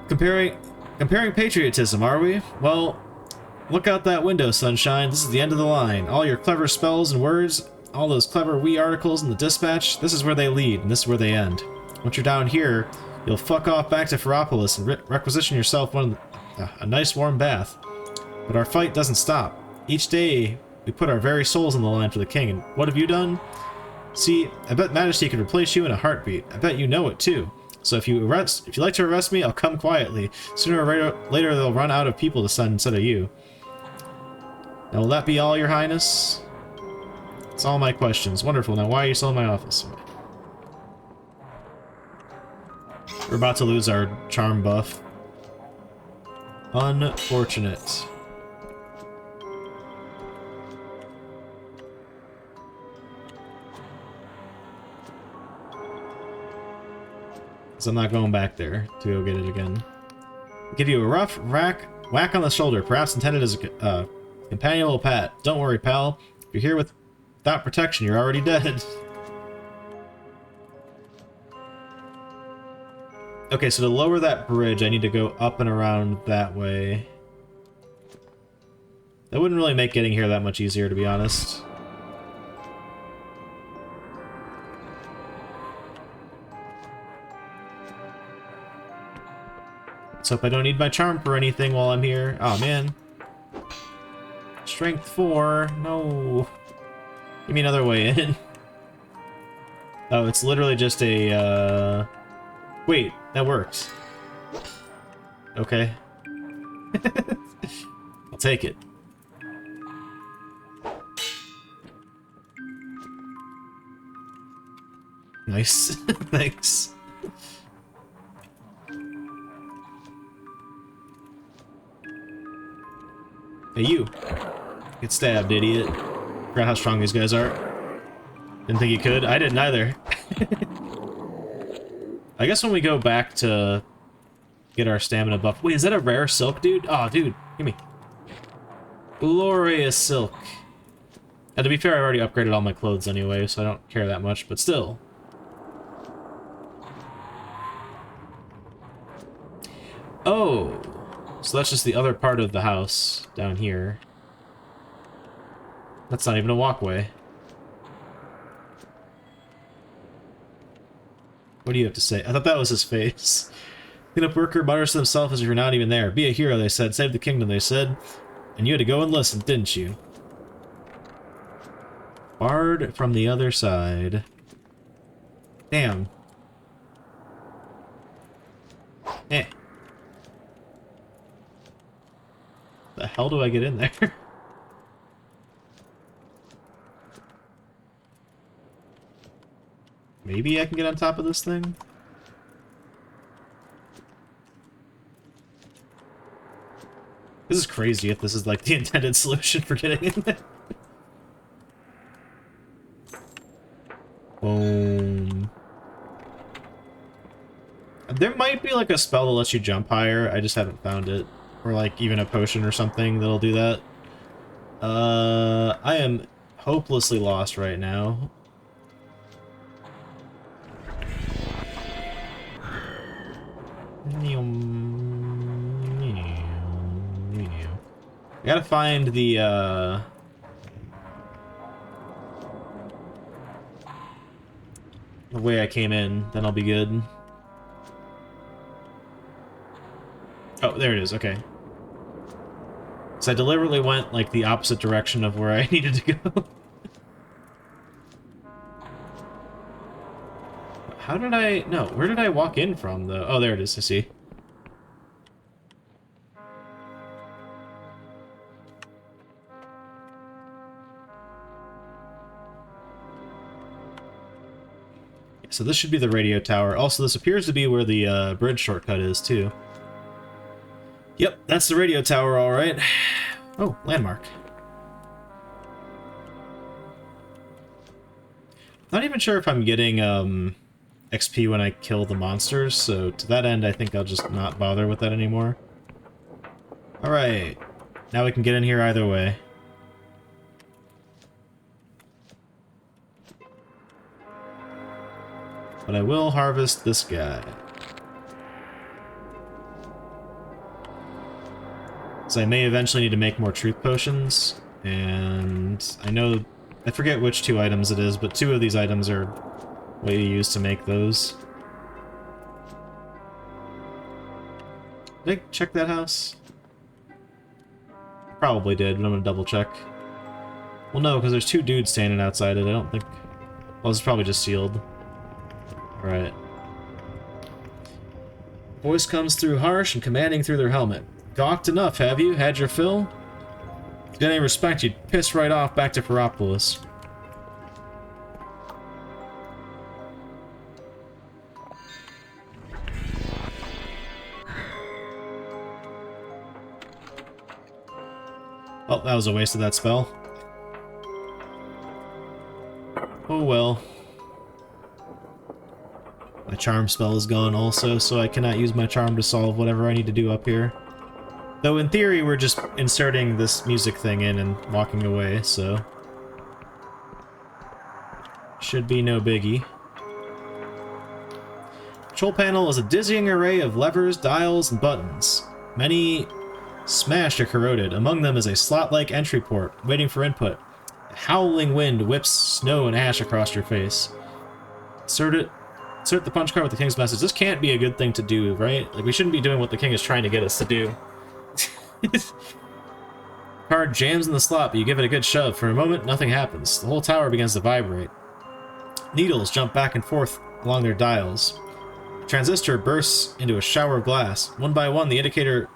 Comparing patriotism, are we? Well, look out that window, sunshine. This is the end of the line. All your clever spells and words, all those clever wee articles in the dispatch, this is where they lead, and this is where they end. Once you're down here, you'll fuck off back to Ferropolis and requisition yourself a nice warm bath. But our fight doesn't stop. Each day, we put our very souls on the line for the king, and what have you done? See, I bet Majesty could replace you in a heartbeat. I bet you know it too. So if you like to arrest me, I'll come quietly. Sooner or later, they'll run out of people to send instead of you. Now, will that be all, your highness? That's all my questions. Wonderful. Now, why are you still in my office? We're about to lose our charm buff. Unfortunate. So I'm not going back there to go get it again. Give you a rough whack on the shoulder, perhaps intended as a companionable pat. Don't worry, pal. If you're here without protection, you're already dead. Okay, so to lower that bridge, I need to go up and around that way. That wouldn't really make getting here that much easier, to be honest. Let's hope I don't need my charm for anything while I'm here. Oh, man. Strength 4. No. Give me another way in. Oh, it's literally just a, Wait, that works. Okay. I'll take it. Nice. Thanks. Hey, you. Get stabbed, idiot. Forgot how strong these guys are. Didn't think you could. I didn't either. I guess when we go back to get our stamina buff... Wait, is that a rare silk, dude? Oh, dude. Give me. Glorious silk. And to be fair, I already upgraded all my clothes anyway, so I don't care that much, but still. Oh. So that's just the other part of the house down here. That's not even a walkway. What do you have to say? I thought that was his face. Cleanup worker mutters to himself as if you're not even there. Be a hero, they said. Save the kingdom, they said. And you had to go and listen, didn't you? Bard from the other side. Damn. Eh. The hell do I get in there? Maybe I can get on top of this thing? This is crazy if this is like the intended solution for getting in there. Boom. There might be like a spell that lets you jump higher, I just haven't found it. Or like even a potion or something that'll do that. I am hopelessly lost right now. I gotta find the way I came in, then I'll be good. Oh, there it is, okay. So I deliberately went, like, the opposite direction of where I needed to go. How did I... No, where did I walk in from, though? Oh, there it is, I see. So this should be the radio tower. Also, this appears to be where the bridge shortcut is, too. Yep, that's the radio tower, alright. Oh, landmark. Not even sure if I'm getting XP when I kill the monsters, so to that end I think I'll just not bother with that anymore. Alright, now we can get in here either way. But I will harvest this guy. So I may eventually need to make more truth potions, and I forget which 2 items it is, but 2 of these items are what you use to make those. Did I check that house? Probably did, but I'm gonna double check. Well, no, because there's 2 dudes standing outside it. I don't think... Well, it's probably just sealed. Right. Voice comes through harsh and commanding through their helmet. Gawked enough, have you? Had your fill? If you got any respect, you'd piss right off back to Ferropolis. Oh, that was a waste of that spell. Oh well. My charm spell is gone also, so I cannot use my charm to solve whatever I need to do up here. Though in theory, we're just inserting this music thing in and walking away, so... should be no biggie. Control panel is a dizzying array of levers, dials, and buttons. Many smashed or corroded. Among them is a slot-like entry port, waiting for input. A howling wind whips snow and ash across your face. Insert the punch card with the king's message. This can't be a good thing to do, right? Like, we shouldn't be doing what the king is trying to get us to do. Card jams in the slot, but you give it a good shove. For a moment, nothing happens. The whole tower begins to vibrate. Needles jump back and forth along their dials. The transistor bursts into a shower of glass. One by one, the indicator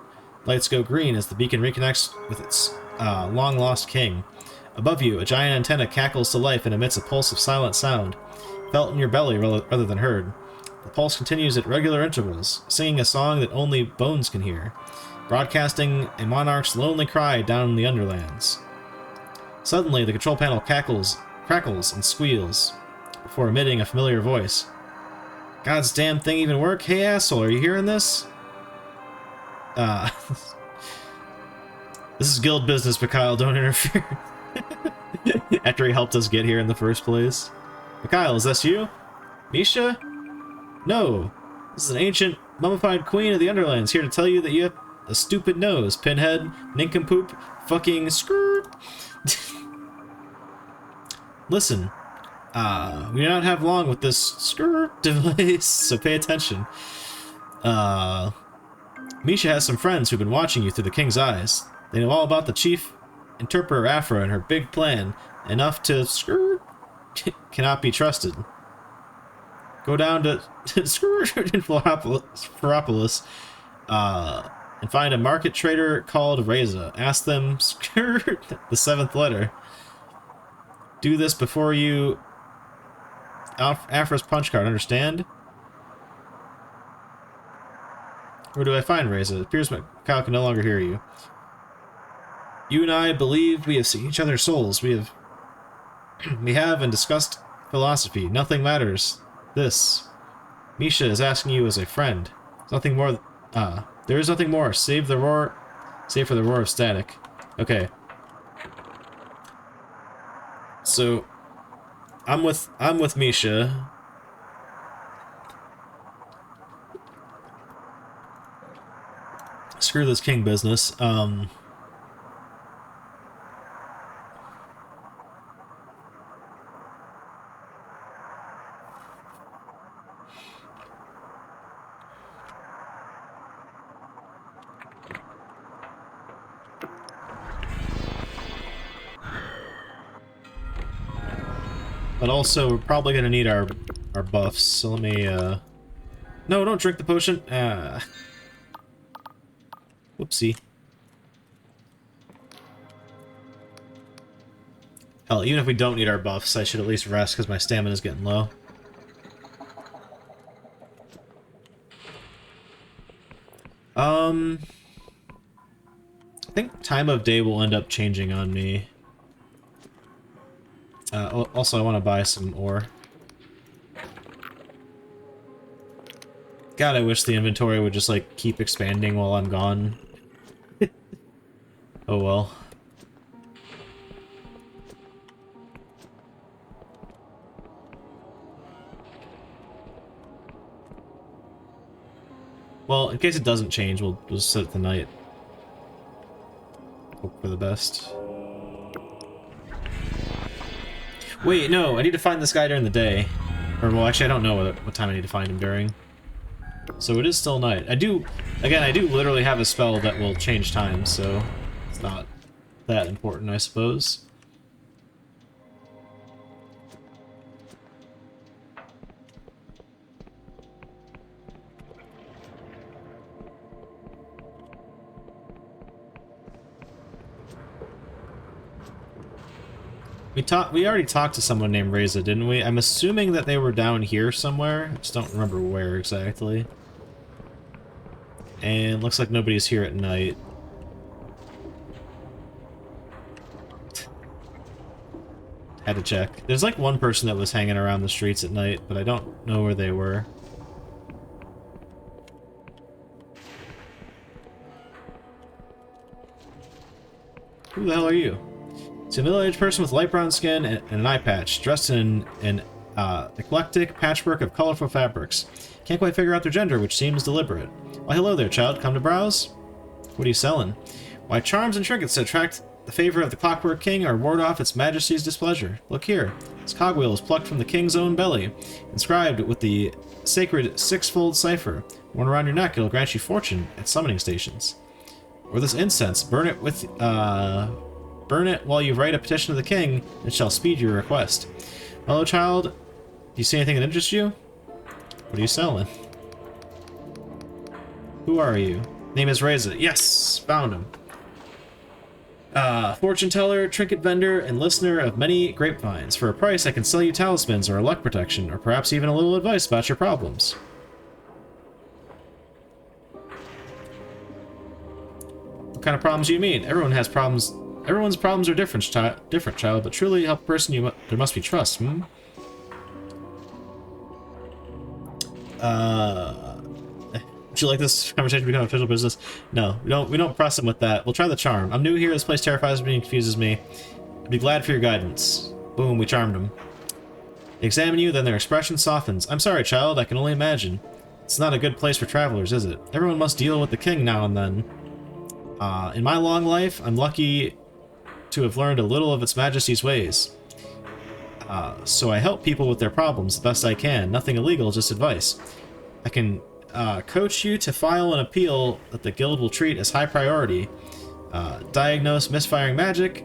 lights go green as the beacon reconnects with its long-lost king. Above you, a giant antenna cackles to life and emits a pulse of silent sound, felt in your belly rather than heard. The pulse continues at regular intervals, singing a song that only bones can hear, broadcasting a monarch's lonely cry down in the underlands. Suddenly, the control panel crackles and squeals, before emitting a familiar voice. God's damn thing even work? Hey asshole, are you hearing this? This is guild business, Mikhail, don't interfere. After he helped us get here in the first place. Mikhail, is this you? Misha? No. This is an ancient, mummified queen of the Underlands here to tell you that you have a stupid nose, pinhead, nincompoop, fucking skirt. Listen, we do not have long with this skirt device, so pay attention. Misha has some friends who've been watching you through the king's eyes. They know all about the chief interpreter Afra and her big plan, enough to skirt cannot be trusted. Go down to skirt in Ferropolis, and find a market trader called Reza. Ask them skirt the 7th letter. Do this before you Afra's punch card, understand? Where do I find Reza? It appears Kyle can no longer hear you. You and I believe we have seen each other's souls. We have and discussed philosophy. Nothing matters. This. Misha is asking you as a friend. There's nothing more. There is nothing more. Save for the roar of static. Okay. So, I'm with Misha. Screw this king business. But also, we're probably gonna need our buffs, so let me, No, don't drink the potion! Whoopsie. Hell, even if we don't need our buffs, I should at least rest, because my stamina's getting low. I think time of day will end up changing on me. Also, I want to buy some ore. God, I wish the inventory would just, like, keep expanding while I'm gone. Oh well. Well, in case it doesn't change, we'll just set it to night. Hope for the best. Wait, no, I need to find this guy during the day. Or, well, actually, I don't know what time I need to find him during. So it is still night. I do literally have a spell that will change time, so it's not that important, I suppose. We already talked to someone named Reza, didn't we? I'm assuming that they were down here somewhere. I just don't remember where exactly. And looks like nobody's here at night. Had to check. There's like one person that was hanging around the streets at night, but I don't know where they were. Who the hell are you? It's a middle-aged person with light brown skin and an eye patch, dressed in an eclectic patchwork of colorful fabrics. Can't quite figure out their gender, which seems deliberate. Why, hello there, child. Come to browse? What are you selling? Why, charms and trinkets that attract the favor of the Clockwork King or ward off its majesty's displeasure. Look here. This cogwheel is plucked from the king's own belly, inscribed with the sacred six-fold cipher. Worn around your neck, it'll grant you fortune at summoning stations. Or this incense. Burn it while you write a petition to the king, and it shall speed your request. Hello, child. Do you see anything that interests you? What are you selling? Who are you? Name is Reza. Yes! Found him. Fortune teller, trinket vendor, and listener of many grapevines. For a price, I can sell you talismans or a luck protection, or perhaps even a little advice about your problems. What kind of problems do you mean? Everyone has problems. Everyone's problems are different, child, but truly help a person, there must be trust, hmm? Would you like this conversation to become official business? No, we don't press him with that. We'll try the charm. I'm new here, this place terrifies me and confuses me. I'd be glad for your guidance. Boom, we charmed him. They examine you, then their expression softens. I'm sorry, child, I can only imagine. It's not a good place for travelers, is it? Everyone must deal with the king now and then. In my long life, I'm lucky to have learned a little of its majesty's ways. So I help people with their problems the best I can. Nothing illegal, just advice. I can coach you to file an appeal that the guild will treat as high priority. Diagnose misfiring magic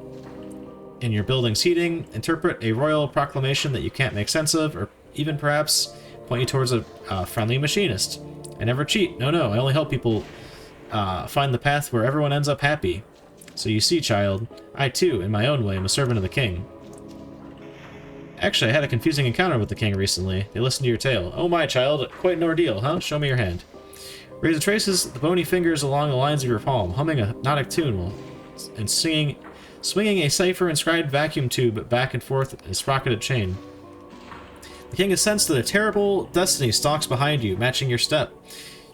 in your building's heating. Interpret a royal proclamation that you can't make sense of, or even perhaps point you towards a friendly machinist. I never cheat. No, I only help people find the path where everyone ends up happy. So you see, child, I too, in my own way, am a servant of the king. Actually, I had a confusing encounter with the king recently. They listened to your tale. Oh my, child, quite an ordeal, huh? Show me your hand. Reza traces the bony fingers along the lines of your palm, humming a hypnotic tune and swinging a cipher inscribed vacuum tube back and forth in a sprocketed chain. The king has sensed that a terrible destiny stalks behind you, matching your step.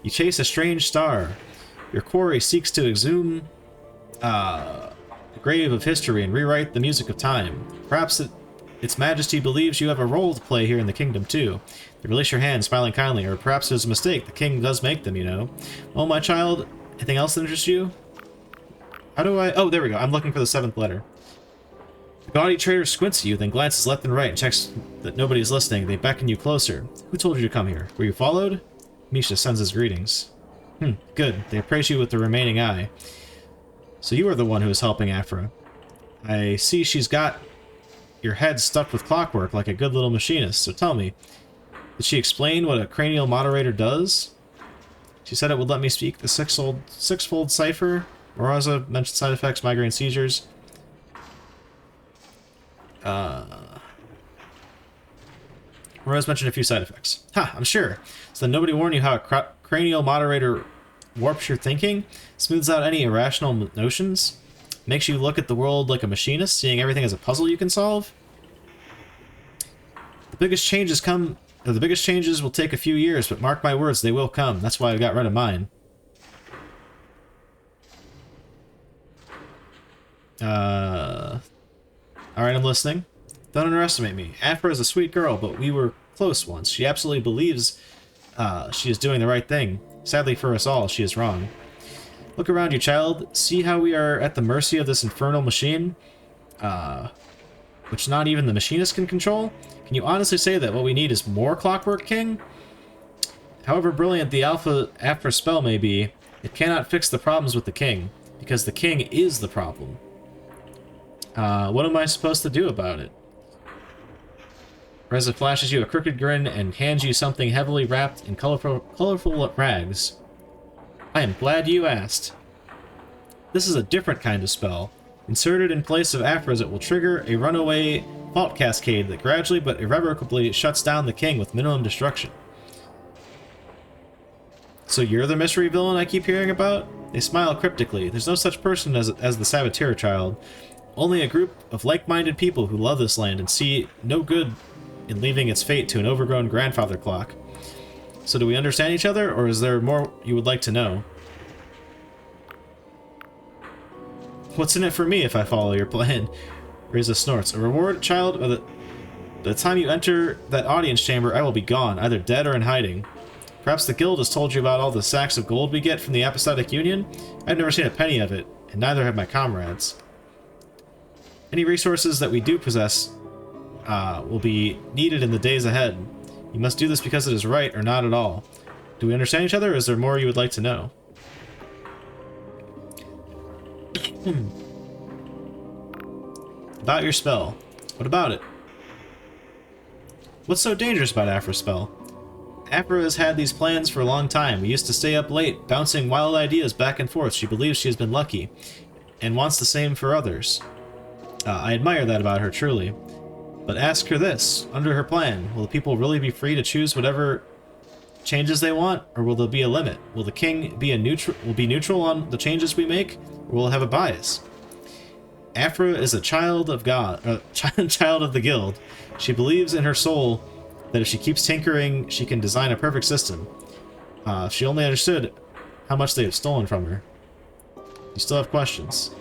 You chase a strange star. Your quarry seeks to exhume the grave of history and rewrite the music of time. Perhaps its majesty believes you have a role to play here in the kingdom too. They release your hand, smiling kindly, or perhaps there's a mistake. The king does make them, you know. Oh, my child, anything else that interests you? How do I... Oh, there we go. I'm looking for the 7th letter. The gaudy trader squints at you, then glances left and right and checks that nobody's listening. They beckon you closer. Who told you to come here? Were you followed? Misha sends his greetings. Good. They appraise you with the remaining eye. So you are the one who is helping Afra. I see she's got your head stuffed with clockwork like a good little machinist, so tell me, did she explain what a cranial moderator does? She said it would let me speak the six-fold cipher. Moraza mentioned side effects, migraine, seizures. Moraza mentioned a few side effects. Ha, I'm sure. So then nobody warned you how a cranial moderator warps your thinking, smooths out any irrational notions, makes you look at the world like a machinist, seeing everything as a puzzle you can solve. The biggest changes will take a few years, but mark my words, they will come. That's why I got rid of mine. Alright, I'm listening. Don't underestimate me. Afra is a sweet girl, but we were close once. She absolutely believes she is doing the right thing. Sadly for us all, she is wrong. Look around you, child. See how we are at the mercy of this infernal machine? Which not even the machinist can control? Can you honestly say that what we need is more Clockwork King? However brilliant the Afra spell may be, it cannot fix the problems with the king, because the king is the problem. What am I supposed to do about it? Reza flashes you a crooked grin and hands you something heavily wrapped in colorful rags. I am glad you asked. This is a different kind of spell. Inserted in place of Afra's, it will trigger a runaway fault cascade that gradually but irrevocably shuts down the king with minimum destruction. So you're the mystery villain I keep hearing about? They smile cryptically. There's no such person as the Saboteur, child. Only a group of like-minded people who love this land and see no good in leaving its fate to an overgrown grandfather clock. So do we understand each other, or is there more you would like to know? What's in it for me if I follow your plan? Reza snorts. A reward, child? By the time you enter that audience chamber, I will be gone, either dead or in hiding. Perhaps the guild has told you about all the sacks of gold we get from the Apostolic Union? I've never seen a penny of it, and neither have my comrades. Any resources that we do possess will be needed in the days ahead. You must do this because it is right, or not at all. Do we understand each other, or is there more you would like to know? About your spell. What about it? What's so dangerous about Afra's spell? Afra has had these plans for a long time. We used to stay up late, bouncing wild ideas back and forth. She believes she has been lucky, and wants the same for others. I admire that about her, truly. But ask her this. Under her plan, will the people really be free to choose whatever changes they want, or will there be a limit? Will the king be neutral on the changes we make, or will it have a bias? Afra is a child of God, child of the guild. She believes in her soul that if she keeps tinkering, she can design a perfect system. If she only understood how much they have stolen from her. You still have questions?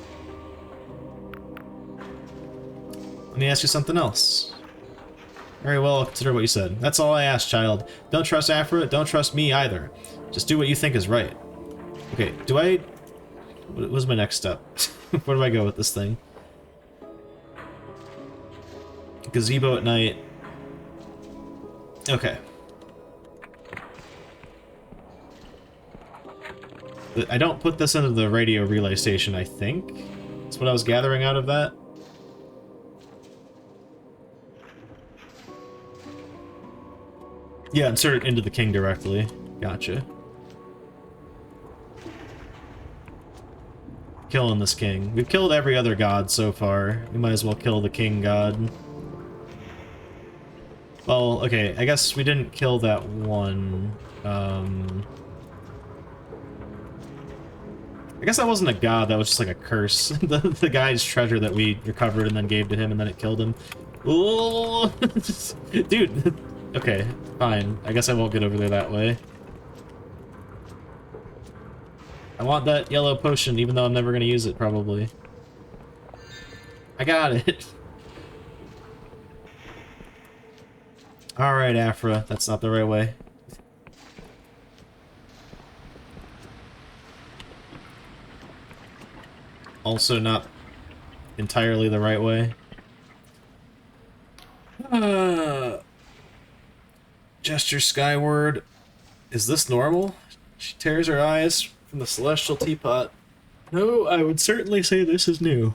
Let me ask you something else. Very well, I'll consider what you said. That's all I ask, child. Don't trust Afra, don't trust me either. Just do what you think is right. Okay, what was my next step? Where do I go with this thing? Gazebo at night. Okay. I don't put this into the radio relay station, I think. That's what I was gathering out of that. Yeah, insert it into the king directly. Gotcha. Killing this king. We've killed every other god so far. We might as well kill the king god. Well, okay, I guess we didn't kill that one. I guess that wasn't a god, that was just like a curse. the guy's treasure that we recovered and then gave to him and then it killed him. Ooh! Dude! Okay, fine. I guess I won't get over there that way. I want that yellow potion, even though I'm never going to use it, probably. I got it! Alright, Afra. That's not the right way. Also not entirely the right way. Gesture skyward. Is this normal? She tears her eyes from the celestial teapot. No, I would certainly say this is new.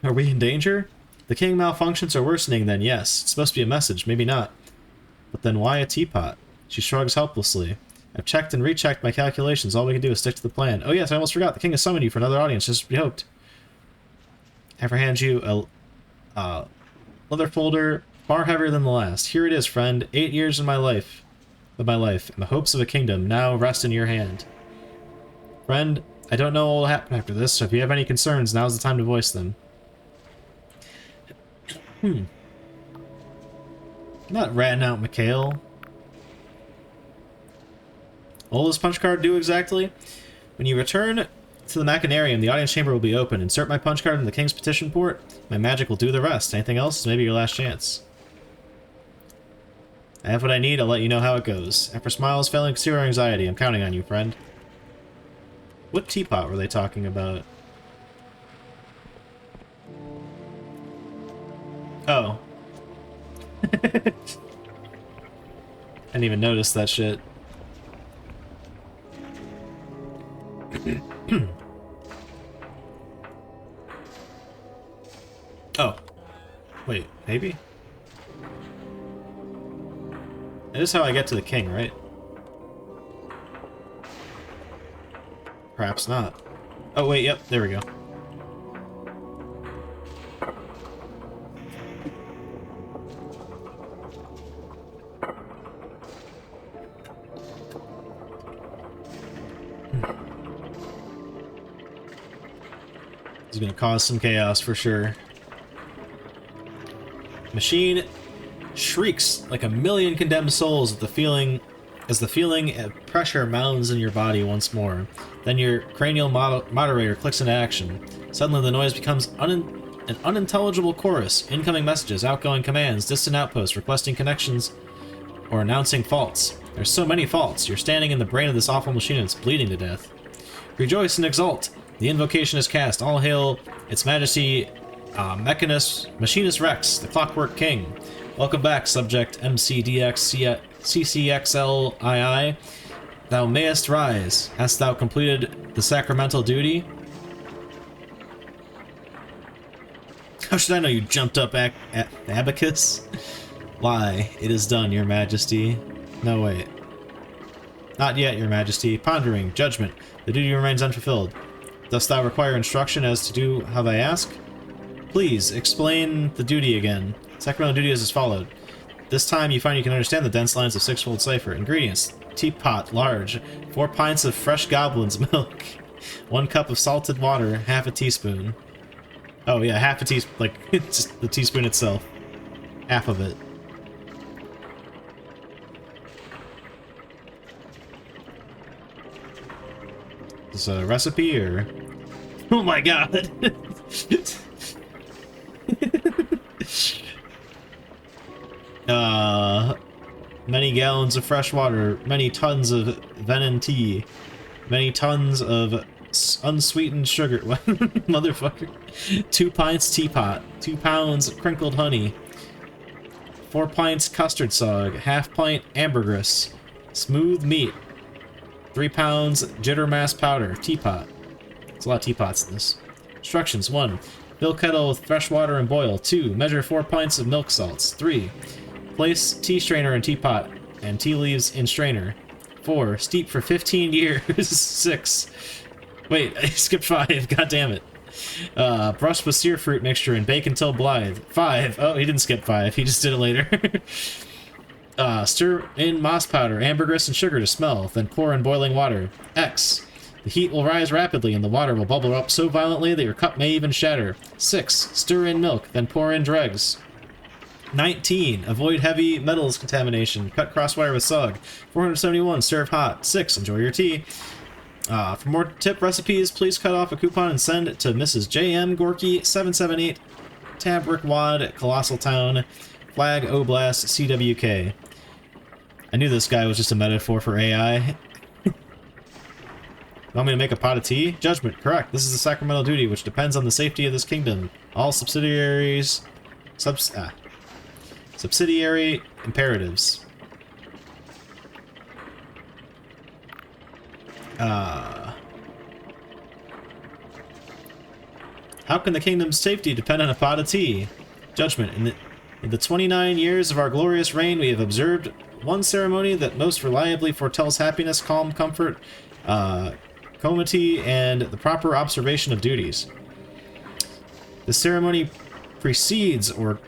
Are we in danger? The king malfunctions are worsening then, yes. It's supposed to be a message, maybe not. But then why a teapot? She shrugs helplessly. I've checked and rechecked my calculations. All we can do is stick to the plan. Oh yes, I almost forgot. The king has summoned you for another audience, just as we hoped. Ever hand you a leather folder far heavier than the last. Here it is, friend. 8 years in my life. of my life, and the hopes of a kingdom now rest in your hand. Friend, I don't know what will happen after this, so if you have any concerns, now's the time to voice them. Not ratting out Mikhail. What will this punch card do exactly? When you return to the Machinarium, the audience chamber will be open. Insert my punch card in the King's Petition port. My magic will do the rest. Anything else is maybe your last chance. I have what I need. I'll let you know how it goes. After smiles, failing to cure anxiety. I'm counting on you, friend. What teapot were they talking about? Oh. Didn't even notice that shit. Oh. Wait, maybe? This is how I get to the king, right? Perhaps not. Oh, wait, yep, there we go. This is gonna cause some chaos for sure. Machine shrieks like a million condemned souls at the feeling as the feeling of pressure mounds in your body once more. Then your cranial moderator clicks into action. Suddenly the noise becomes an unintelligible chorus. Incoming messages, outgoing commands, distant outposts, requesting connections, or announcing faults. There's so many faults. You're standing in the brain of this awful machine and it's bleeding to death. Rejoice and exult. The invocation is cast. All hail Its Majesty Machinist Rex, the Clockwork King. Welcome back, subject MCDX CCXLII. Thou mayest rise. Hast thou completed the sacramental duty? How should I know you jumped up at Abacus? Lie, it is done, your majesty. No, wait. Not yet, your majesty. Pondering, judgment. The duty remains unfulfilled. Dost thou require instruction as to do how they ask? Please, explain the duty again. Sacramental duty is as followed. This time you find you can understand the dense lines of sixfold cipher. Ingredients: teapot, large, 4 pints of fresh goblin's milk, 1 cup of salted water, half a teaspoon. Oh yeah, half a teaspoon, like, just the teaspoon itself. Half of it. Is this a recipe, or... Oh my god! Many gallons of fresh water, many tons of venin tea, many tons of unsweetened sugar. What? Motherfucker. 2 pints teapot, 2 pounds crinkled honey, 4 pints custard sog, half pint ambergris, smooth meat, 3 pounds jittermass powder, teapot. There's a lot of teapots in this. Instructions: 1. Fill kettle with fresh water and boil. 2. Measure 4 pints of milk salts. 3. Place tea strainer in teapot and tea leaves in strainer. 4. Steep for 15 years. 6. Wait, I skipped 5. God damn it. Brush with sear fruit mixture and bake until blithe. 5. Oh, he didn't skip 5. He just did it later. Stir in moss powder, ambergris, and sugar to smell. Then pour in boiling water. X. The heat will rise rapidly and the water will bubble up so violently that your cup may even shatter. 6. Stir in milk, then pour in dregs. 19. Avoid heavy metals contamination. Cut crosswire with sog. 471. Serve hot. 6. Enjoy your tea. For more tip recipes, please cut off a coupon and send it to Mrs. J.M. Gorky 778, Tabrick Wad, Colossal Town, Flag Oblast, CWK. I knew this guy was just a metaphor for AI. Want me to make a pot of tea? Judgment, correct. This is a sacramental duty which depends on the safety of this kingdom. All subsidiaries... subsidiary imperatives. How can the kingdom's safety depend on a pot of tea? Judgment, in the 29 years of our glorious reign, we have observed one ceremony that most reliably foretells happiness, calm, comfort, comity, and the proper observation of duties. The ceremony precedes or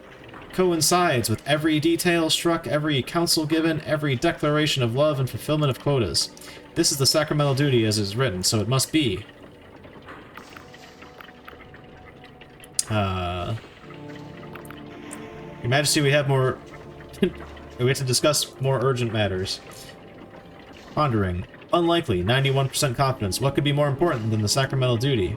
coincides with every detail struck, every counsel given, every declaration of love and fulfillment of quotas. This is the sacramental duty as is written, so it must be. Your Majesty, we have more... we have to discuss more urgent matters. Pondering. Unlikely, 91% confidence. What could be more important than the sacramental duty?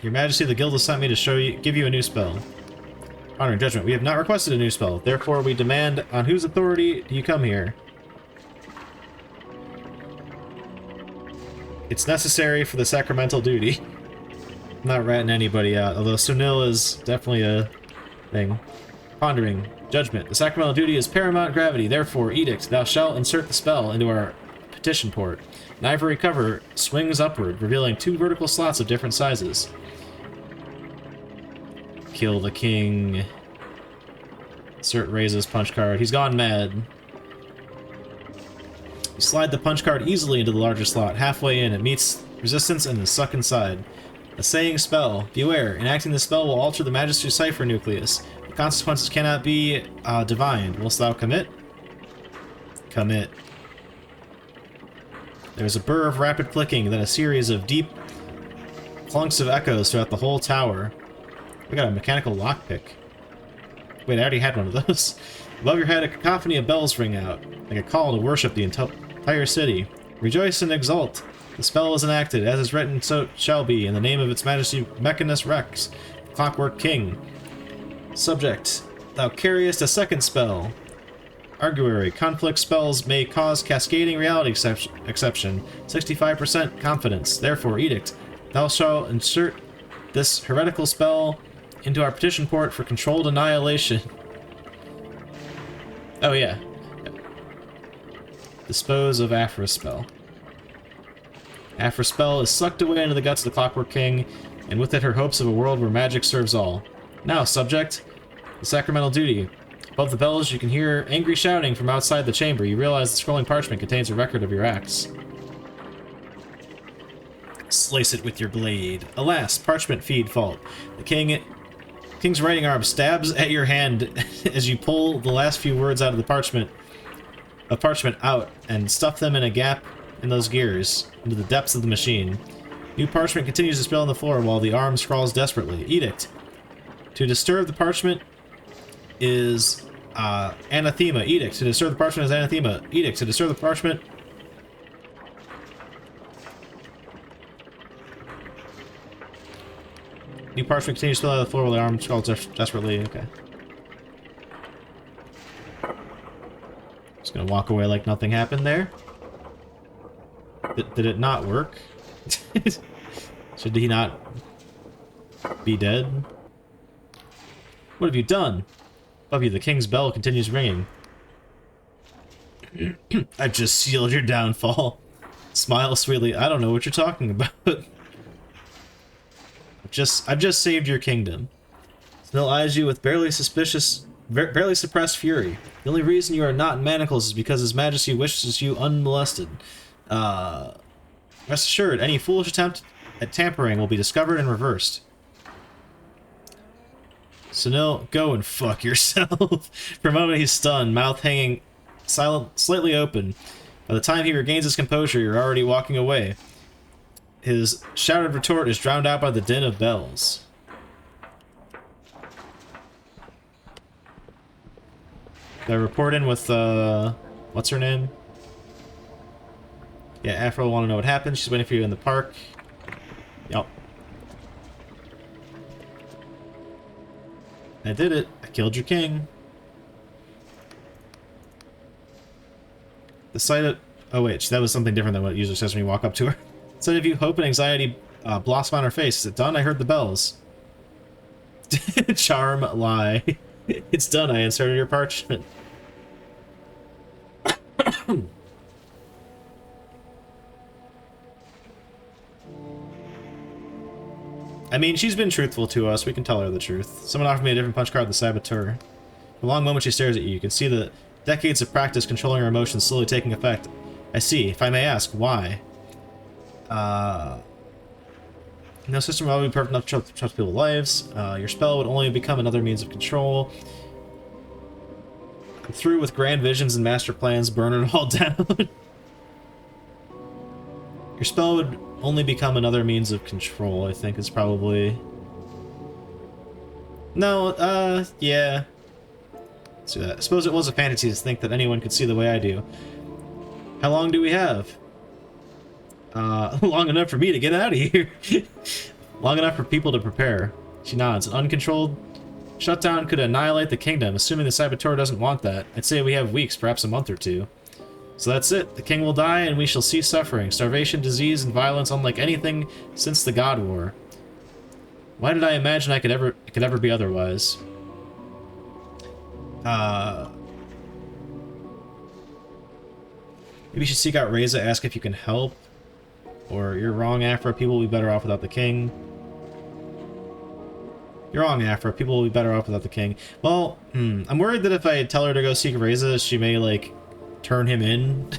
Your Majesty, the guild has sent me to give you a new spell. Honor and judgment. We have not requested a new spell. Therefore, we demand, on whose authority do you come here? It's necessary for the sacramental duty. I'm not ratting anybody out, although Sunil is definitely a thing. Pondering. Judgment. The sacramental duty is paramount gravity. Therefore, edict. Thou shalt insert the spell into our petition port. An ivory cover swings upward, revealing 2 vertical slots of different sizes. Kill the king. Insert raises punch card. He's gone mad. You slide the punch card easily into the larger slot. Halfway in, it meets resistance and is sucked inside. A saying spell. Beware. Enacting the spell will alter the Majesty's cipher nucleus. The consequences cannot be divined. Wilt thou commit? Commit. There's a burr of rapid clicking, then a series of deep clunks of echoes throughout the whole tower. We got a mechanical lockpick. Wait, I already had one of those. Above your head, a cacophony of bells ring out, like a call to worship the entire city. Rejoice and exult. The spell is enacted, as is written, so it shall be, in the name of its Majesty Mechanus Rex, Clockwork King. Subject. Thou carriest a second spell. Arguary. Conflict spells may cause cascading reality exception. 65% confidence. Therefore, edict. Thou shalt insert this heretical spell into our petition port for controlled annihilation. Oh, yeah. Dispose of Aphra spell. Aphra spell is sucked away into the guts of the Clockwork King, and with it her hopes of a world where magic serves all. Now, subject. The sacramental duty. Above the bells, you can hear angry shouting from outside the chamber. You realize the scrolling parchment contains a record of your acts. Slice it with your blade. Alas, parchment feed fault. The king's writing arm stabs at your hand as you pull the last few words out of the parchment out and stuff them in a gap in those gears into the depths of the machine. New parchment continues to spill on the floor while the arm scrawls desperately. Edict. To disturb the parchment is anathema. Edict. To disturb the parchment is anathema. Edict. To disturb the parchment. New parchment continues to spill out of the floor while the arm scrawls desperately. Okay. Just gonna walk away like nothing happened there. Did it not work? Should he not be dead? What have you done? Above you, the king's bell continues ringing. I've just sealed your downfall. Smile sweetly. I don't know what you're talking about. I've just saved your kingdom. Snell eyes you with barely suppressed fury. The only reason you are not in manacles is because His Majesty wishes you unmolested. Rest assured, any foolish attempt at tampering will be discovered and reversed. Sunil, go and fuck yourself. For a moment he's stunned, mouth hanging slightly open. By the time he regains his composure, you're already walking away. His shouted retort is drowned out by the din of bells. Did I report in with, what's her name? Yeah, Afro will want to know what happened. She's waiting for you in the park. Yup. I did it. I killed your king. The sight of... Oh wait, that was something different than what it usually says when you walk up to her. The sight of you, hope and anxiety blossom on her face. Is it done? I heard the bells. Charm, lie. It's done. I inserted your parchment. I mean, she's been truthful to us. We can tell her the truth. Someone offered me a different punch card, the Saboteur. For a long moment she stares at you. You can see the decades of practice controlling her emotions slowly taking effect. I see. If I may ask, why? No system will ever be perfect enough to trust people's lives. Your spell would only become another means of control. I'm through with grand visions and master plans, burn it all down. Your spell would only become another means of control, I think is probably... No, yeah. Let's do that. I suppose it was a fantasy to think that anyone could see the way I do. How long do we have? Long enough for me to get out of here. Long enough for people to prepare. She nods. An uncontrolled shutdown could annihilate the kingdom, assuming the Saboteur doesn't want that. I'd say we have weeks, perhaps a month or two. So that's it. The king will die, and we shall cease suffering. Starvation, disease, and violence unlike anything since the God War. Why did I imagine it could ever be otherwise? Maybe you should seek out Reza, ask if you can help. Or, you're wrong, Afra. People will be better off without the king. You're wrong, Afra. People will be better off without the king. Well, I'm worried that if I tell her to go seek Reza, she may, like, turn him in.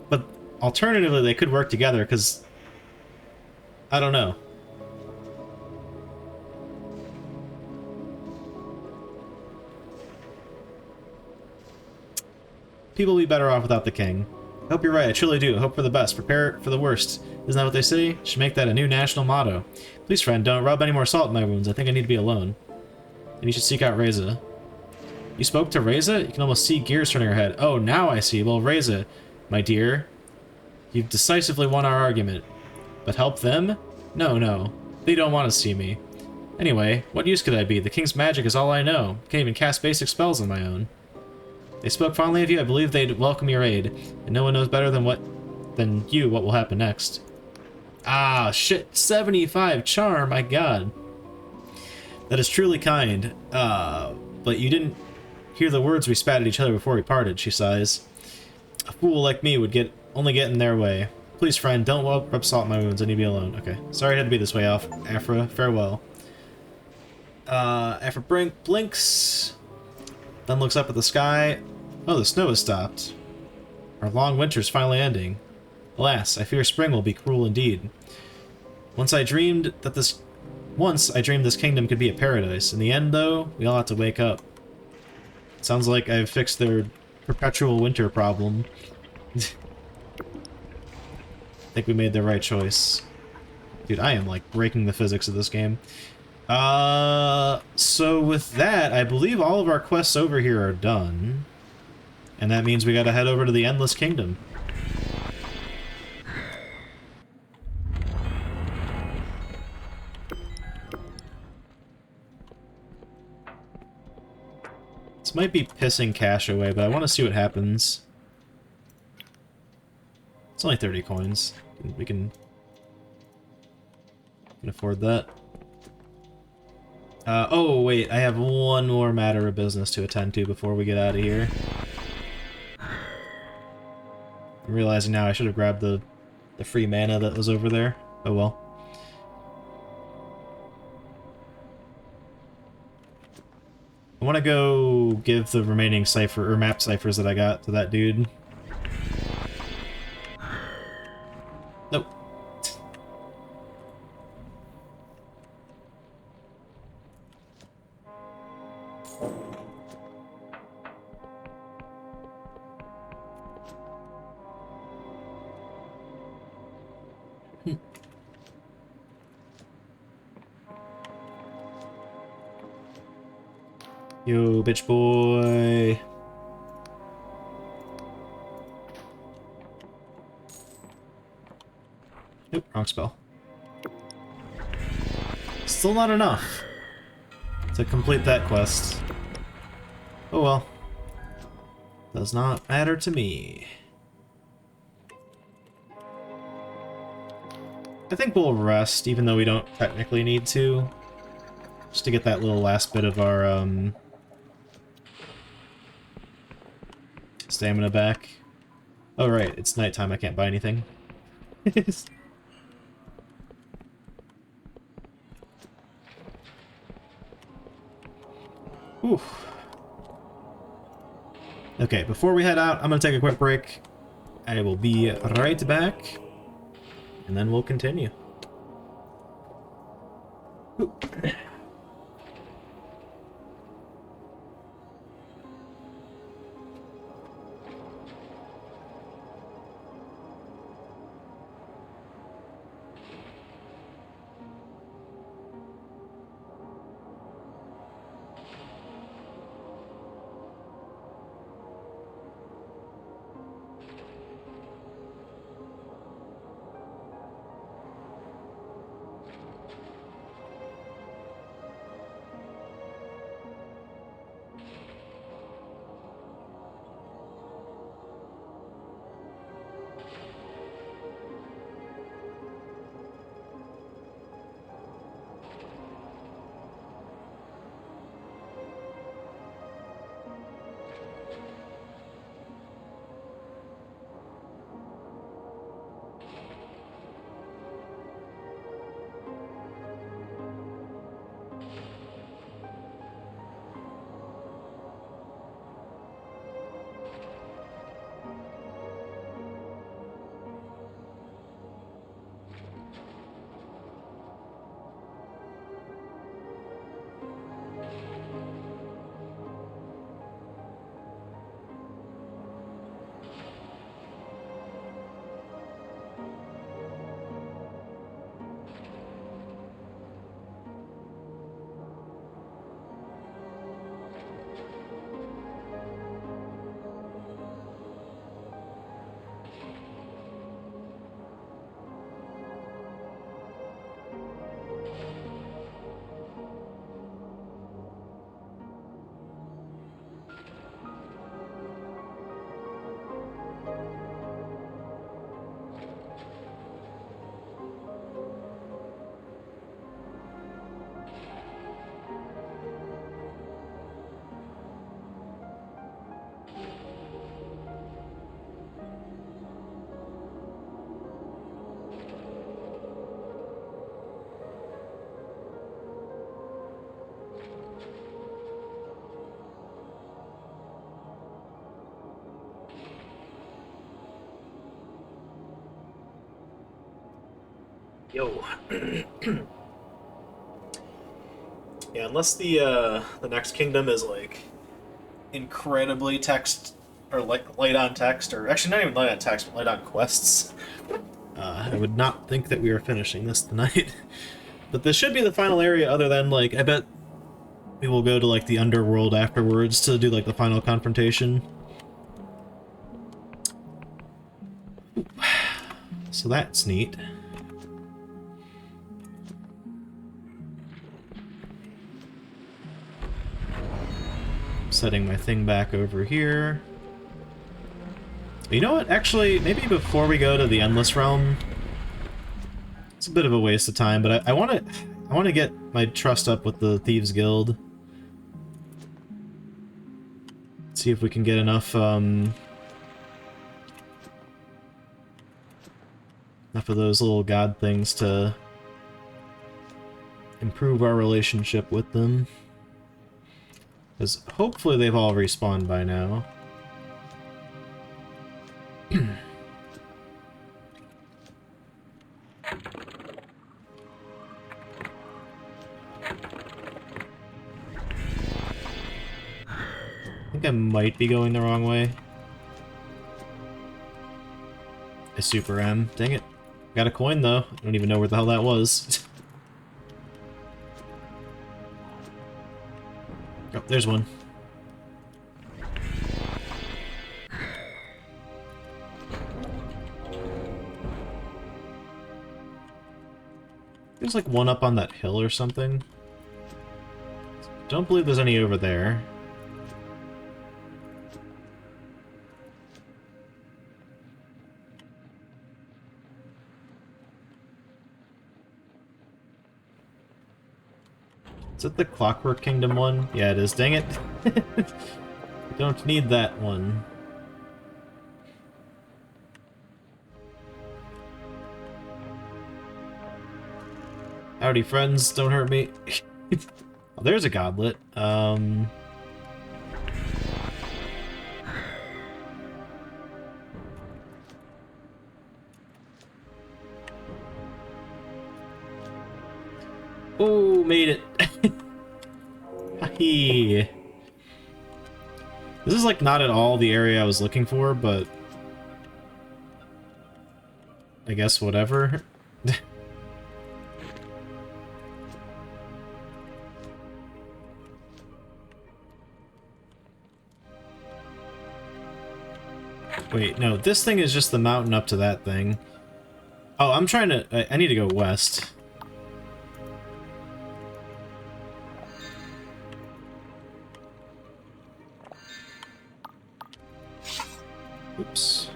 But alternatively, they could work together, because... I don't know. People will be better off without the king. I hope you're right, I truly do. I hope for the best. Prepare for the worst. Isn't that what they say? Should make that a new national motto. Please, friend, don't rub any more salt in my wounds. I think I need to be alone. Maybe you should seek out Reza. You spoke to Reza? You can almost see gears turning her head. Oh, now I see. Well, Reza, my dear, you've decisively won our argument. But help them? No, no. They don't want to see me. Anyway, what use could I be? The king's magic is all I know. I can't even cast basic spells on my own. They spoke fondly of you. I believe they'd welcome your aid. And no one knows better than you what will happen next. Ah, shit. 75 charm, my god. That is truly kind. But you didn't hear the words we spat at each other before we parted, she sighs. A fool like me would only get in their way. Please, friend, don't rub salt in my wounds. I need to be alone. Okay. Sorry it had to be this way, Afra. Farewell. Afra blinks. Then looks up at the sky. Oh, the snow has stopped. Our long winter's finally ending. Alas, I fear spring will be cruel indeed. Once I dreamed this kingdom could be a paradise. In the end, though, we all have to wake up. Sounds like I've fixed their perpetual winter problem. I think we made the right choice. Dude, I am, like, breaking the physics of this game. So with that, I believe all of our quests over here are done. And that means we gotta head over to the Endless Kingdom. This might be pissing cash away, but I want to see what happens. It's only 30 coins. We can afford that. Oh, wait, I have one more matter of business to attend to before we get out of here. I'm realizing now I should have grabbed the free mana that was over there. Oh well. I want to go give the remaining cipher or map ciphers that I got to that dude. Nope. Yo, bitch boy. Nope, wrong spell. Still not enough to complete that quest. Oh well. Does not matter to me. I think we'll rest, even though we don't technically need to. Just to get that little last bit of our, stamina back. Oh right, it's nighttime, I can't buy anything. Whew. Okay, before we head out, I'm gonna take a quick break. I will be right back, and then we'll continue. Yo. Yeah, unless the next kingdom is like incredibly text or like light on text, or actually not even light on text, but light on quests. I would not think that we are finishing this tonight. But this should be the final area, other than, like, I bet we will go to, like, the underworld afterwards to do, like, the final confrontation. So that's neat. Setting my thing back over here. You know what? Actually, maybe before we go to the Endless Realm, it's a bit of a waste of time, but I want to get my trust up with the Thieves Guild. See if we can get enough enough of those little god things to improve our relationship with them. Because hopefully they've all respawned by now. I think I might be going the wrong way. I super am. Dang it. Got a coin, though. I don't even know where the hell that was. Oh, there's one. There's like one up on that hill or something. Don't believe there's any over there. Is it the Clockwork Kingdom one? Yeah, it is. Dang it. Don't need that one. Howdy, friends. Don't hurt me. Oh, there's a goblet. Oh, made it. Hi. This is like not at all the area I was looking for, but I guess whatever. Wait, no, this thing is just the mountain up to that thing. Oh, I'm trying to... I need to go west. Oops.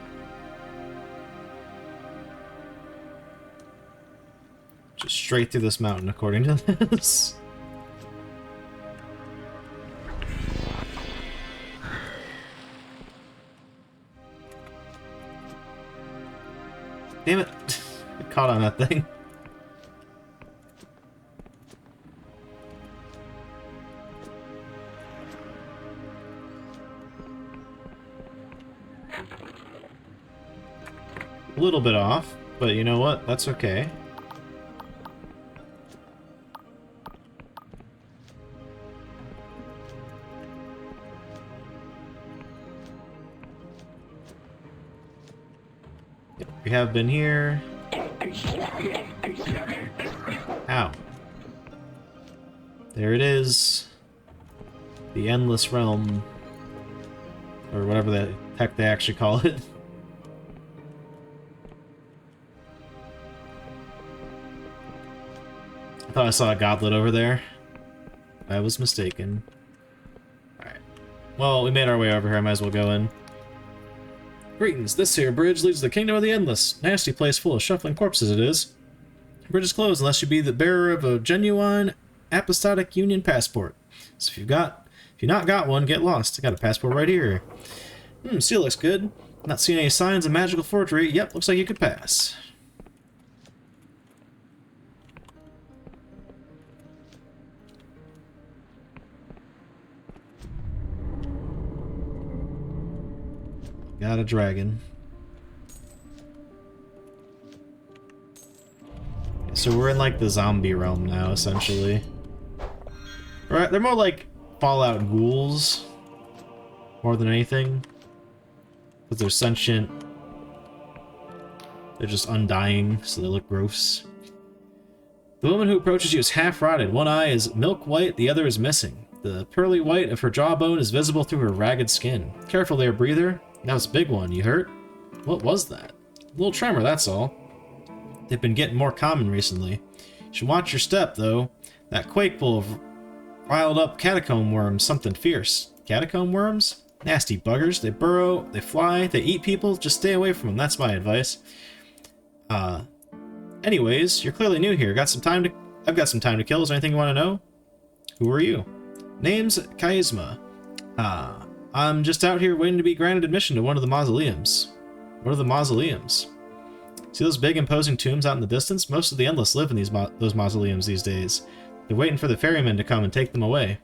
Just straight through this mountain, according to this. Damn it. I caught on that thing. A little bit off, but you know what? That's okay. We have been here. Ow. There it is. The Endless Realm. Or whatever the heck they actually call it. I thought I saw a goblet over there. I was mistaken. Alright. Well, we made our way over here. I might as well go in. Greetings, this here bridge leads to the Kingdom of the Endless. Nasty place full of shuffling corpses it is. The bridge is closed unless you be the bearer of a genuine apostolic union passport. So if you not got one, get lost. I got a passport right here. Seal looks good. Not seeing any signs of magical forgery. Yep, looks like you could pass. Got a dragon. So we're in like the zombie realm now, essentially. Right? They're more like Fallout ghouls, more than anything. Because they're sentient. They're just undying, so they look gross. The woman who approaches you is half-rotted. One eye is milk white, the other is missing. The pearly white of her jawbone is visible through her ragged skin. Careful there, breather. That was a big one. You hurt? What was that? A little tremor, that's all. They've been getting more common recently. You should watch your step, though. That quake will have riled up catacomb worms, something fierce. Catacomb worms? Nasty buggers. They burrow, they fly, they eat people. Just stay away from them. That's my advice. Anyways, you're clearly new here. I've got some time to kill. Is there anything you want to know? Who are you? Name's Charisma. I'm just out here waiting to be granted admission to one of the mausoleums. What are the mausoleums? See those big imposing tombs out in the distance? Most of the Endless live in those mausoleums these days. They're waiting for the ferrymen to come and take them away.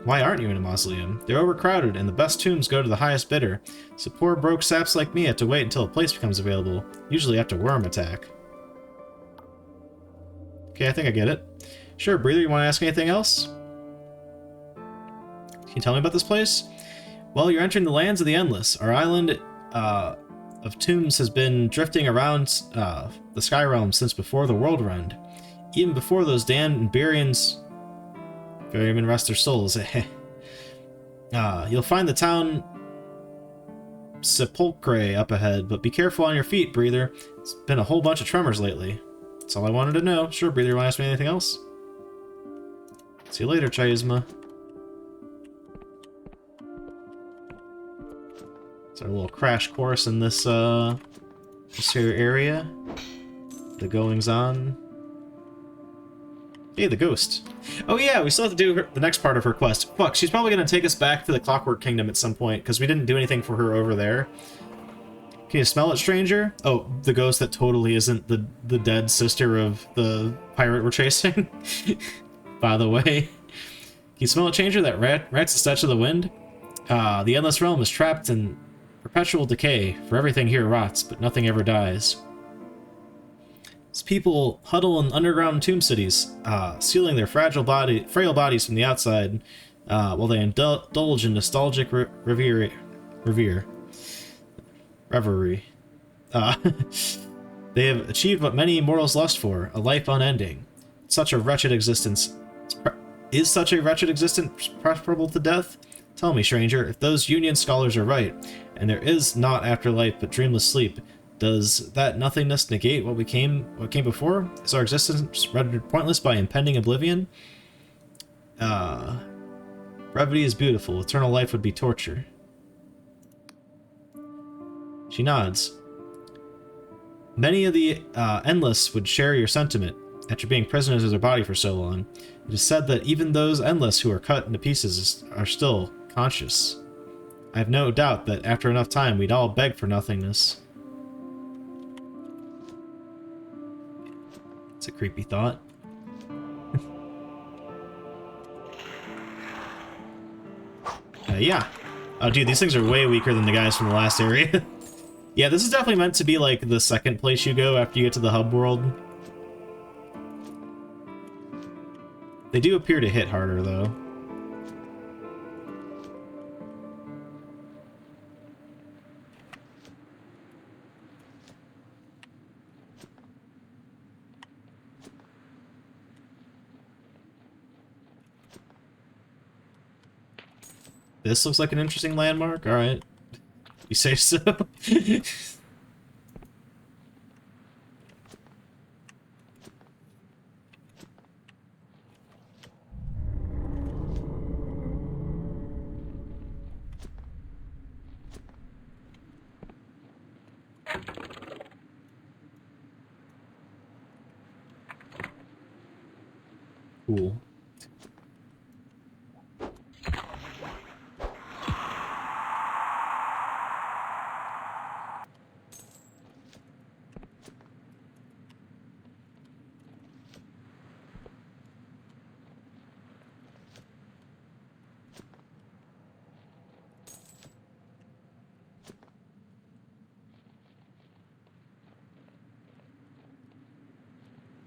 Why aren't you in a mausoleum? They're overcrowded, and the best tombs go to the highest bidder. So poor broke saps like me have to wait until a place becomes available, usually after worm attack. Okay, I think I get it. Sure, Breather, you want to ask anything else? Can you tell me about this place? Well, you're entering the lands of the Endless. Our island of tombs has been drifting around the Sky Realm since before the world end. Even before those damned Barians... Ferrymen rest their souls. You'll find the town Sepulchre up ahead, but be careful on your feet, Breather. It's been a whole bunch of tremors lately. That's all I wanted to know. Sure, Breather, you want to ask me anything else? See you later, Charisma. It's our little crash course in this here area. The goings on. Hey, the ghost. Oh yeah, we still have to do the next part of her quest. Fuck, she's probably gonna take us back to the Clockwork Kingdom at some point, because we didn't do anything for her over there. Can you smell it, stranger? Oh, the ghost that totally isn't the dead sister of the pirate we're chasing. By the way. Can you smell it, stranger? That rat's the touch of the wind? The Endless Realm is trapped in perpetual decay, for everything here rots, but nothing ever dies. As people huddle in underground tomb cities, sealing their frail bodies from the outside, while they indulge in nostalgic reverie. Uh, they have achieved what many mortals lust for, a life unending. Such a wretched existence. Is such a wretched existence preferable to death? Tell me, stranger, if those Union scholars are right, and there is naught after life but dreamless sleep, does that nothingness negate what came before? Is our existence rendered pointless by impending oblivion? Brevity is beautiful. Eternal life would be torture. She nods. Many of the Endless would share your sentiment, after being prisoners of their body for so long. It is said that even those Endless who are cut into pieces are still conscious. I have no doubt that after enough time, we'd all beg for nothingness. It's a creepy thought. Yeah. Oh, dude, these things are way weaker than the guys from the last area. Yeah, this is definitely meant to be, like, the second place you go after you get to the hub world. They do appear to hit harder, though. This looks like an interesting landmark. Alright. You say so? Cool.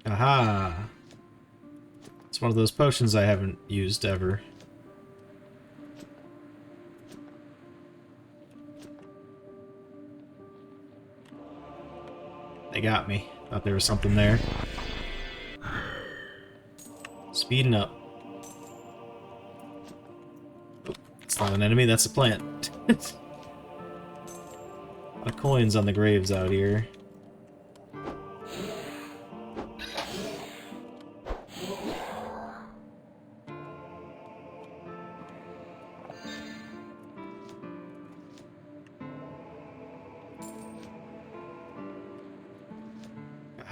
Aha! It's one of those potions I haven't used ever. They got me. Thought there was something there. Speeding up. Oh, it's not an enemy, that's a plant. A lot of coins on the graves out here.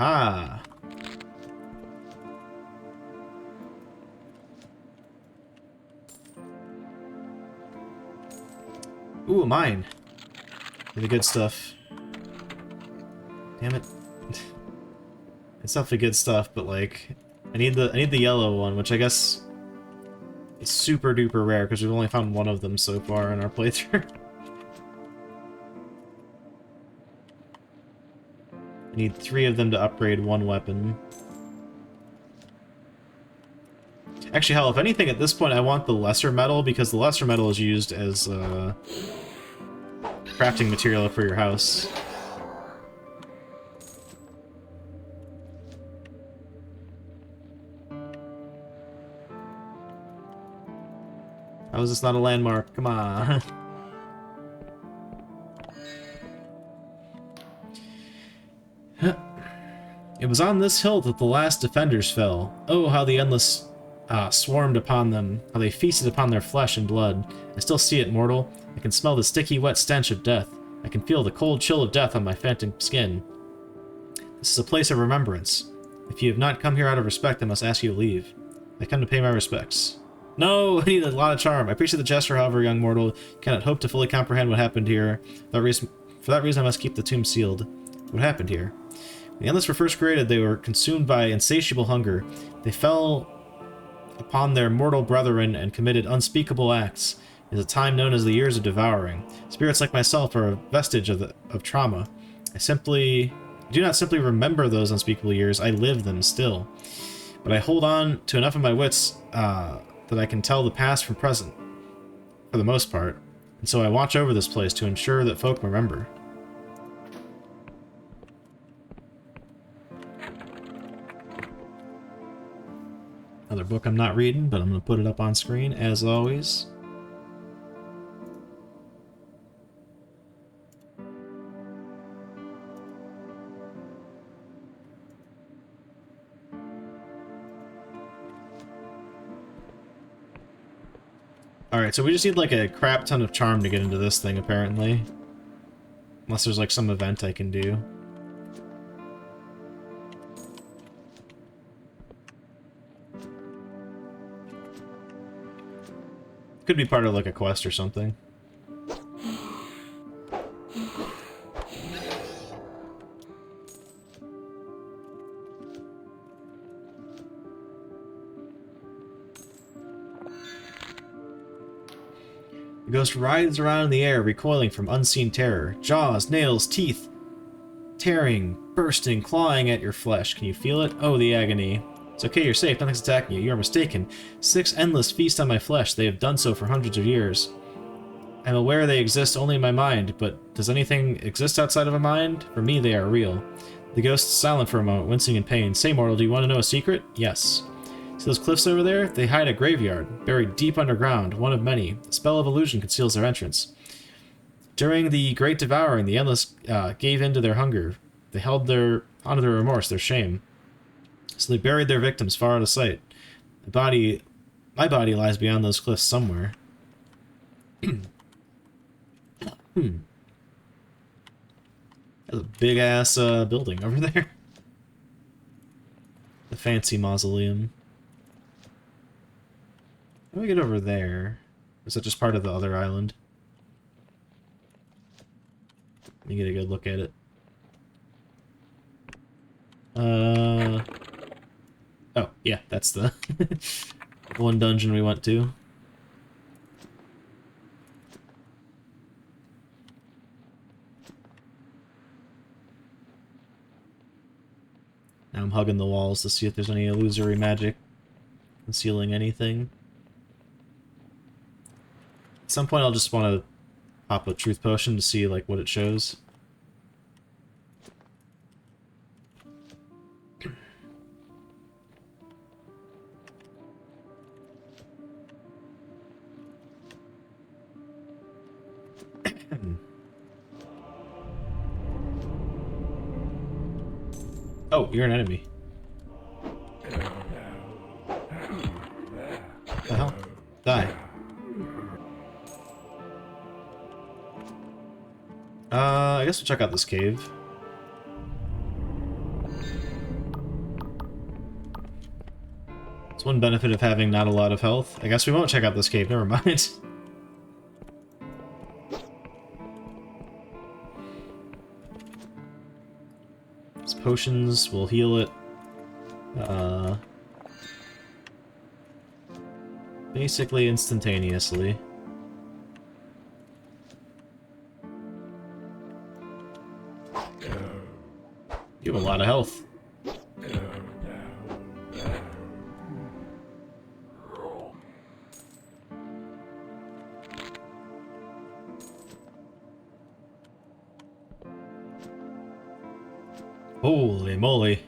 Aha! Ooh, mine. The good stuff. Damn it. It's definitely good stuff, but like I need the yellow one, which I guess is super duper rare because we've only found one of them so far in our playthrough. I need 3 of them to upgrade one weapon. Actually, hell, if anything, at this point I want the lesser metal, because the lesser metal is used as crafting material for your house. How is this not a landmark? Come on. It was on this hill that the last defenders fell. Oh, how the Endless swarmed upon them, how they feasted upon their flesh and blood. I still see it, mortal. I can smell the sticky, wet stench of death. I can feel the cold chill of death on my phantom skin. This is a place of remembrance. If you have not come here out of respect, I must ask you to leave. I come to pay my respects. No, I need a lot of charm. I appreciate the gesture, however, young mortal. You cannot hope to fully comprehend what happened here. For that reason, I must keep the tomb sealed. What happened here? When the Endless were first created, they were consumed by insatiable hunger. They fell upon their mortal brethren and committed unspeakable acts. It is a time known as the Years of Devouring. Spirits like myself are a vestige of trauma. I simply I do not simply remember those unspeakable years, I live them still. But I hold on to enough of my wits that I can tell the past from present, for the most part. And so I watch over this place to ensure that folk remember. Another book I'm not reading, but I'm going to put it up on screen, as always. Alright, so we just need like a crap ton of charm to get into this thing, apparently. Unless there's like some event I can do. Could be part of like a quest or something. The ghost rides around in the air, recoiling from unseen terror. Jaws, nails, teeth, tearing, bursting, clawing at your flesh. Can you feel it? Oh, the agony. It's okay, you're safe. Nothing's attacking you. You are mistaken. 6 endless feast on my flesh. They have done so for hundreds of years. I'm aware they exist only in my mind, but does anything exist outside of a mind? For me, they are real. The ghost is silent for a moment, wincing in pain. Say, mortal, do you want to know a secret? Yes. See those cliffs over there? They hide a graveyard, buried deep underground, one of many. The spell of illusion conceals their entrance. During the Great Devouring, the Endless gave in to their hunger. They held onto their remorse, their shame. So they buried their victims far out of sight. My body lies beyond those cliffs somewhere. There's a big-ass building over there. The fancy mausoleum. How do we get over there? Is that just part of the other island? Let me get a good look at it. Oh, yeah, that's the one dungeon we went to. Now I'm hugging the walls to see if there's any illusory magic concealing anything. At some point I'll just want to pop a truth potion to see like what it shows. Oh, you're an enemy. What the hell? Die. I guess we'll check out this cave. It's one benefit of having not a lot of health. I guess we won't check out this cave, never mind. These potions will heal it. Basically instantaneously. You have a lot of health. Holy moly.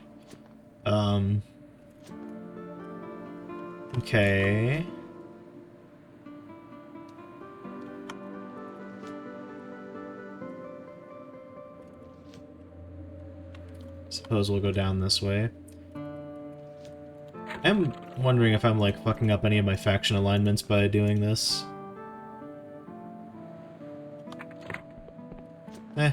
Okay. Suppose we'll go down this way. I'm wondering if I'm, like, fucking up any of my faction alignments by doing this. Eh.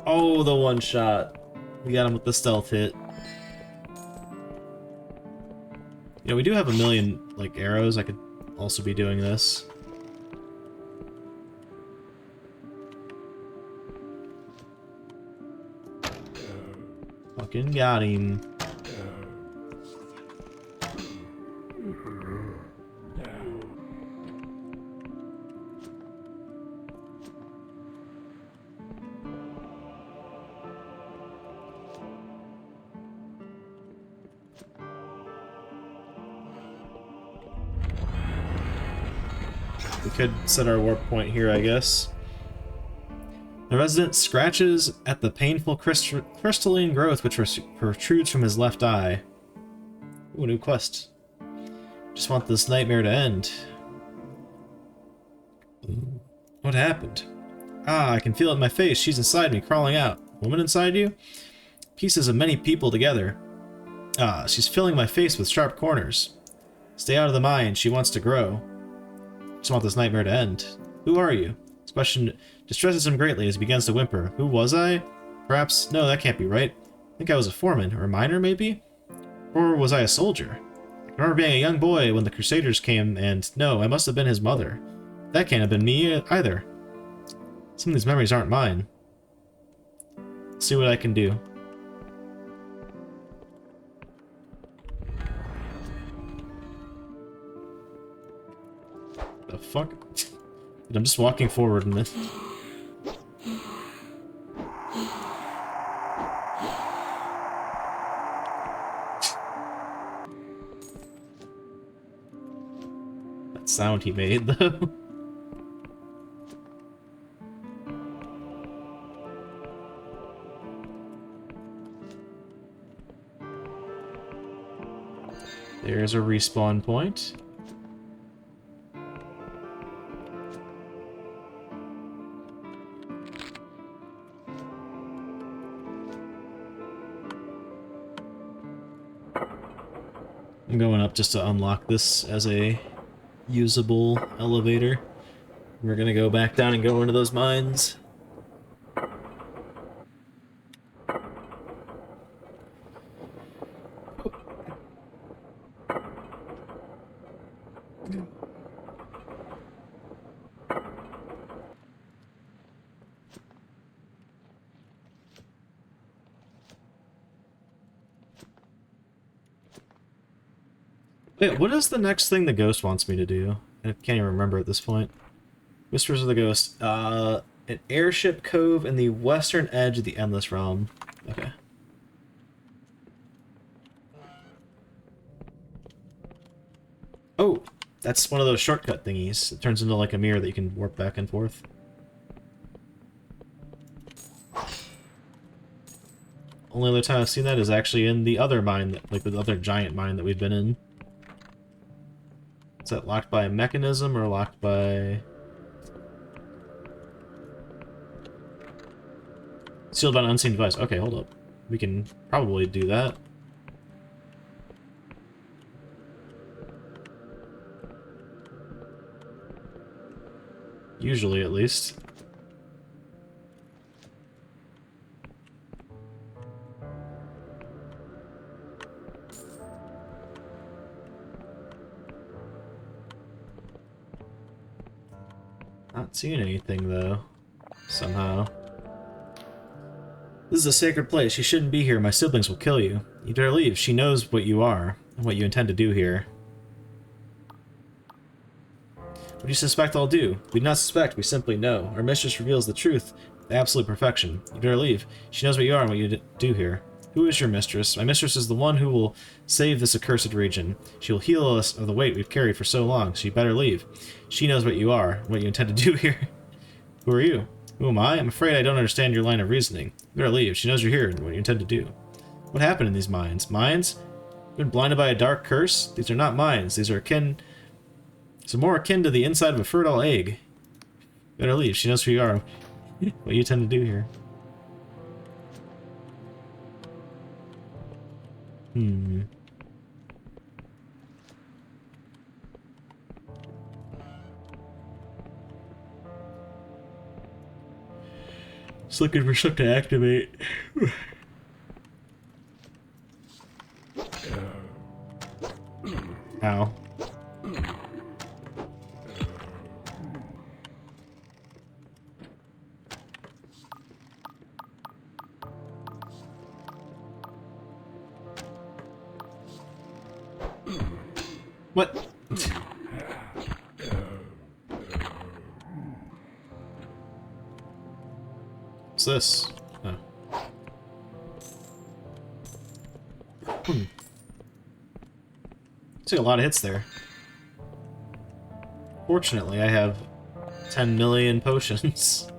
Oh, the one shot. We got him with the stealth hit. You know, we do have a million, like, arrows. I could also be doing this. Fucking got him. We could set our warp point here, I guess. The resident scratches at the painful crystalline growth which protrudes from his left eye. Ooh, new quest. Just want this nightmare to end. What happened? Ah, I can feel it in my face. She's inside me, crawling out. Woman inside you? Pieces of many people together. Ah, she's filling my face with sharp corners. Stay out of the mind. She wants to grow. Just want this nightmare to end. Who are you? This question distresses him greatly as he begins to whimper. Who was I? Perhaps... No, that can't be right. I think I was a foreman, or a miner, maybe? Or was I a soldier? I remember being a young boy when the Crusaders came, and no, I must have been his mother. That can't have been me either. Some of these memories aren't mine. Let's see what I can do. The fuck? I'm just walking forward in this. That sound he made, though. There's a respawn point. I'm going up just to unlock this as a usable elevator. We're gonna go back down and go into those mines. Wait, what is the next thing the ghost wants me to do? I can't even remember at this point. Whispers of the Ghost. An airship cove in the western edge of the Endless Realm. Okay. Oh! That's one of those shortcut thingies. It turns into like a mirror that you can warp back and forth. Only other time I've seen that is actually in the other mine, like the other giant mine that we've been in. Is that locked by a mechanism or locked by... Sealed by an unseen device. Okay, hold up. We can probably do that. Usually, at least. Not seeing anything, though. Somehow. This is a sacred place. You shouldn't be here. My siblings will kill you. You better leave. She knows what you are, and what you intend to do here. What do you suspect I'll do? We do not suspect, we simply know. Our mistress reveals the truth, the absolute perfection. You better leave. She knows what you are and what you do here. Who is your mistress? My mistress is the one who will save this accursed region. She will heal us of the weight we've carried for so long, so you better leave. She knows what you are, and what you intend to do here. Who are you? Who am I? I'm afraid I don't understand your line of reasoning. You better leave. She knows you're here and what you intend to do. What happened in these mines? Mines? You've been blinded by a dark curse? These are not mines. These are akin... So more akin to the inside of a fertile egg. Better leave. She knows who you are. What you tend to do here. Just looking for something to activate. Ow. What? What's this? Oh. Took a lot of hits there. Fortunately, I have 10 million potions.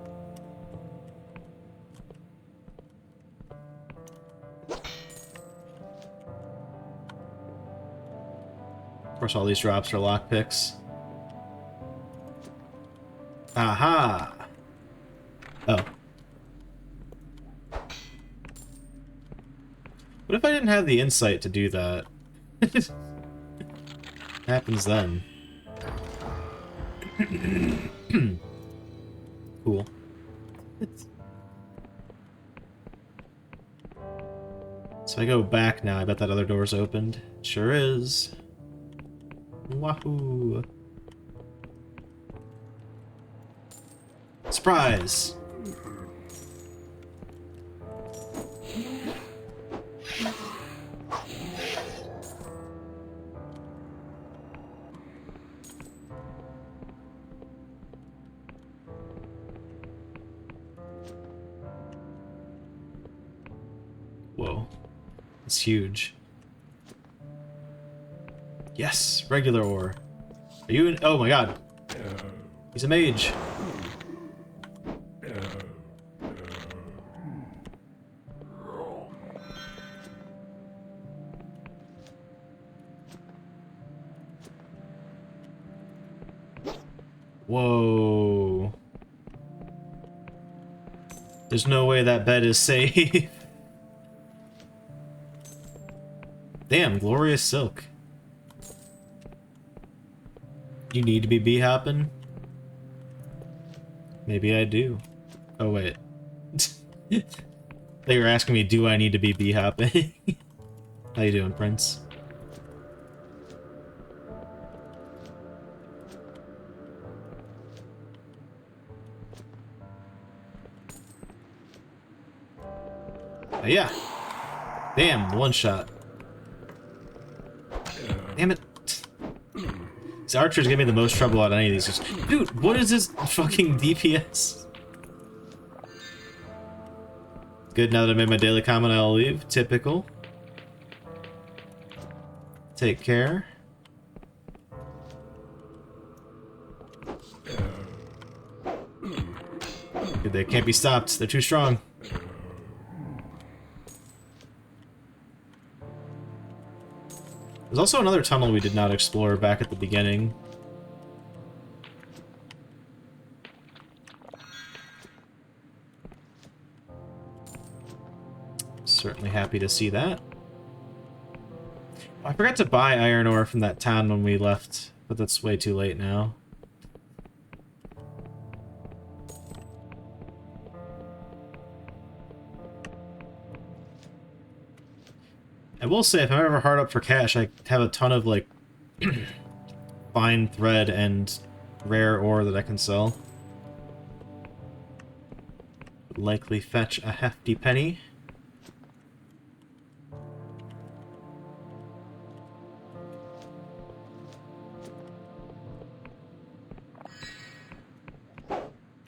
Of course, all these drops are lockpicks. Aha! Oh. What if I didn't have the insight to do that? What happens then? Cool. So I go back now. I bet that other door's opened. Sure is. Wahoo! Surprise! Whoa. It's huge. Yes! Regular ore. Are you in? Oh my god! He's a mage! Whoa. There's no way that bed is safe. Damn, glorious silk. You need to be bee-hopping? Maybe I do. Oh, wait. They were asking me, do I need to be bee-hopping? How you doing, Prince? Yeah. Damn, one shot. Damn it. These archers give me the most trouble out of any of these. Just, dude, what is this fucking DPS? Good, now that I made my daily comment, I'll leave. Typical. Take care. Dude, they can't be stopped. They're too strong. There's also another tunnel we did not explore back at the beginning. Certainly happy to see that. I forgot to buy iron ore from that town when we left, but that's way too late now. I will say, if I'm ever hard up for cash, I have a ton of, like, fine thread and rare ore that I can sell. Likely fetch a hefty penny.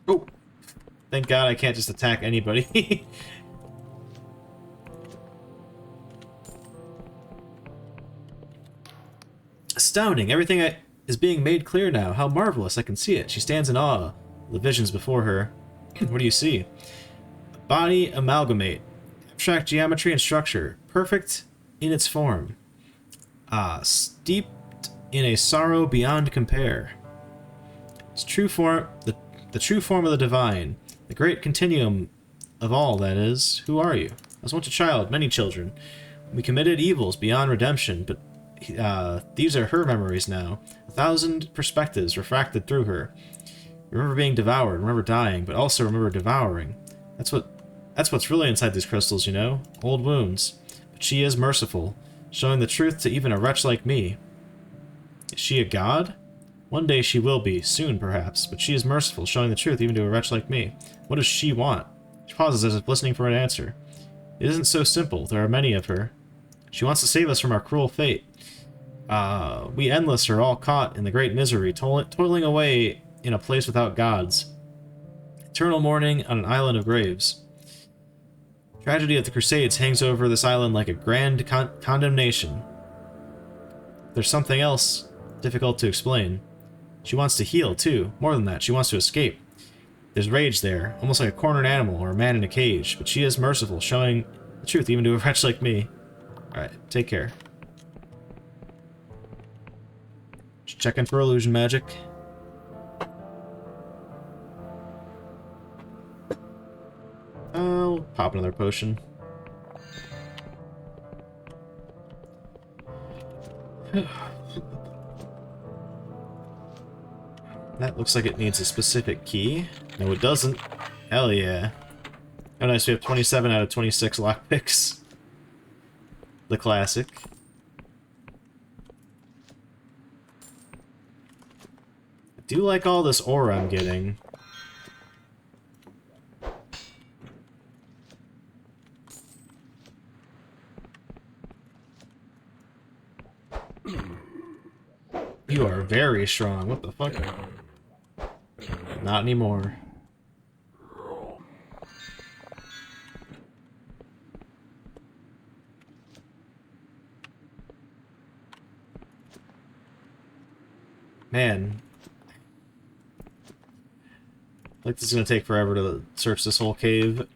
Oh! Thank God I can't just attack anybody. Astounding! Everything is being made clear now. How marvelous! I can see it. She stands in awe. The visions before her. What do you see? A body amalgamate. Abstract geometry and structure. Perfect in its form. Steeped in a sorrow beyond compare. Its true form, the true form of the divine. The great continuum of all, that is. Who are you? I was once a child, many children. We committed evils beyond redemption, but these are her memories now. 1,000 perspectives refracted through her. Remember being devoured, remember dying, but also remember devouring. That's what's really inside these crystals, you know? Old wounds. But she is merciful, showing the truth to even a wretch like me. Is she a god? One day she will be, soon perhaps, but she is merciful, showing the truth even to a wretch like me. What does she want? She pauses as if listening for an answer. It isn't so simple, there are many of her. She wants to save us from our cruel fate. We endless are all caught in the great misery, toiling away in a place without gods. Eternal mourning on an island of graves. Tragedy of the Crusades hangs over this island like a grand condemnation. There's something else difficult to explain. She wants to heal, too. More than that, she wants to escape. There's rage there, almost like a cornered animal or a man in a cage, but she is merciful, showing the truth even to a wretch like me. Alright, take care. Just checking for illusion magic. I'll pop another potion. That looks like it needs a specific key. No, it doesn't. Hell yeah. Oh, nice. We have 27 out of 26 lockpicks. The classic. I do like all this ore I'm getting. You are very strong. What the fuck? Not anymore. Man. Like this is gonna take forever to search this whole cave.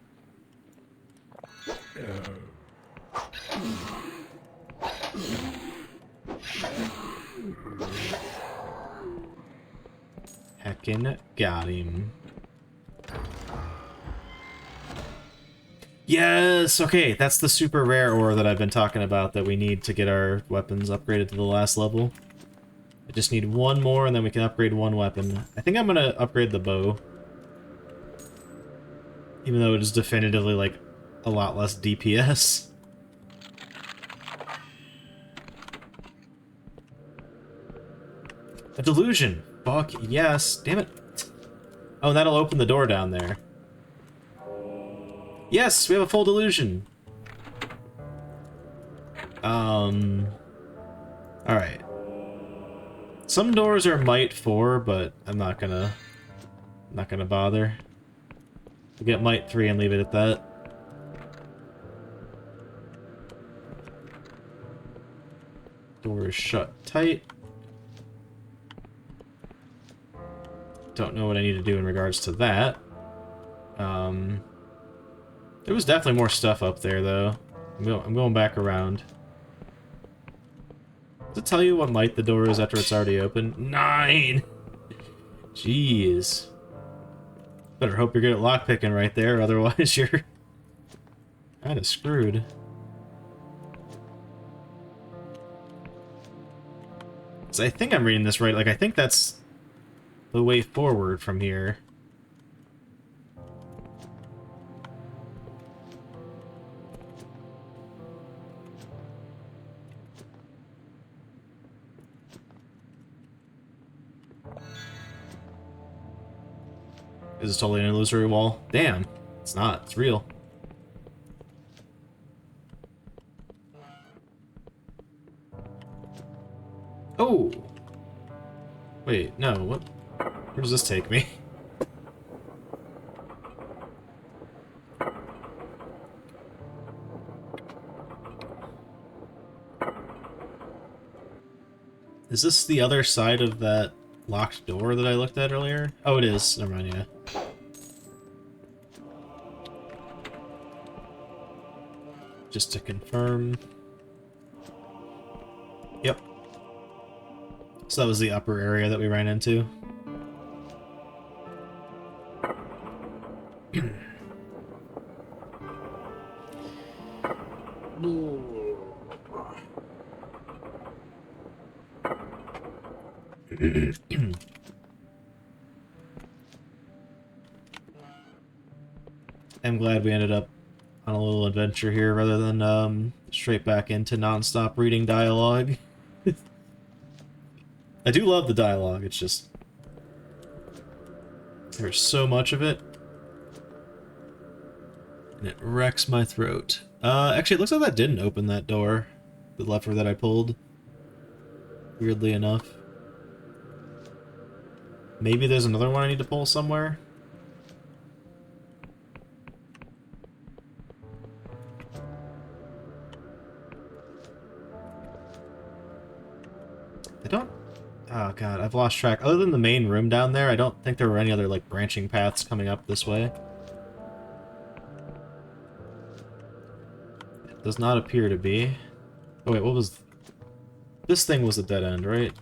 Heckin' got him. Yes! Okay, that's the super rare ore that I've been talking about that we need to get our weapons upgraded to the last level. I just need one more and then we can upgrade one weapon. I think I'm gonna upgrade the bow. Even though it is definitively, like, a lot less DPS. A delusion! Fuck yes! Damn it! Oh, and that'll open the door down there. Yes! We have a full delusion! Alright. Some doors are might 4, but I'm not gonna bother. We'll get might 3 and leave it at that. Door is shut tight. Don't know what I need to do in regards to that. There was definitely more stuff up there, though. I'm going back around. Does it tell you what might the door is after it's already open? 9! Jeez. Better hope you're good at lockpicking right there, otherwise you're kind of screwed. So I think I'm reading this right. Like, I think that's the way forward from here. Is this totally an illusory wall? Damn. It's not. It's real. Oh! Wait, no, what? Where does this take me? Is this the other side of that locked door that I looked at earlier? Oh, it is. Never mind, yeah. Just to confirm. Yep. So that was the upper area that we ran into. I'm glad we ended up on a little adventure here rather than straight back into non-stop reading dialogue. I do love the dialogue, it's just there's so much of it and it wrecks my throat. Actually it looks like that didn't open that door, the lever that I pulled, weirdly enough. Maybe there's another one I need to pull somewhere. Oh god, I've lost track. Other than the main room down there, I don't think there were any other, like, branching paths coming up this way. It does not appear to be. Oh wait, what was... This thing was a dead end, right?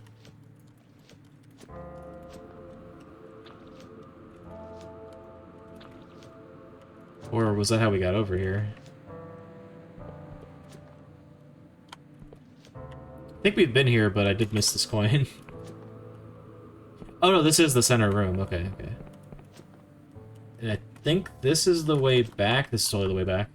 Or was that how we got over here? I think we've been here, but I did miss this coin. Oh no, this is the center room. Okay, okay. And I think this is the way back. This is totally the way back.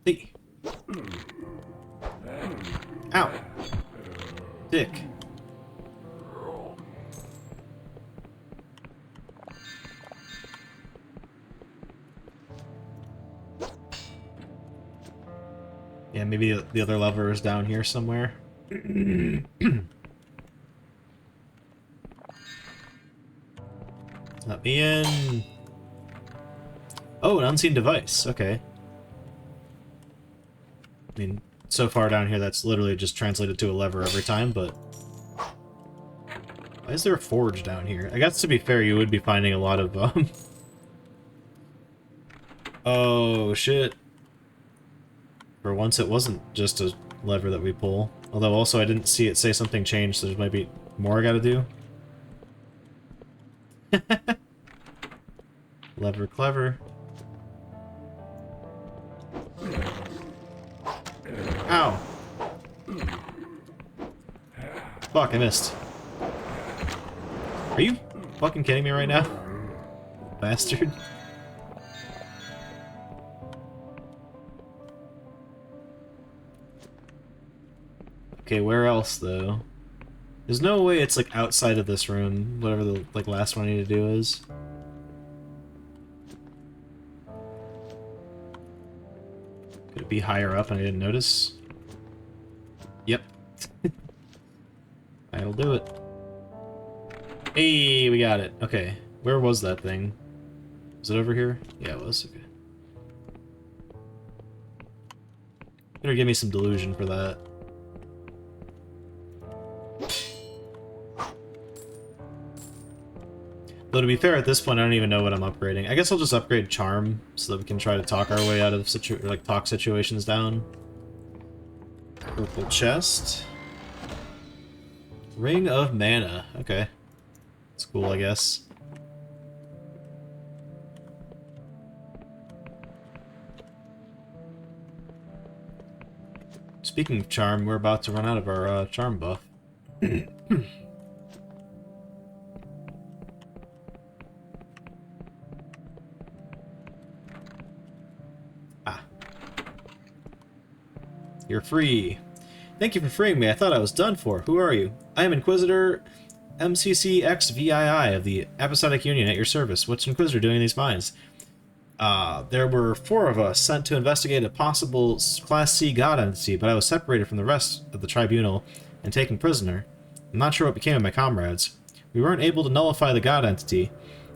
Hey. Ow. Dick. Yeah, maybe the other lever is down here somewhere. Let me in. Oh, an unseen device. Okay. I mean, so far down here, that's literally just translated to a lever every time, but... Why is there a forge down here? I guess, to be fair, you would be finding a lot of, Oh, shit. For once, it wasn't just a lever that we pull. Although, also, I didn't see it say something changed, so there might be more I gotta do. Lever clever. Ow! Fuck, I missed. Are you fucking kidding me right now? Bastard. Okay, where else, though? There's no way it's, like, outside of this room, whatever the, like, last one I need to do is. Could it be higher up and I didn't notice? Yep. That'll do it. Hey, we got it. Okay. Where was that thing? Was it over here? Yeah, it was. Okay. Better give me some delusion for that. Though to be fair, at this point, I don't even know what I'm upgrading. I guess I'll just upgrade Charm, so that we can try to talk our way out of talk situations down. Purple chest. Ring of Mana. Okay. It's cool, I guess. Speaking of Charm, we're about to run out of our Charm buff. You're free. Thank you for freeing me. I thought I was done for. Who are you? I am Inquisitor MCCXVII of the Apostolic Union at your service. What's Inquisitor doing in these mines? There were 4 of us sent to investigate a possible Class C god entity, but I was separated from the rest of the tribunal and taken prisoner. I'm not sure what became of my comrades. We weren't able to nullify the god entity.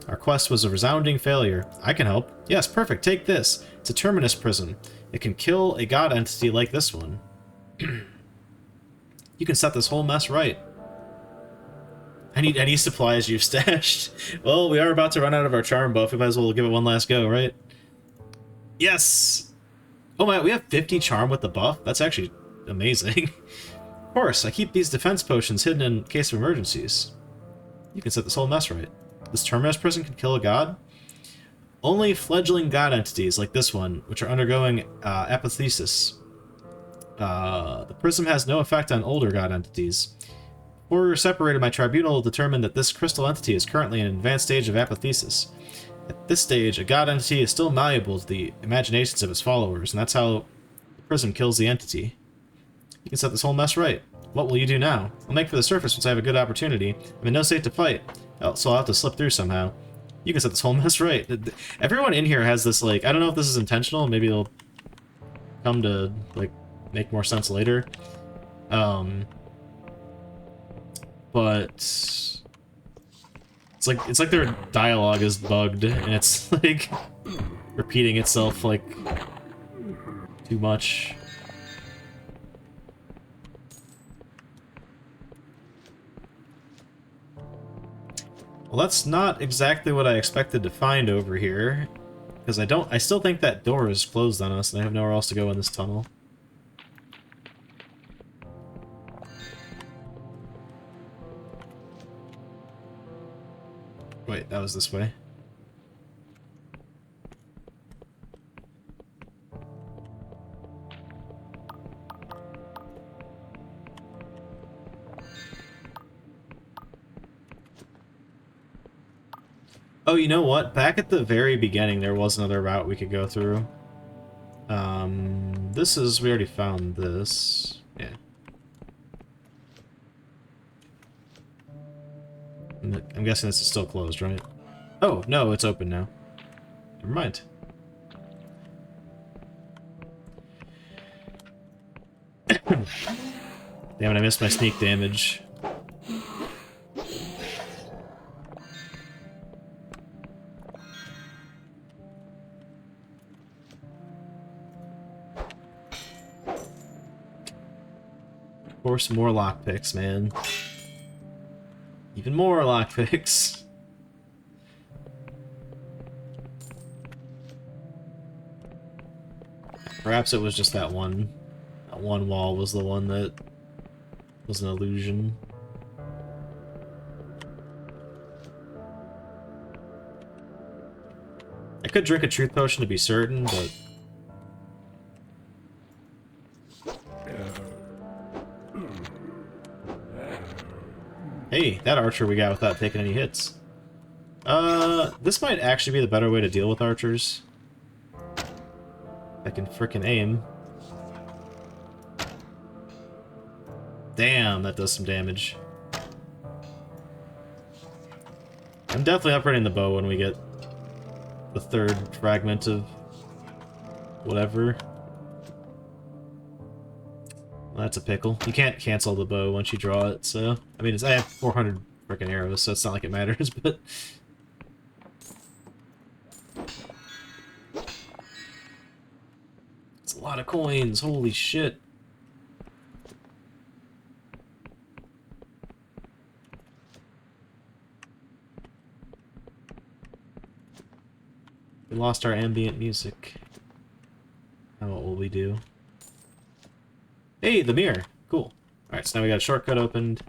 Our quest was a resounding failure. I can help. Yes, perfect. Take this. It's a Terminus prism. It can kill a god entity like this one. You can set this whole mess right. I need any supplies you've stashed. Well, we are about to run out of our charm buff. We might as well give it one last go, right? Yes! Oh my, we have 50 charm with the buff? That's actually amazing. Of course, I keep these defense potions hidden in case of emergencies. You can set this whole mess right. This Terminus prison can kill a god? Only fledgling god entities, like this one, which are undergoing apotheosis. The prism has no effect on older god entities. Before we were separated, my tribunal determined that this crystal entity is currently in an advanced stage of apotheosis. At this stage, a god entity is still malleable to the imaginations of its followers, and that's how the prism kills the entity. You can set this whole mess right. What will you do now? I'll make for the surface once I have a good opportunity. I'm in no state to fight, so I'll have to slip through somehow. You can set this whole mess right. Everyone in here has this, like, I don't know if this is intentional, maybe it'll come to, like, make more sense later. But it's like their dialogue is bugged, and it's like repeating itself, like, too much. Well, that's not exactly what I expected to find over here. Because I still think that door is closed on us, and I have nowhere else to go in this tunnel. Wait, that was this way. Oh, you know what? Back at the very beginning, there was another route we could go through. This is... we already found this. Yeah. I'm guessing this is still closed, right? Oh, no, it's open now. Never mind. Damn it, I missed my sneak damage. Of course, more lockpicks, man. Even more lockpicks. Perhaps it was just that one wall was the one that was an illusion. I could drink a truth potion to be certain, but... Hey, that archer we got without taking any hits. This might actually be the better way to deal with archers. I can frickin' aim. Damn, that does some damage. I'm definitely upgrading the bow when we get the third fragment of whatever. Well, that's a pickle. You can't cancel the bow once you draw it, so... I mean, I have 400 frickin' arrows, so it's not like it matters, but... It's a lot of coins, holy shit. We lost our ambient music. Now what will we do? Hey, the mirror! Cool. Alright, so now we got a shortcut opened.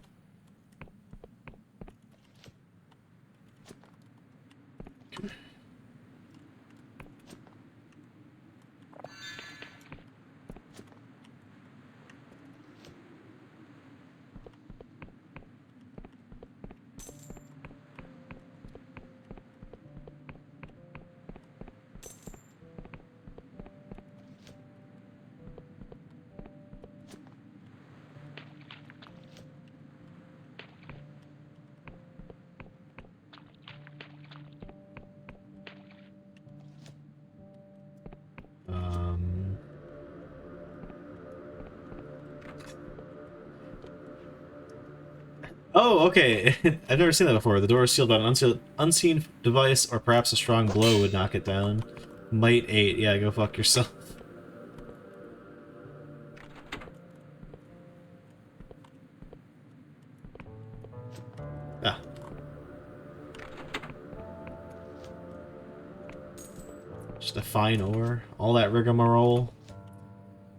Oh, okay. I've never seen that before. The door is sealed by an unseen device, or perhaps a strong blow would knock it down. Might 8. Yeah, go fuck yourself. Ah. Just a fine ore. All that rigmarole.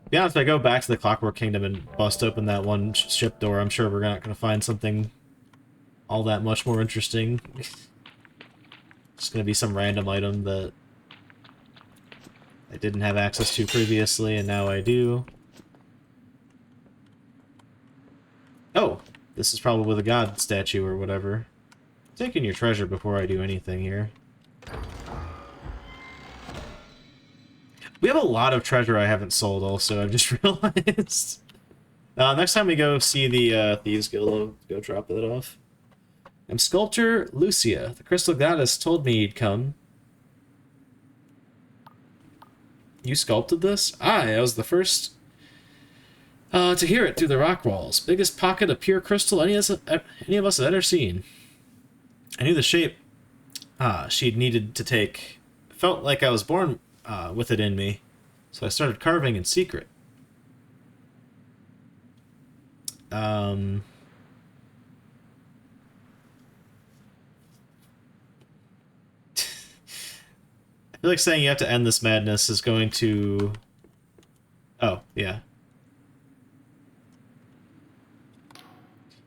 To be honest, if I go back to the Clockwork Kingdom and bust open that one ship door, I'm sure we're not going to find something all that much more interesting. It's going to be some random item that I didn't have access to previously, and now I do. Oh! This is probably the god statue or whatever. I'm taking your treasure before I do anything here. We have a lot of treasure I haven't sold also, I've just realized. Next time we go see the Thieves Guild, I'll go drop that off. I'm Sculptor Lucia. The Crystal Goddess told me you'd come. You sculpted this? I was the first to hear it through the rock walls. Biggest pocket of pure crystal any of us had ever seen. I knew the shape she'd needed to take felt like I was born with it in me, so I started carving in secret. I feel like saying you have to end this madness is going to... Oh, yeah. You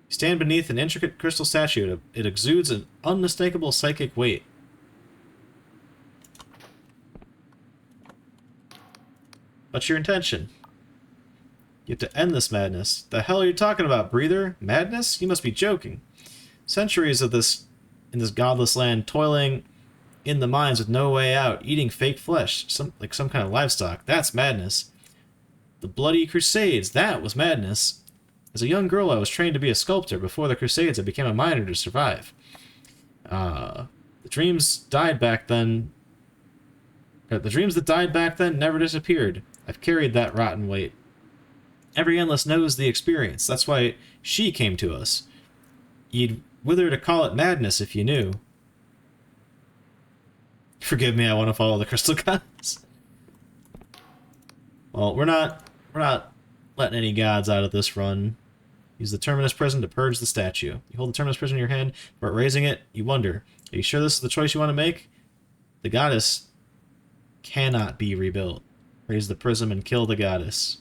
stand beneath an intricate crystal statue. It exudes an unmistakable psychic weight. What's your intention? You have to end this madness. The hell are you talking about, breather? Madness? You must be joking. Centuries of this in this godless land, toiling in the mines with no way out, eating fake flesh, like some kind of livestock. That's madness. The bloody crusades, that was madness. As a young girl, I was trained to be a sculptor. Before the crusades, I became a miner to survive. The dreams died back then. The dreams that died back then never disappeared. I've carried that rotten weight. Every endless knows the experience. That's why she came to us. You'd wither to call it madness if you knew. Forgive me, I want to follow the crystal gods. Well, we're not letting any gods out of this run. Use the Terminus Prism to purge the statue. You hold the Terminus Prism in your hand, but raising it, you wonder, are you sure this is the choice you want to make? The goddess cannot be rebuilt. Raise the prism and kill the goddess.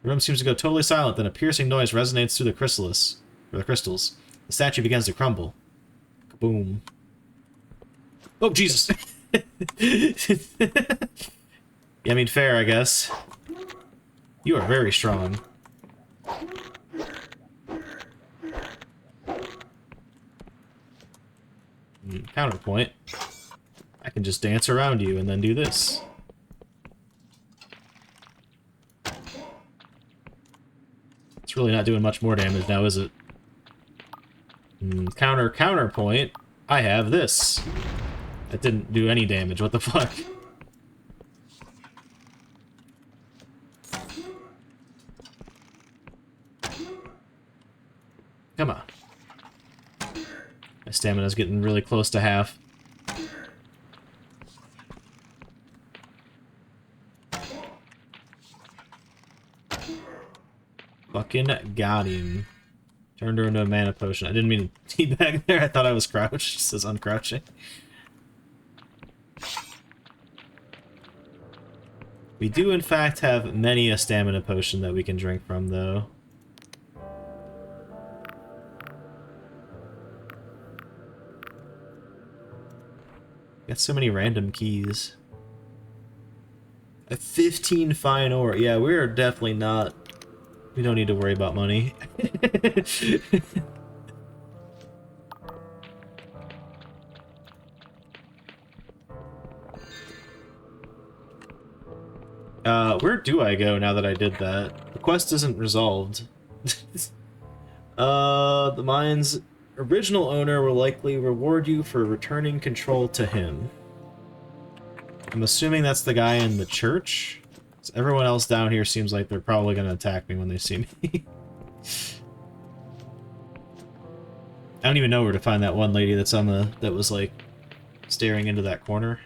The room seems to go totally silent, then a piercing noise resonates through the crystals. The statue begins to crumble. Kaboom. Oh, Jesus! Yeah, I mean, fair, I guess. You are very strong. Counterpoint. I can just dance around you and then do this. It's really not doing much more damage now, is it? Counterpoint. I have this. That didn't do any damage. What the fuck? Come on. My stamina's getting really close to half. Fucking got him. Turned her into a mana potion. I didn't mean to teabag there. I thought I was crouched. It says uncrouching. We do, in fact, have many a stamina potion that we can drink from, though. Got so many random keys. A 15 fine ore. Yeah, we're definitely not... We don't need to worry about money. Where do I go now that I did that? The quest isn't resolved. The mine's original owner will likely reward you for returning control to him. I'm assuming that's the guy in the church? So everyone else down here seems like they're probably gonna attack me when they see me. I don't even know where to find that one lady that's on the... that was, like, staring into that corner.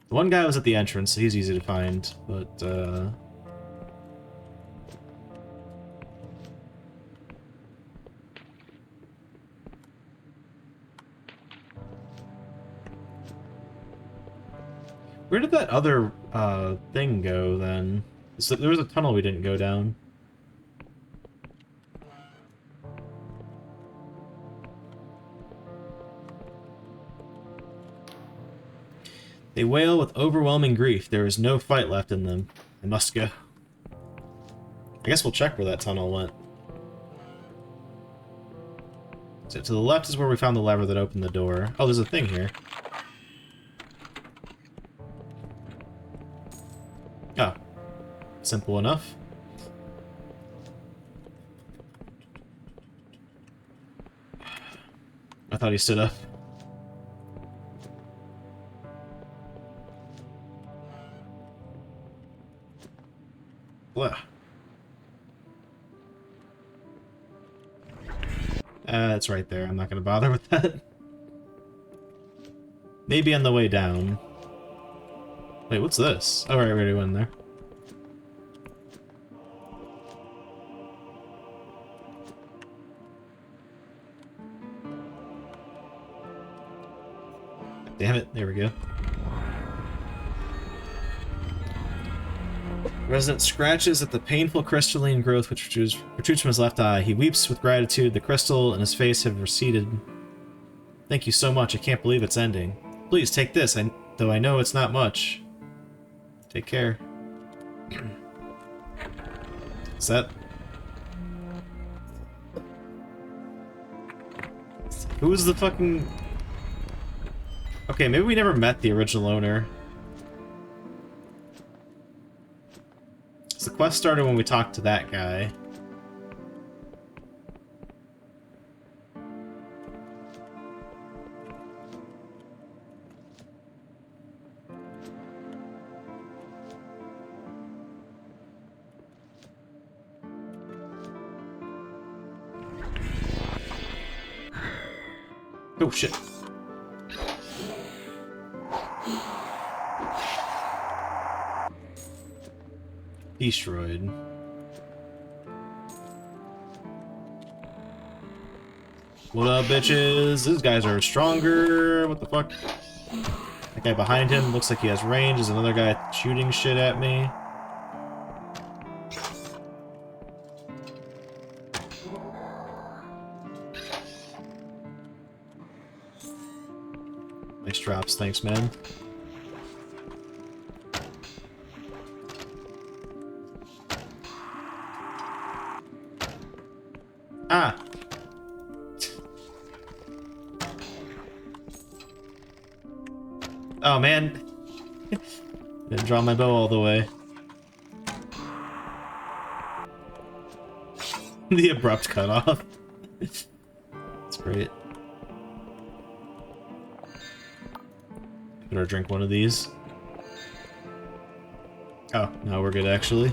The one guy was at the entrance, so he's easy to find, but, where did that other, thing go, then? So there was a tunnel we didn't go down. They wail with overwhelming grief. There is no fight left in them. I must go. I guess we'll check where that tunnel went. So to the left is where we found the lever that opened the door. Oh, there's a thing here. Oh. Simple enough. I thought he stood up. Blah. It's right there. I'm not going to bother with that. Maybe on the way down. Wait, what's this? Oh, right, we already went in there. Damn it, there we go. Resident scratches at the painful crystalline growth which protrudes from his left eye. He weeps with gratitude. The crystal and his face have receded. Thank you so much. I can't believe it's ending. Please take this, though I know it's not much. Take care. Is that... Who's the fucking... Okay, maybe we never met the original owner. So the quest started when we talked to that guy. Oh shit. Destroyed. What up, bitches? These guys are stronger. What the fuck? That guy behind him looks like he has range. There's another guy shooting shit at me. Nice drops, thanks, man. Ah! Oh, man. Didn't draw my bow all the way. The abrupt cutoff. That's great. Better drink one of these. Oh, no, we're good, actually.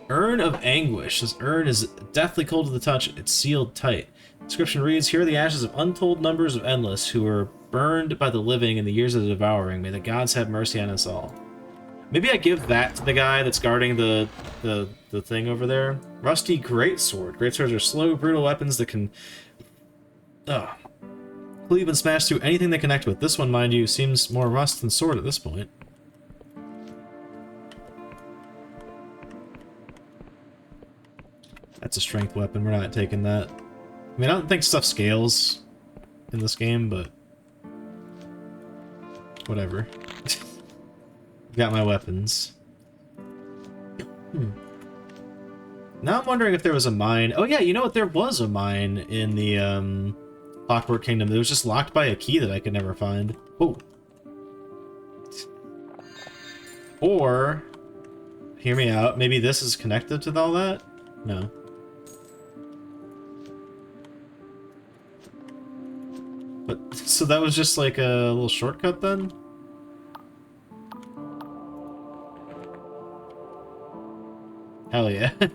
Urn of Anguish. This urn is deathly cold to the touch. It's sealed tight. Description reads, here are the ashes of untold numbers of endless who were burned by the living in the years of the devouring. May the gods have mercy on us all. Maybe I give that to the guy that's guarding the thing over there. Rusty Greatsword. Greatswords are slow, brutal weapons that can cleave and smash through anything they connect with. This one, mind you, seems more rust than sword at this point. That's a strength weapon. We're not taking that. I mean, I don't think stuff scales in this game, but whatever. Got my weapons. Now I'm wondering if there was a mine. Oh yeah, you know what? There was a mine in the Clockwork Kingdom. It was just locked by a key that I could never find. Oh. Or, hear me out, maybe this is connected to all that? No. But, so that was just like a little shortcut then? Hell yeah. Can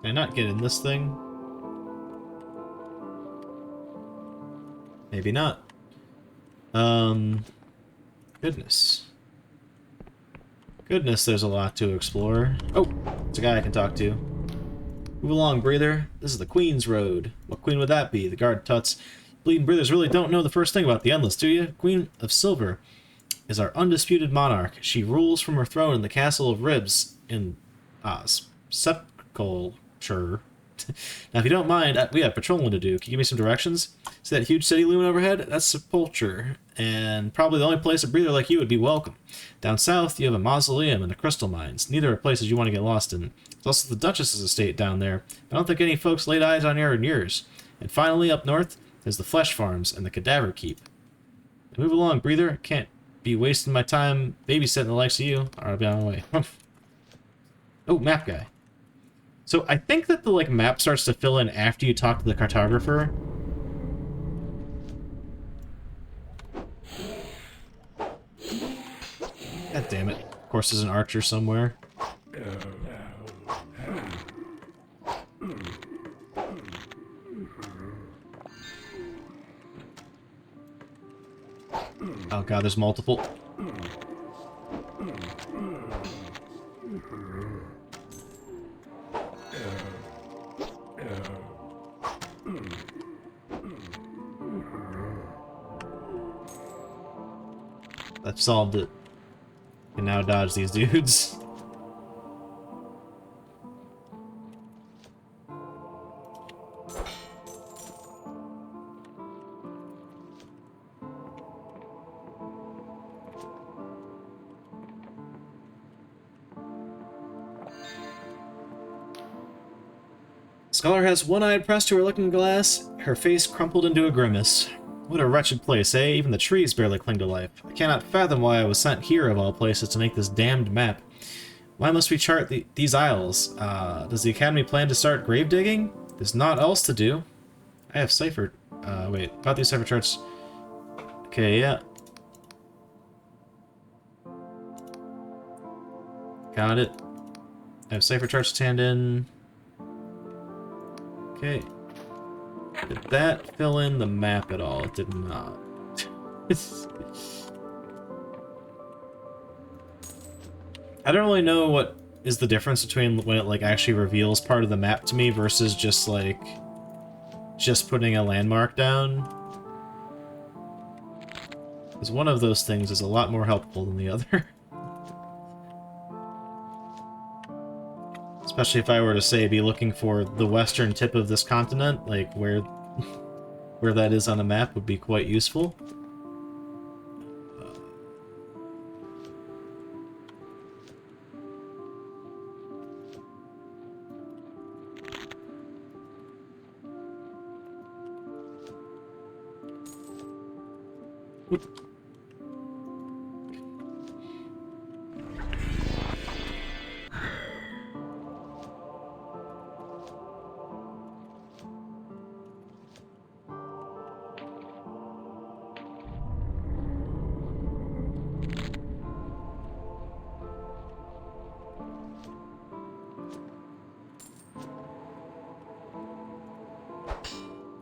I not get in this thing? Maybe not. Goodness. Goodness, there's a lot to explore. Oh, it's a guy I can talk to. Move along, breather. This is the Queen's Road. What queen would that be? The guard tuts. Bleeding breathers really don't know the first thing about the Endless, do you? Queen of Silver is our undisputed monarch. She rules from her throne in the Castle of Ribs in Sepulchre. Now, if you don't mind, we have patrolling to do. Can you give me some directions? See that huge city looming overhead? That's Sepulchre, and probably the only place a breather like you would be welcome. Down south, you have a mausoleum and the crystal mines. Neither are places you want to get lost in. There's also the Duchess's estate down there. I don't think any folks laid eyes on her in years. And finally, up north, there's the flesh farms and the cadaver keep. Now move along, breather. Can't be wasting my time babysitting the likes of you. Alright, I'll be on my way. Oh, map guy. So I think that the map starts to fill in after you talk to the cartographer. God damn it. Of course there's an archer somewhere. Oh god, there's multiple. I've solved it. Can now dodge these dudes. Scholar has one eye pressed to her looking glass, her face crumpled into a grimace. What a wretched place, eh? Even the trees barely cling to life. I cannot fathom why I was sent here of all places to make this damned map. Why must we chart these isles? Does the Academy plan to start grave digging? There's naught else to do. I have cipher... wait, about these cipher charts... Okay, yeah. Got it. I have cipher charts to hand in. Okay. Did that fill in the map at all? It did not. I don't really know what is the difference between when it like actually reveals part of the map to me versus just like putting a landmark down. Because one of those things is a lot more helpful than the other. Especially if I were to say be looking for the western tip of this continent, like where that is on a map would be quite useful.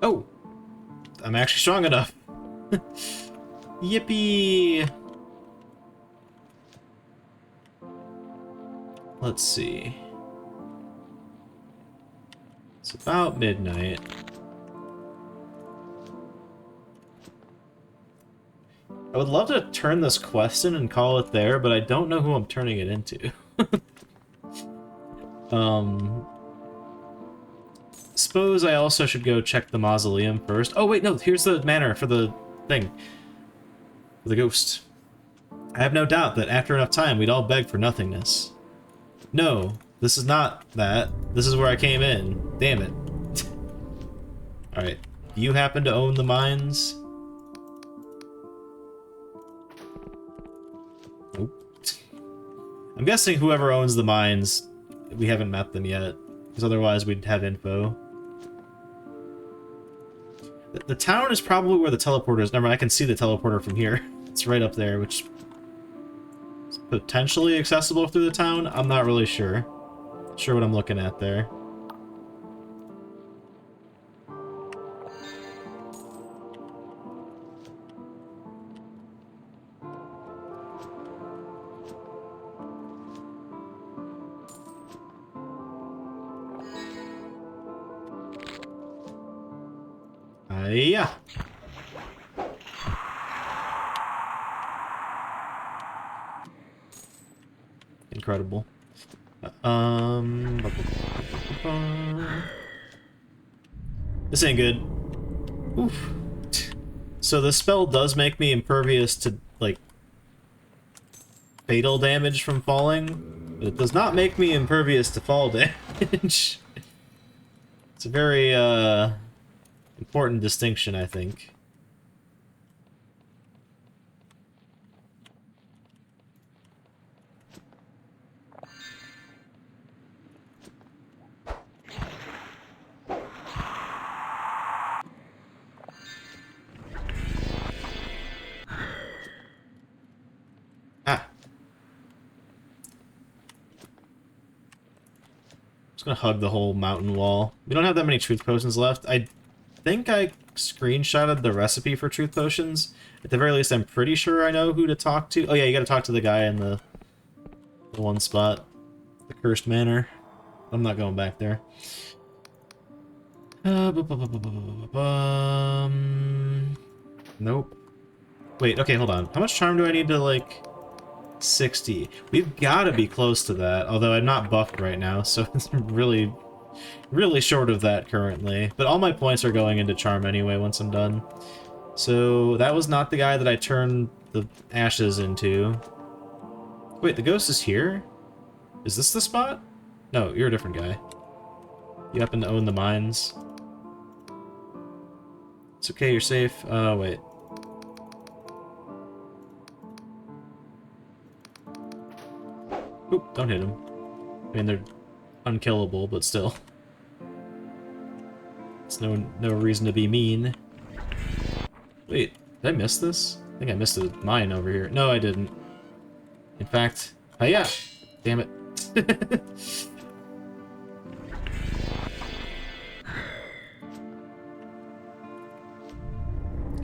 Oh! I'm actually strong enough. Yippee! Let's see. It's about midnight. I would love to turn this quest in and call it there, but I don't know who I'm turning it into. Suppose I also should go check the mausoleum first. Oh wait, no, here's the manor for the thing. For the ghost. I have no doubt that after enough time we'd all beg for nothingness. No, this is not that. This is where I came in. Damn it. Alright. Do you happen to own the mines? Nope. I'm guessing whoever owns the mines, we haven't met them yet. Because otherwise we'd have info. The town is probably where the teleporter is. Never mind, I can see the teleporter from here. It's right up there, which is potentially accessible through the town. I'm not really sure. Not sure what I'm looking at there. Yeah. Incredible. This ain't good. Oof. So the spell does make me impervious to, like, fatal damage from falling, but it does not make me impervious to fall damage. It's a very, important distinction, I think. Ah. Just gonna hug the whole mountain wall. We don't have that many truth potions left. I think I screenshotted the recipe for truth potions. At the very least, I'm pretty sure I know who to talk to. Oh yeah, you gotta talk to the guy in the one spot. The Cursed Manor. I'm not going back there. Nope. Wait, okay, hold on. How much charm do I need to, like... 60. We've got to be close to that, although I'm not buffed right now, so it's really, really short of that currently. But all my points are going into charm anyway once I'm done. So that was not the guy that I turned the ashes into. Wait, the ghost is here? Is this the spot? No, you're a different guy. You happen to own the mines. It's okay, you're safe. Wait. Oop, don't hit him. I mean, they're unkillable, but still. It's no reason to be mean. Wait, did I miss this? I think I missed a mine over here. No, I didn't. In fact, oh yeah! Damn it. Okay,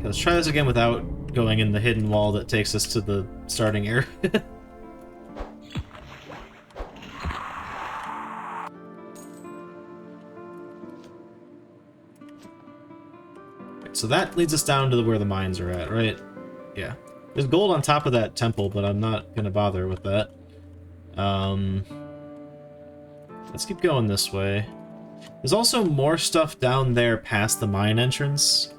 let's try this again without going in the hidden wall that takes us to the starting area. So that leads us down to where the mines are at, right? Yeah. There's gold on top of that temple, but I'm not gonna bother with that. Let's keep going this way. There's also more stuff down there past the mine entrance.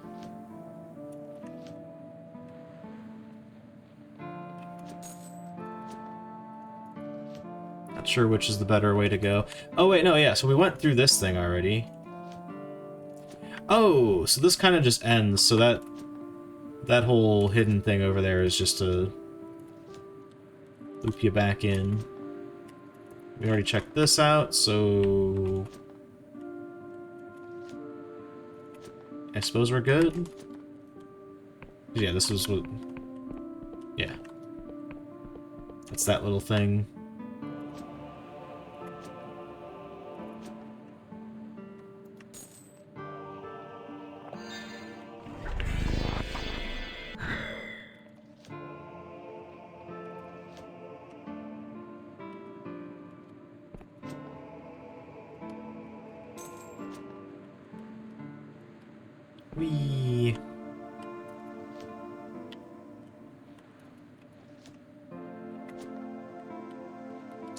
Not sure which is the better way to go. Oh wait, no, yeah, so we went through this thing already. Oh, so this kind of just ends, so that whole hidden thing over there is just to loop you back in. We already checked this out, so I suppose we're good. Yeah, this is what... Yeah. That's that little thing. Whee!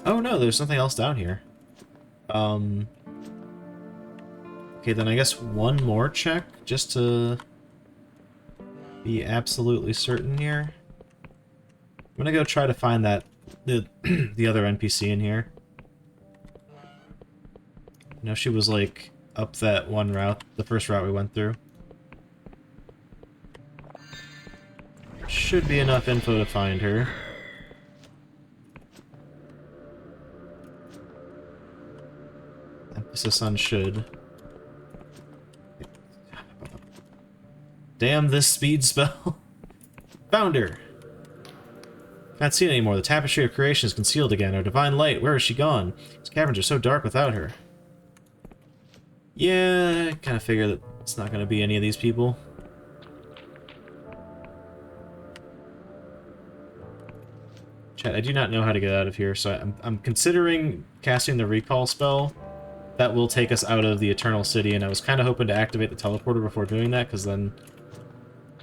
Oh no, there's something else down here. Okay, then I guess one more check, just to be absolutely certain here. I'm gonna go try to find that, the other NPC in here. I know she was, like, up that one route, the first route we went through. Should be enough info to find her. Emphasis on should. Damn this speed spell. Found her! Can't see it anymore. The tapestry of creation is concealed again. Our divine light, where is she gone? These caverns are so dark without her. Yeah, I kind of figure that it's not going to be any of these people. Chat, I do not know how to get out of here, so I'm considering casting the recall spell. That will take us out of the Eternal City, and I was kind of hoping to activate the teleporter before doing that, because then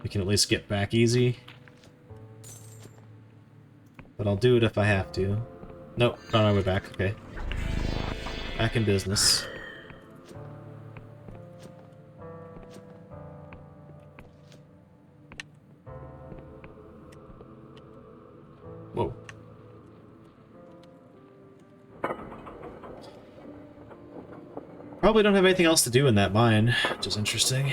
we can at least get back easy. But I'll do it if I have to. Nope, on my way back, okay. Back in business. Whoa. Probably don't have anything else to do in that mine, which is interesting.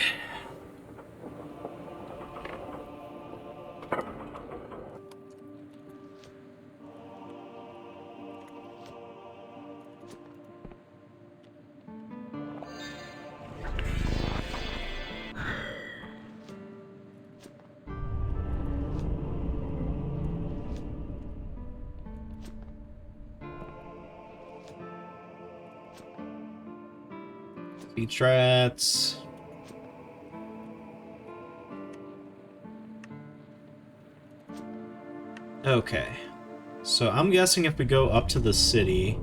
Beach rats. Okay. So I'm guessing if we go up to the city,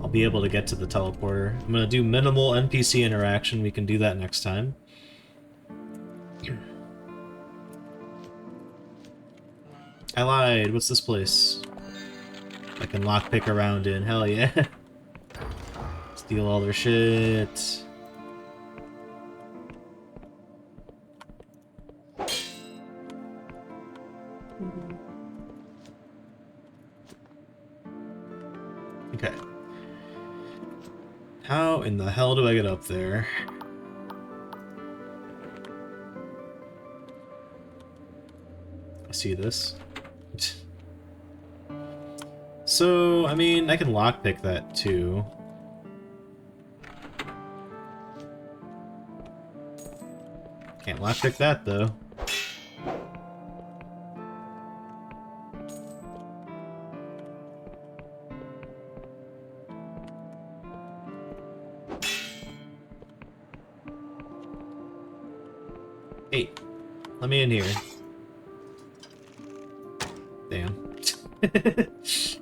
I'll be able to get to the teleporter. I'm gonna do minimal NPC interaction. We can do that next time. I lied. What's this place? I can lockpick around in. Hell yeah. Steal all their shit. Okay. How in the hell do I get up there? I see this. So, I mean, I can lockpick that too. Can't lockpick that though. Hey, let me in here. Damn. It's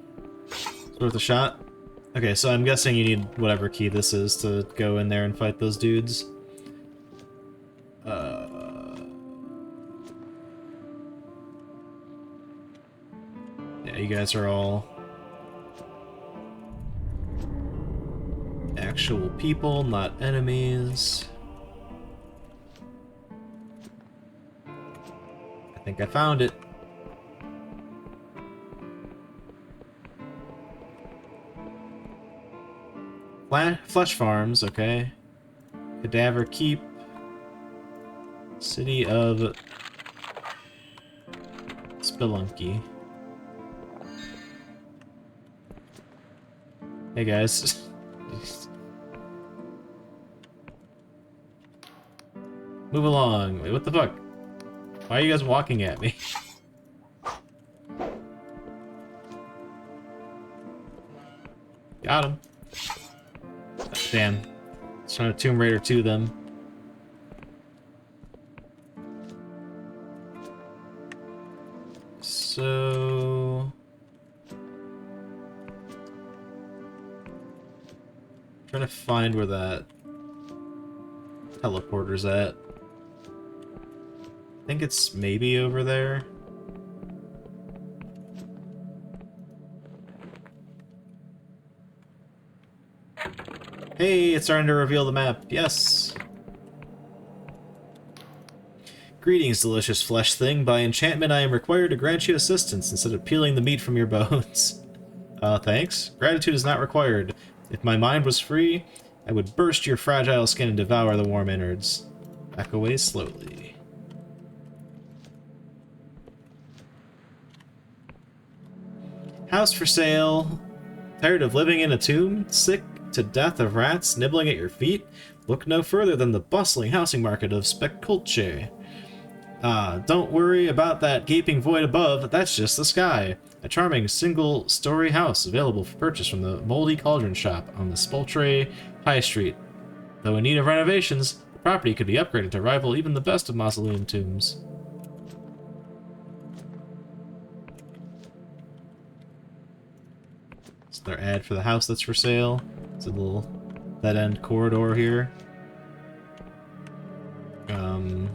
worth a shot. Okay, so I'm guessing you need whatever key this is to go in there and fight those dudes. Yeah, you guys are all actual people, not enemies. I think I found it. Flesh farms, okay. Cadaver Keep. City of Spelunky. Hey guys. Move along. Wait, what the fuck? Why are you guys walking at me? Got him. Damn. It's trying to Tomb Raider 2 them. So... trying to find where that teleporter's at. I think it's maybe over there. Hey, it's starting to reveal the map. Yes. Greetings, delicious flesh thing. By enchantment, I am required to grant you assistance instead of peeling the meat from your bones. Thanks. Gratitude is not required. If my mind was free, I would burst your fragile skin and devour the warm innards. Back away slowly. House for sale. Tired of living in a tomb? Sick to death of rats nibbling at your feet? Look no further than the bustling housing market of Speculche. Don't worry about that gaping void above, that's just the sky. A charming single-story house available for purchase from the Moldy Cauldron Shop on the Spoltre High Street. Though in need of renovations, the property could be upgraded to rival even the best of mausoleum tombs. It's their ad for the house that's for sale. It's a little dead-end corridor here. I'm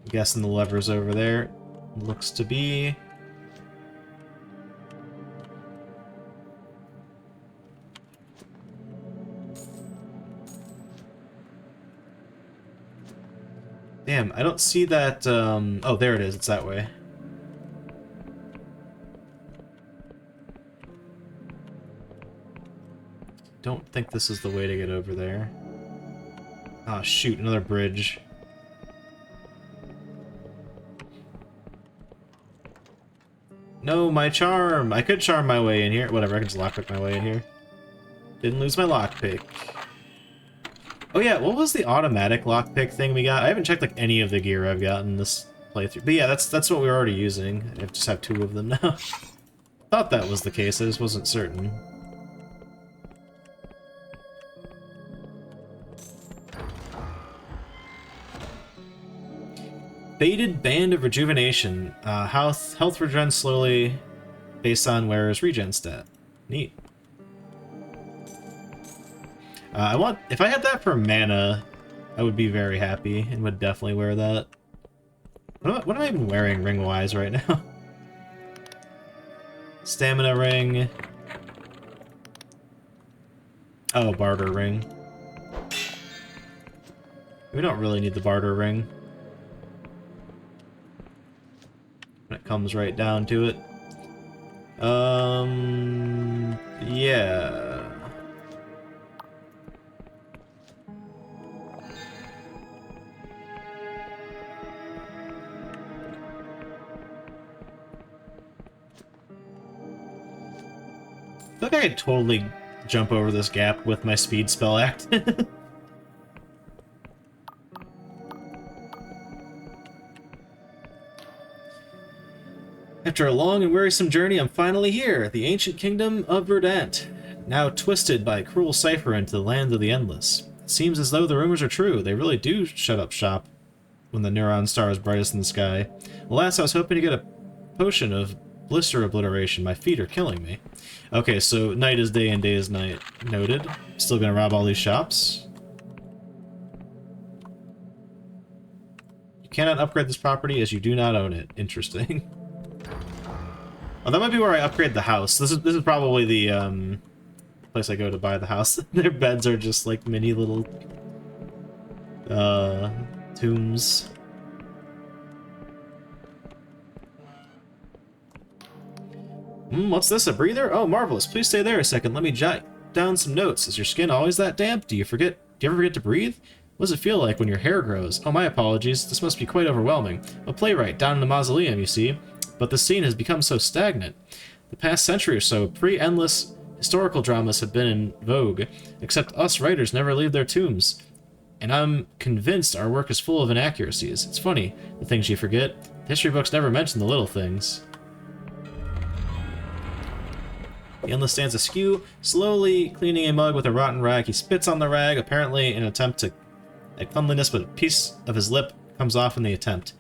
guessing the lever's over there. Looks to be. Damn, I don't see that, oh, there it is, it's that way. Don't think this is the way to get over there. Ah, shoot, another bridge. No, my charm! I could charm my way in here. Whatever, I can just lockpick my way in here. Didn't lose my lockpick. Oh yeah, what was the automatic lockpick thing we got? I haven't checked like any of the gear I've gotten this playthrough. But yeah, that's what we're already using. I just have 2 of them now. Thought that was the case, I just wasn't certain. Faded Band of Rejuvenation. Health regen slowly based on wearer's regen stat. Neat. If I had that for mana, I would be very happy and would definitely wear that. What am I even wearing ring-wise right now? Stamina ring. Oh, barter ring. We don't really need the barter ring. When it comes right down to it. Yeah. I feel like I could totally jump over this gap with my speed spell active. After a long and wearisome journey, I'm finally here, the ancient kingdom of Verdant, now twisted by a cruel cipher into the land of the endless. It seems as though the rumors are true. They really do shut up shop when the neuron star is brightest in the sky. Alas, I was hoping to get a potion of blister obliteration. My feet are killing me. Okay, so night is day and day is night. Noted. Still gonna rob all these shops. You cannot upgrade this property as you do not own it. Interesting. Oh, that might be where I upgrade the house. This is probably the place I go to buy the house. Their beds are just like mini little tombs. What's this, a breather? Oh, marvelous. Please stay there a second. Let me jot down some notes. Is your skin always that damp? Do you ever forget to breathe? What does it feel like when your hair grows? Oh, my apologies. This must be quite overwhelming. A playwright down in the mausoleum, you see. But the scene has become so stagnant. The past century or so, pre-endless historical dramas have been in vogue, except us writers never leave their tombs. And I'm convinced our work is full of inaccuracies. It's funny, the things you forget. The history books never mention the little things. The Endless stands askew, slowly cleaning a mug with a rotten rag. He spits on the rag, apparently in an attempt at cleanliness, but a piece of his lip comes off in the attempt.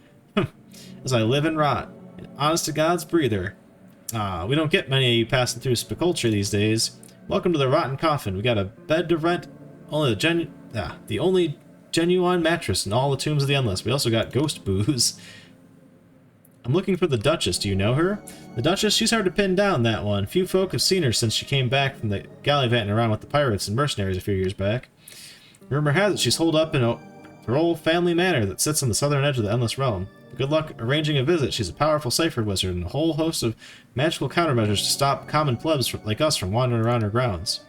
As I live and rot, an honest-to-God's breather. We don't get many of you passing through Spiculture these days. Welcome to the rotten coffin. We got a bed to rent, the only genuine mattress in all the tombs of the Endless. We also got ghost booze. I'm looking for the Duchess. Do you know her? The Duchess? She's hard to pin down, that one. Few folk have seen her since she came back from the gallivanting around with the pirates and mercenaries a few years back. Rumor has it she's holed up in her old family manor that sits on the southern edge of the Endless Realm. Good luck arranging a visit. She's a powerful cipher wizard and a whole host of magical countermeasures to stop common plebs like us from wandering around her grounds.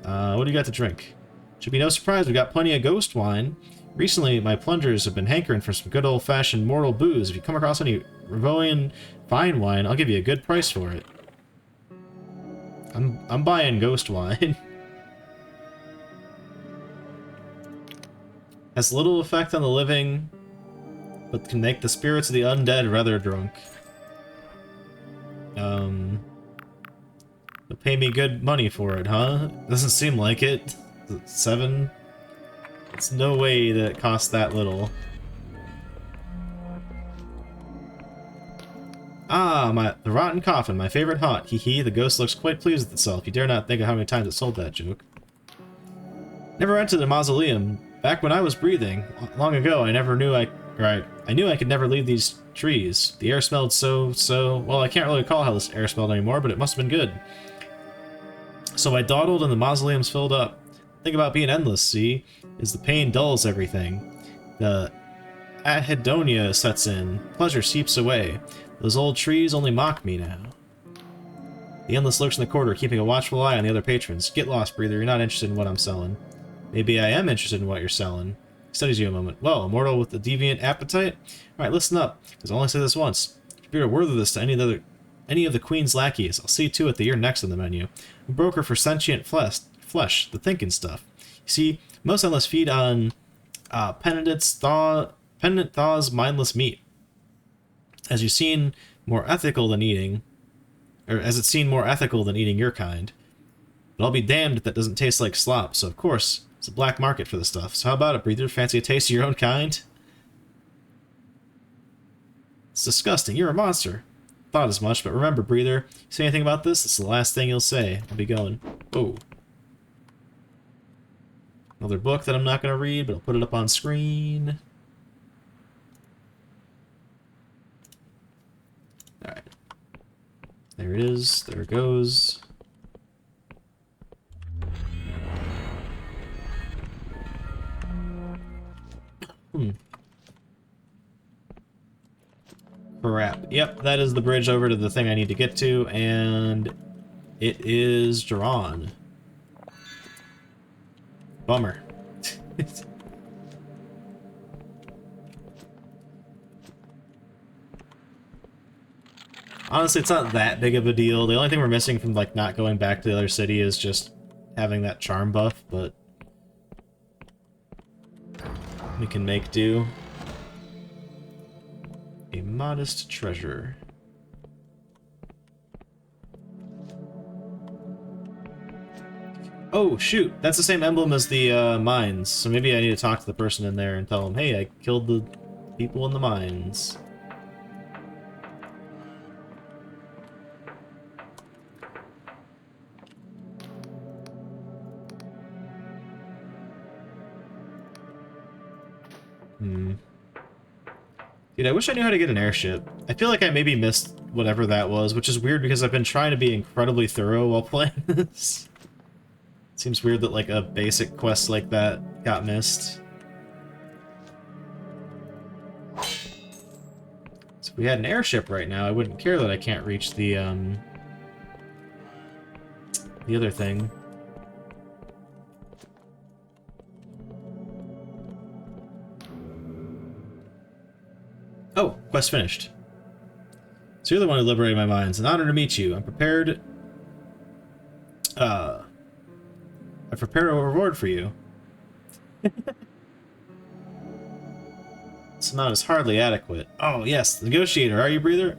What do you got to drink? Should be no surprise, we got plenty of ghost wine. Recently, my plungers have been hankering for some good old-fashioned mortal booze. If you come across any Rivoian fine wine, I'll give you a good price for it. I'm buying ghost wine. Has little effect on the living, but can make the spirits of the undead rather drunk. They'll pay me good money for it, huh? Doesn't seem like it. 7? It's no way that it costs that little. The rotten coffin, my favorite haunt. Hee hee, the ghost looks quite pleased with itself. You dare not think of how many times it sold that joke. Never entered the mausoleum. Back when I was breathing, long ago, I knew I could never leave these trees. The air smelled well, I can't really recall how this air smelled anymore, but it must have been good. So I dawdled and the mausoleum's filled up. Thing about being endless, see, is the pain dulls everything. The anhedonia sets in, pleasure seeps away. Those old trees only mock me now. The Endless lurks in the corner, keeping a watchful eye on the other patrons. Get lost, breather, you're not interested in what I'm selling. Maybe I am interested in what you're selling. He studies you a moment. Well, a mortal with a deviant appetite? Alright, listen up, because I'll only say this once. If you're worth of this to any of the Queen's lackeys, I'll see to it that you're next on the menu. A broker for sentient flesh, the thinking stuff. You see, most Endless feed on Penitent Thaw's mindless meat. As it's seen more ethical than eating your kind. But I'll be damned if that doesn't taste like slop, so of course, It's a black market for the stuff. So how about it, Breather? Fancy a taste of your own kind? It's disgusting. You're a monster. Thought as much, but remember, Breather, you say anything about this, it's the last thing you'll say. I'll be going. Oh. Another book that I'm not going to read, but I'll put it up on screen. Alright. There it is. There it goes. Crap. Yep, that is the bridge over to the thing I need to get to, and it is drawn. Bummer. Honestly, it's not that big of a deal. The only thing we're missing from, like, not going back to the other city is just having that charm buff, but we can make do. A modest treasure. Oh, shoot! That's the same emblem as the mines, so maybe I need to talk to the person in there and tell them, hey, I killed the people in the mines. Dude, I wish I knew how to get an airship. I feel like I maybe missed whatever that was, which is weird because I've been trying to be incredibly thorough while playing this. Seems weird that, like, a basic quest like that got missed. So if we had an airship right now, I wouldn't care that I can't reach the other thing. Oh, quest finished. So you're the one who liberated my mind. It's an honor to meet you. I'm prepared... I've prepared a reward for you. This amount is hardly adequate. Oh, yes, the negotiator, are you, Breather?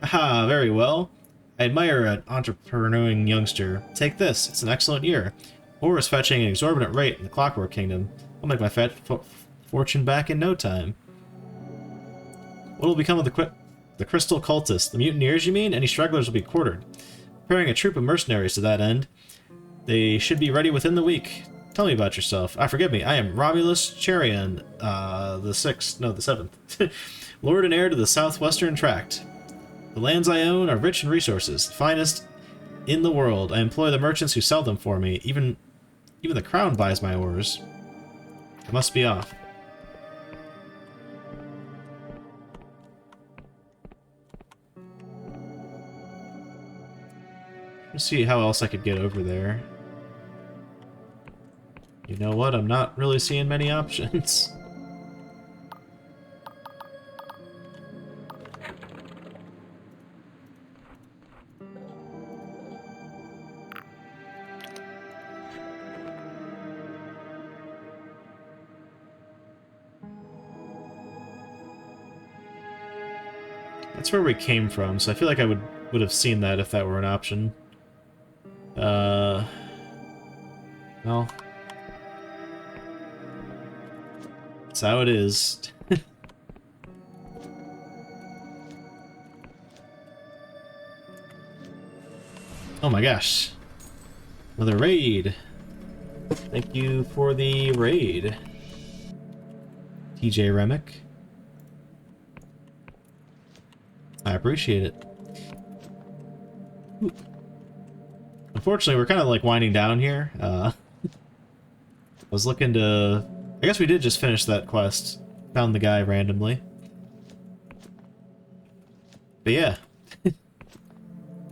Ah, very well. I admire an entrepreneuring youngster. Take this, it's an excellent year. Ore is fetching an exorbitant rate in the Clockwork Kingdom. I'll make my fortune back in no time. What will become of the Crystal Cultists? The mutineers, you mean? Any stragglers will be quartered. Preparing a troop of mercenaries to that end. They should be ready within the week. Tell me about yourself. Forgive me, I am Romulus Cherion, the 6th, no, the 7th. Lord and heir to the Southwestern Tract. The lands I own are rich in resources, the finest in the world. I employ the merchants who sell them for me. Even the crown buys my ores. I must be off. Let's see how else I could get over there. You know what? I'm not really seeing many options. That's where we came from, so I feel like I would have seen that if that were an option. Well... That's how it is. Oh my gosh. Another raid. Thank you for the raid, TJ Remick. I appreciate it. Ooh. Unfortunately, we're kind of like winding down here. I was looking to... I guess we did just finish that quest. Found the guy randomly. But yeah.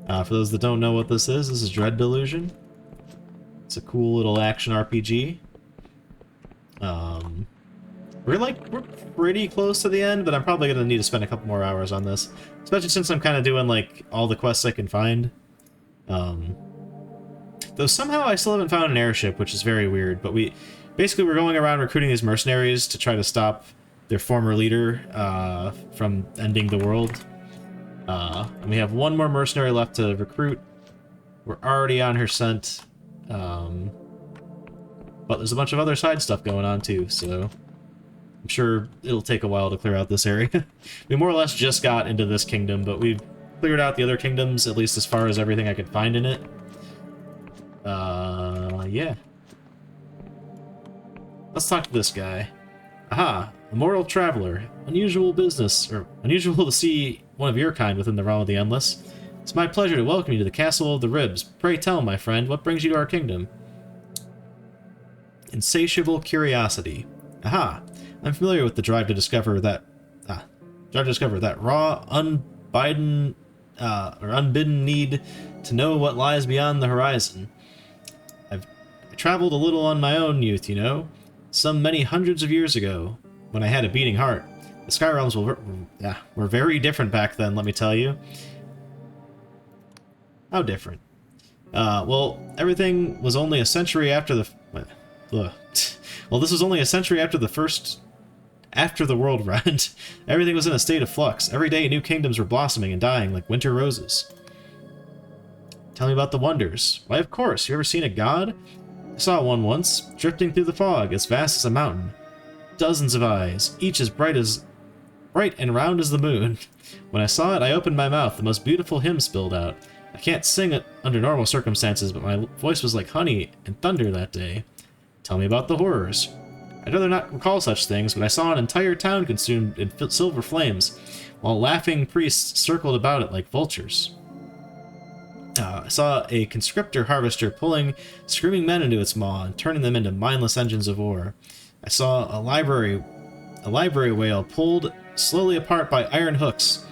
For those that don't know what this is Dread Delusion. It's a cool little action RPG. We're pretty close to the end, but I'm probably gonna need to spend a couple more hours on this. Especially since I'm kind of doing, like, all the quests I can find. Though somehow I still haven't found an airship, which is very weird, but basically, we're going around recruiting these mercenaries to try to stop their former leader from ending the world. And we have one more mercenary left to recruit. We're already on her scent. But there's a bunch of other side stuff going on too, so I'm sure it'll take a while to clear out this area. We more or less just got into this kingdom, but we've cleared out the other kingdoms, at least as far as everything I could find in it. Yeah. Let's talk to this guy. Aha, immortal traveler. Unusual business, or unusual to see one of your kind within the realm of the Endless. It's my pleasure to welcome you to the Castle of the Ribs. Pray tell, my friend, what brings you to our kingdom? Insatiable curiosity. Aha, I'm familiar with the drive to discover that... raw, unbidden need to know what lies beyond the horizon. I traveled a little on my own youth, you know? Some many hundreds of years ago, when I had a beating heart. The Sky Realms were very different back then, let me tell you. How different? Well, everything was only a century after the... Well, this was only a century after the first... After the world rent. Everything was in a state of flux. Every day, new kingdoms were blossoming and dying like winter roses. Tell me about the wonders. Why, of course. You ever seen a god? I saw one once, drifting through the fog, as vast as a mountain. Dozens of eyes, each as bright and round as the moon. When I saw it, I opened my mouth. The most beautiful hymn spilled out. I can't sing it under normal circumstances, but my voice was like honey and thunder that day. Tell me about the horrors. I'd rather not recall such things, but I saw an entire town consumed in silver flames, while laughing priests circled about it like vultures. I saw a conscriptor harvester pulling screaming men into its maw and turning them into mindless engines of war. I saw a library whale pulled slowly apart by iron hooks,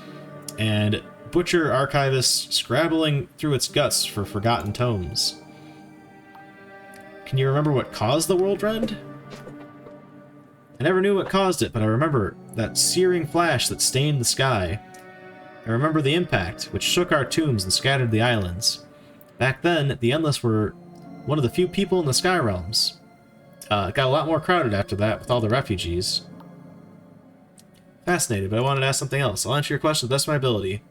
and butcher archivists scrabbling through its guts for forgotten tomes. Can you remember what caused the world rend? I never knew what caused it, but I remember that searing flash that stained the sky. I remember the impact, which shook our tombs and scattered the islands. Back then, the Endless were one of the few people in the Sky Realms. It got a lot more crowded after that with all the refugees. Fascinated, but I wanted to ask something else. I'll answer your question to the best of my ability.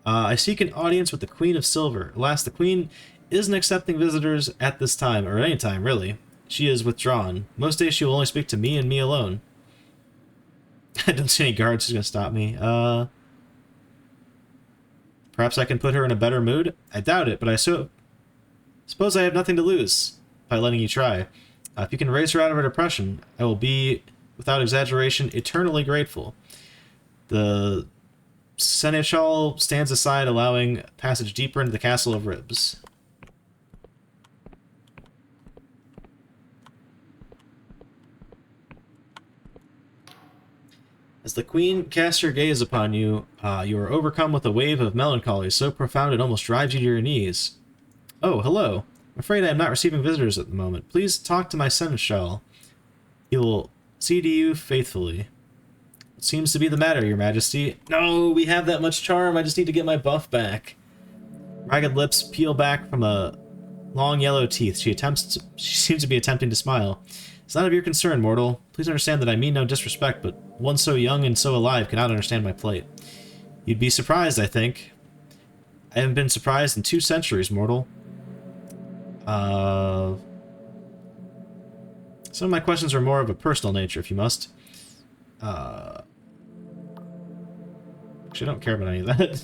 I seek an audience with the Queen of Silver. Alas, the Queen isn't accepting visitors at this time, or any time, really. She is withdrawn. Most days she will only speak to me and me alone. I don't see any guards who's going to stop me. Perhaps I can put her in a better mood? I doubt it, but I suppose I have nothing to lose by letting you try. If you can raise her out of her depression, I will be, without exaggeration, eternally grateful. The Seneschal stands aside, allowing passage deeper into the Castle of Ribs. As the Queen casts her gaze upon you, you are overcome with a wave of melancholy so profound it almost drives you to your knees. Oh, hello. I'm afraid I am not receiving visitors at the moment. Please talk to my seneschal. He will see to you faithfully. What seems to be the matter, your majesty? No, we have that much charm. I just need to get my buff back. Ragged lips peel back from a long yellow teeth. She seems to be attempting to smile. It's none of your concern, mortal. Please understand that I mean no disrespect, but one so young and so alive cannot understand my plight. You'd be surprised, I think. I haven't been surprised in 2 centuries, mortal. Some of my questions are more of a personal nature, if you must. Actually, I don't care about any of that. Do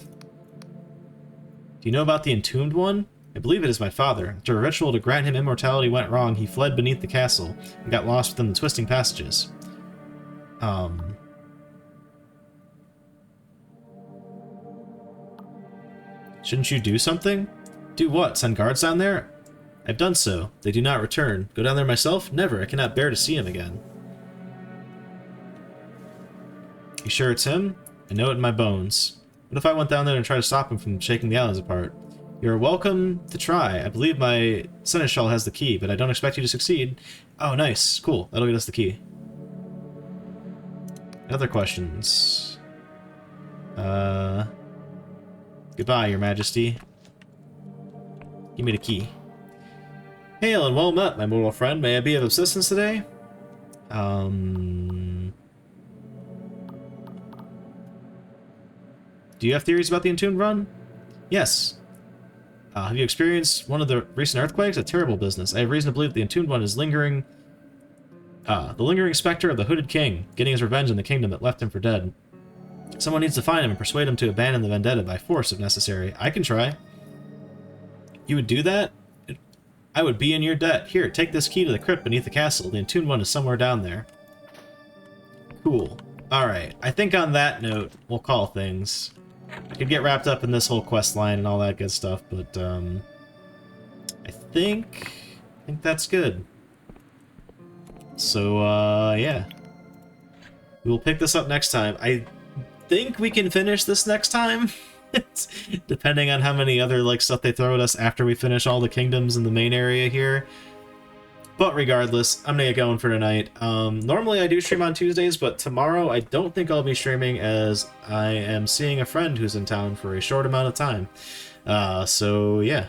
you know about the Entombed One? I believe it is my father. After a ritual to grant him immortality went wrong, he fled beneath the castle and got lost within the twisting passages. Shouldn't you do something? Do what? Send guards down there? I've done so. They do not return. Go down there myself? Never. I cannot bear to see him again. You sure it's him? I know it in my bones. What if I went down there and tried to stop him from shaking the islands apart? You're welcome to try. I believe my seneschal has the key, but I don't expect you to succeed. Oh, nice. Cool. That'll get us the key. Other questions? Goodbye, your majesty. Give me the key. Hail and well met, my mortal friend. May I be of assistance today? Do you have theories about the Entombed Run? Yes. Have you experienced one of the recent earthquakes? A terrible business. I have reason to believe the Entombed One is lingering The lingering specter of the Hooded King, getting his revenge in the kingdom that left him for dead. Someone needs to find him and persuade him to abandon the vendetta by force if necessary. I can try. You would do that? I would be in your debt. Here, take this key to the crypt beneath the castle. The entombed one is somewhere down there. Cool. Alright, I think on that note, we'll call things. I could get wrapped up in this whole quest line and all that good stuff, but, I think that's good. So, yeah. We will pick this up next time. I think we can finish this next time. Depending on how many other like stuff they throw at us after we finish all the kingdoms in the main area here. But regardless, I'm gonna get going for tonight. Normally I do stream on Tuesdays, but tomorrow I don't think I'll be streaming as I am seeing a friend who's in town for a short amount of time. So yeah.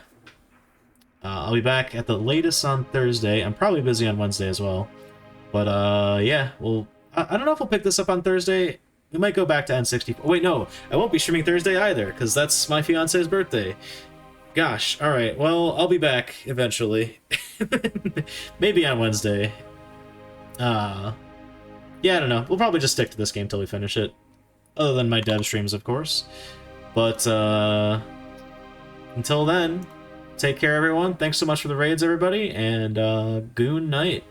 I'll be back at the latest on Thursday. I'm probably busy on Wednesday as well. But yeah, well, I don't know if we'll pick this up on Thursday. We might go back to N64. Oh, wait, no, I won't be streaming Thursday either, because that's my fiance's birthday. Gosh, alright, well, I'll be back eventually. Maybe on Wednesday. Yeah, I don't know. We'll probably just stick to this game till we finish it. Other than my dev streams, of course. But, until then, take care, everyone. Thanks so much for the raids, everybody, and, goon night.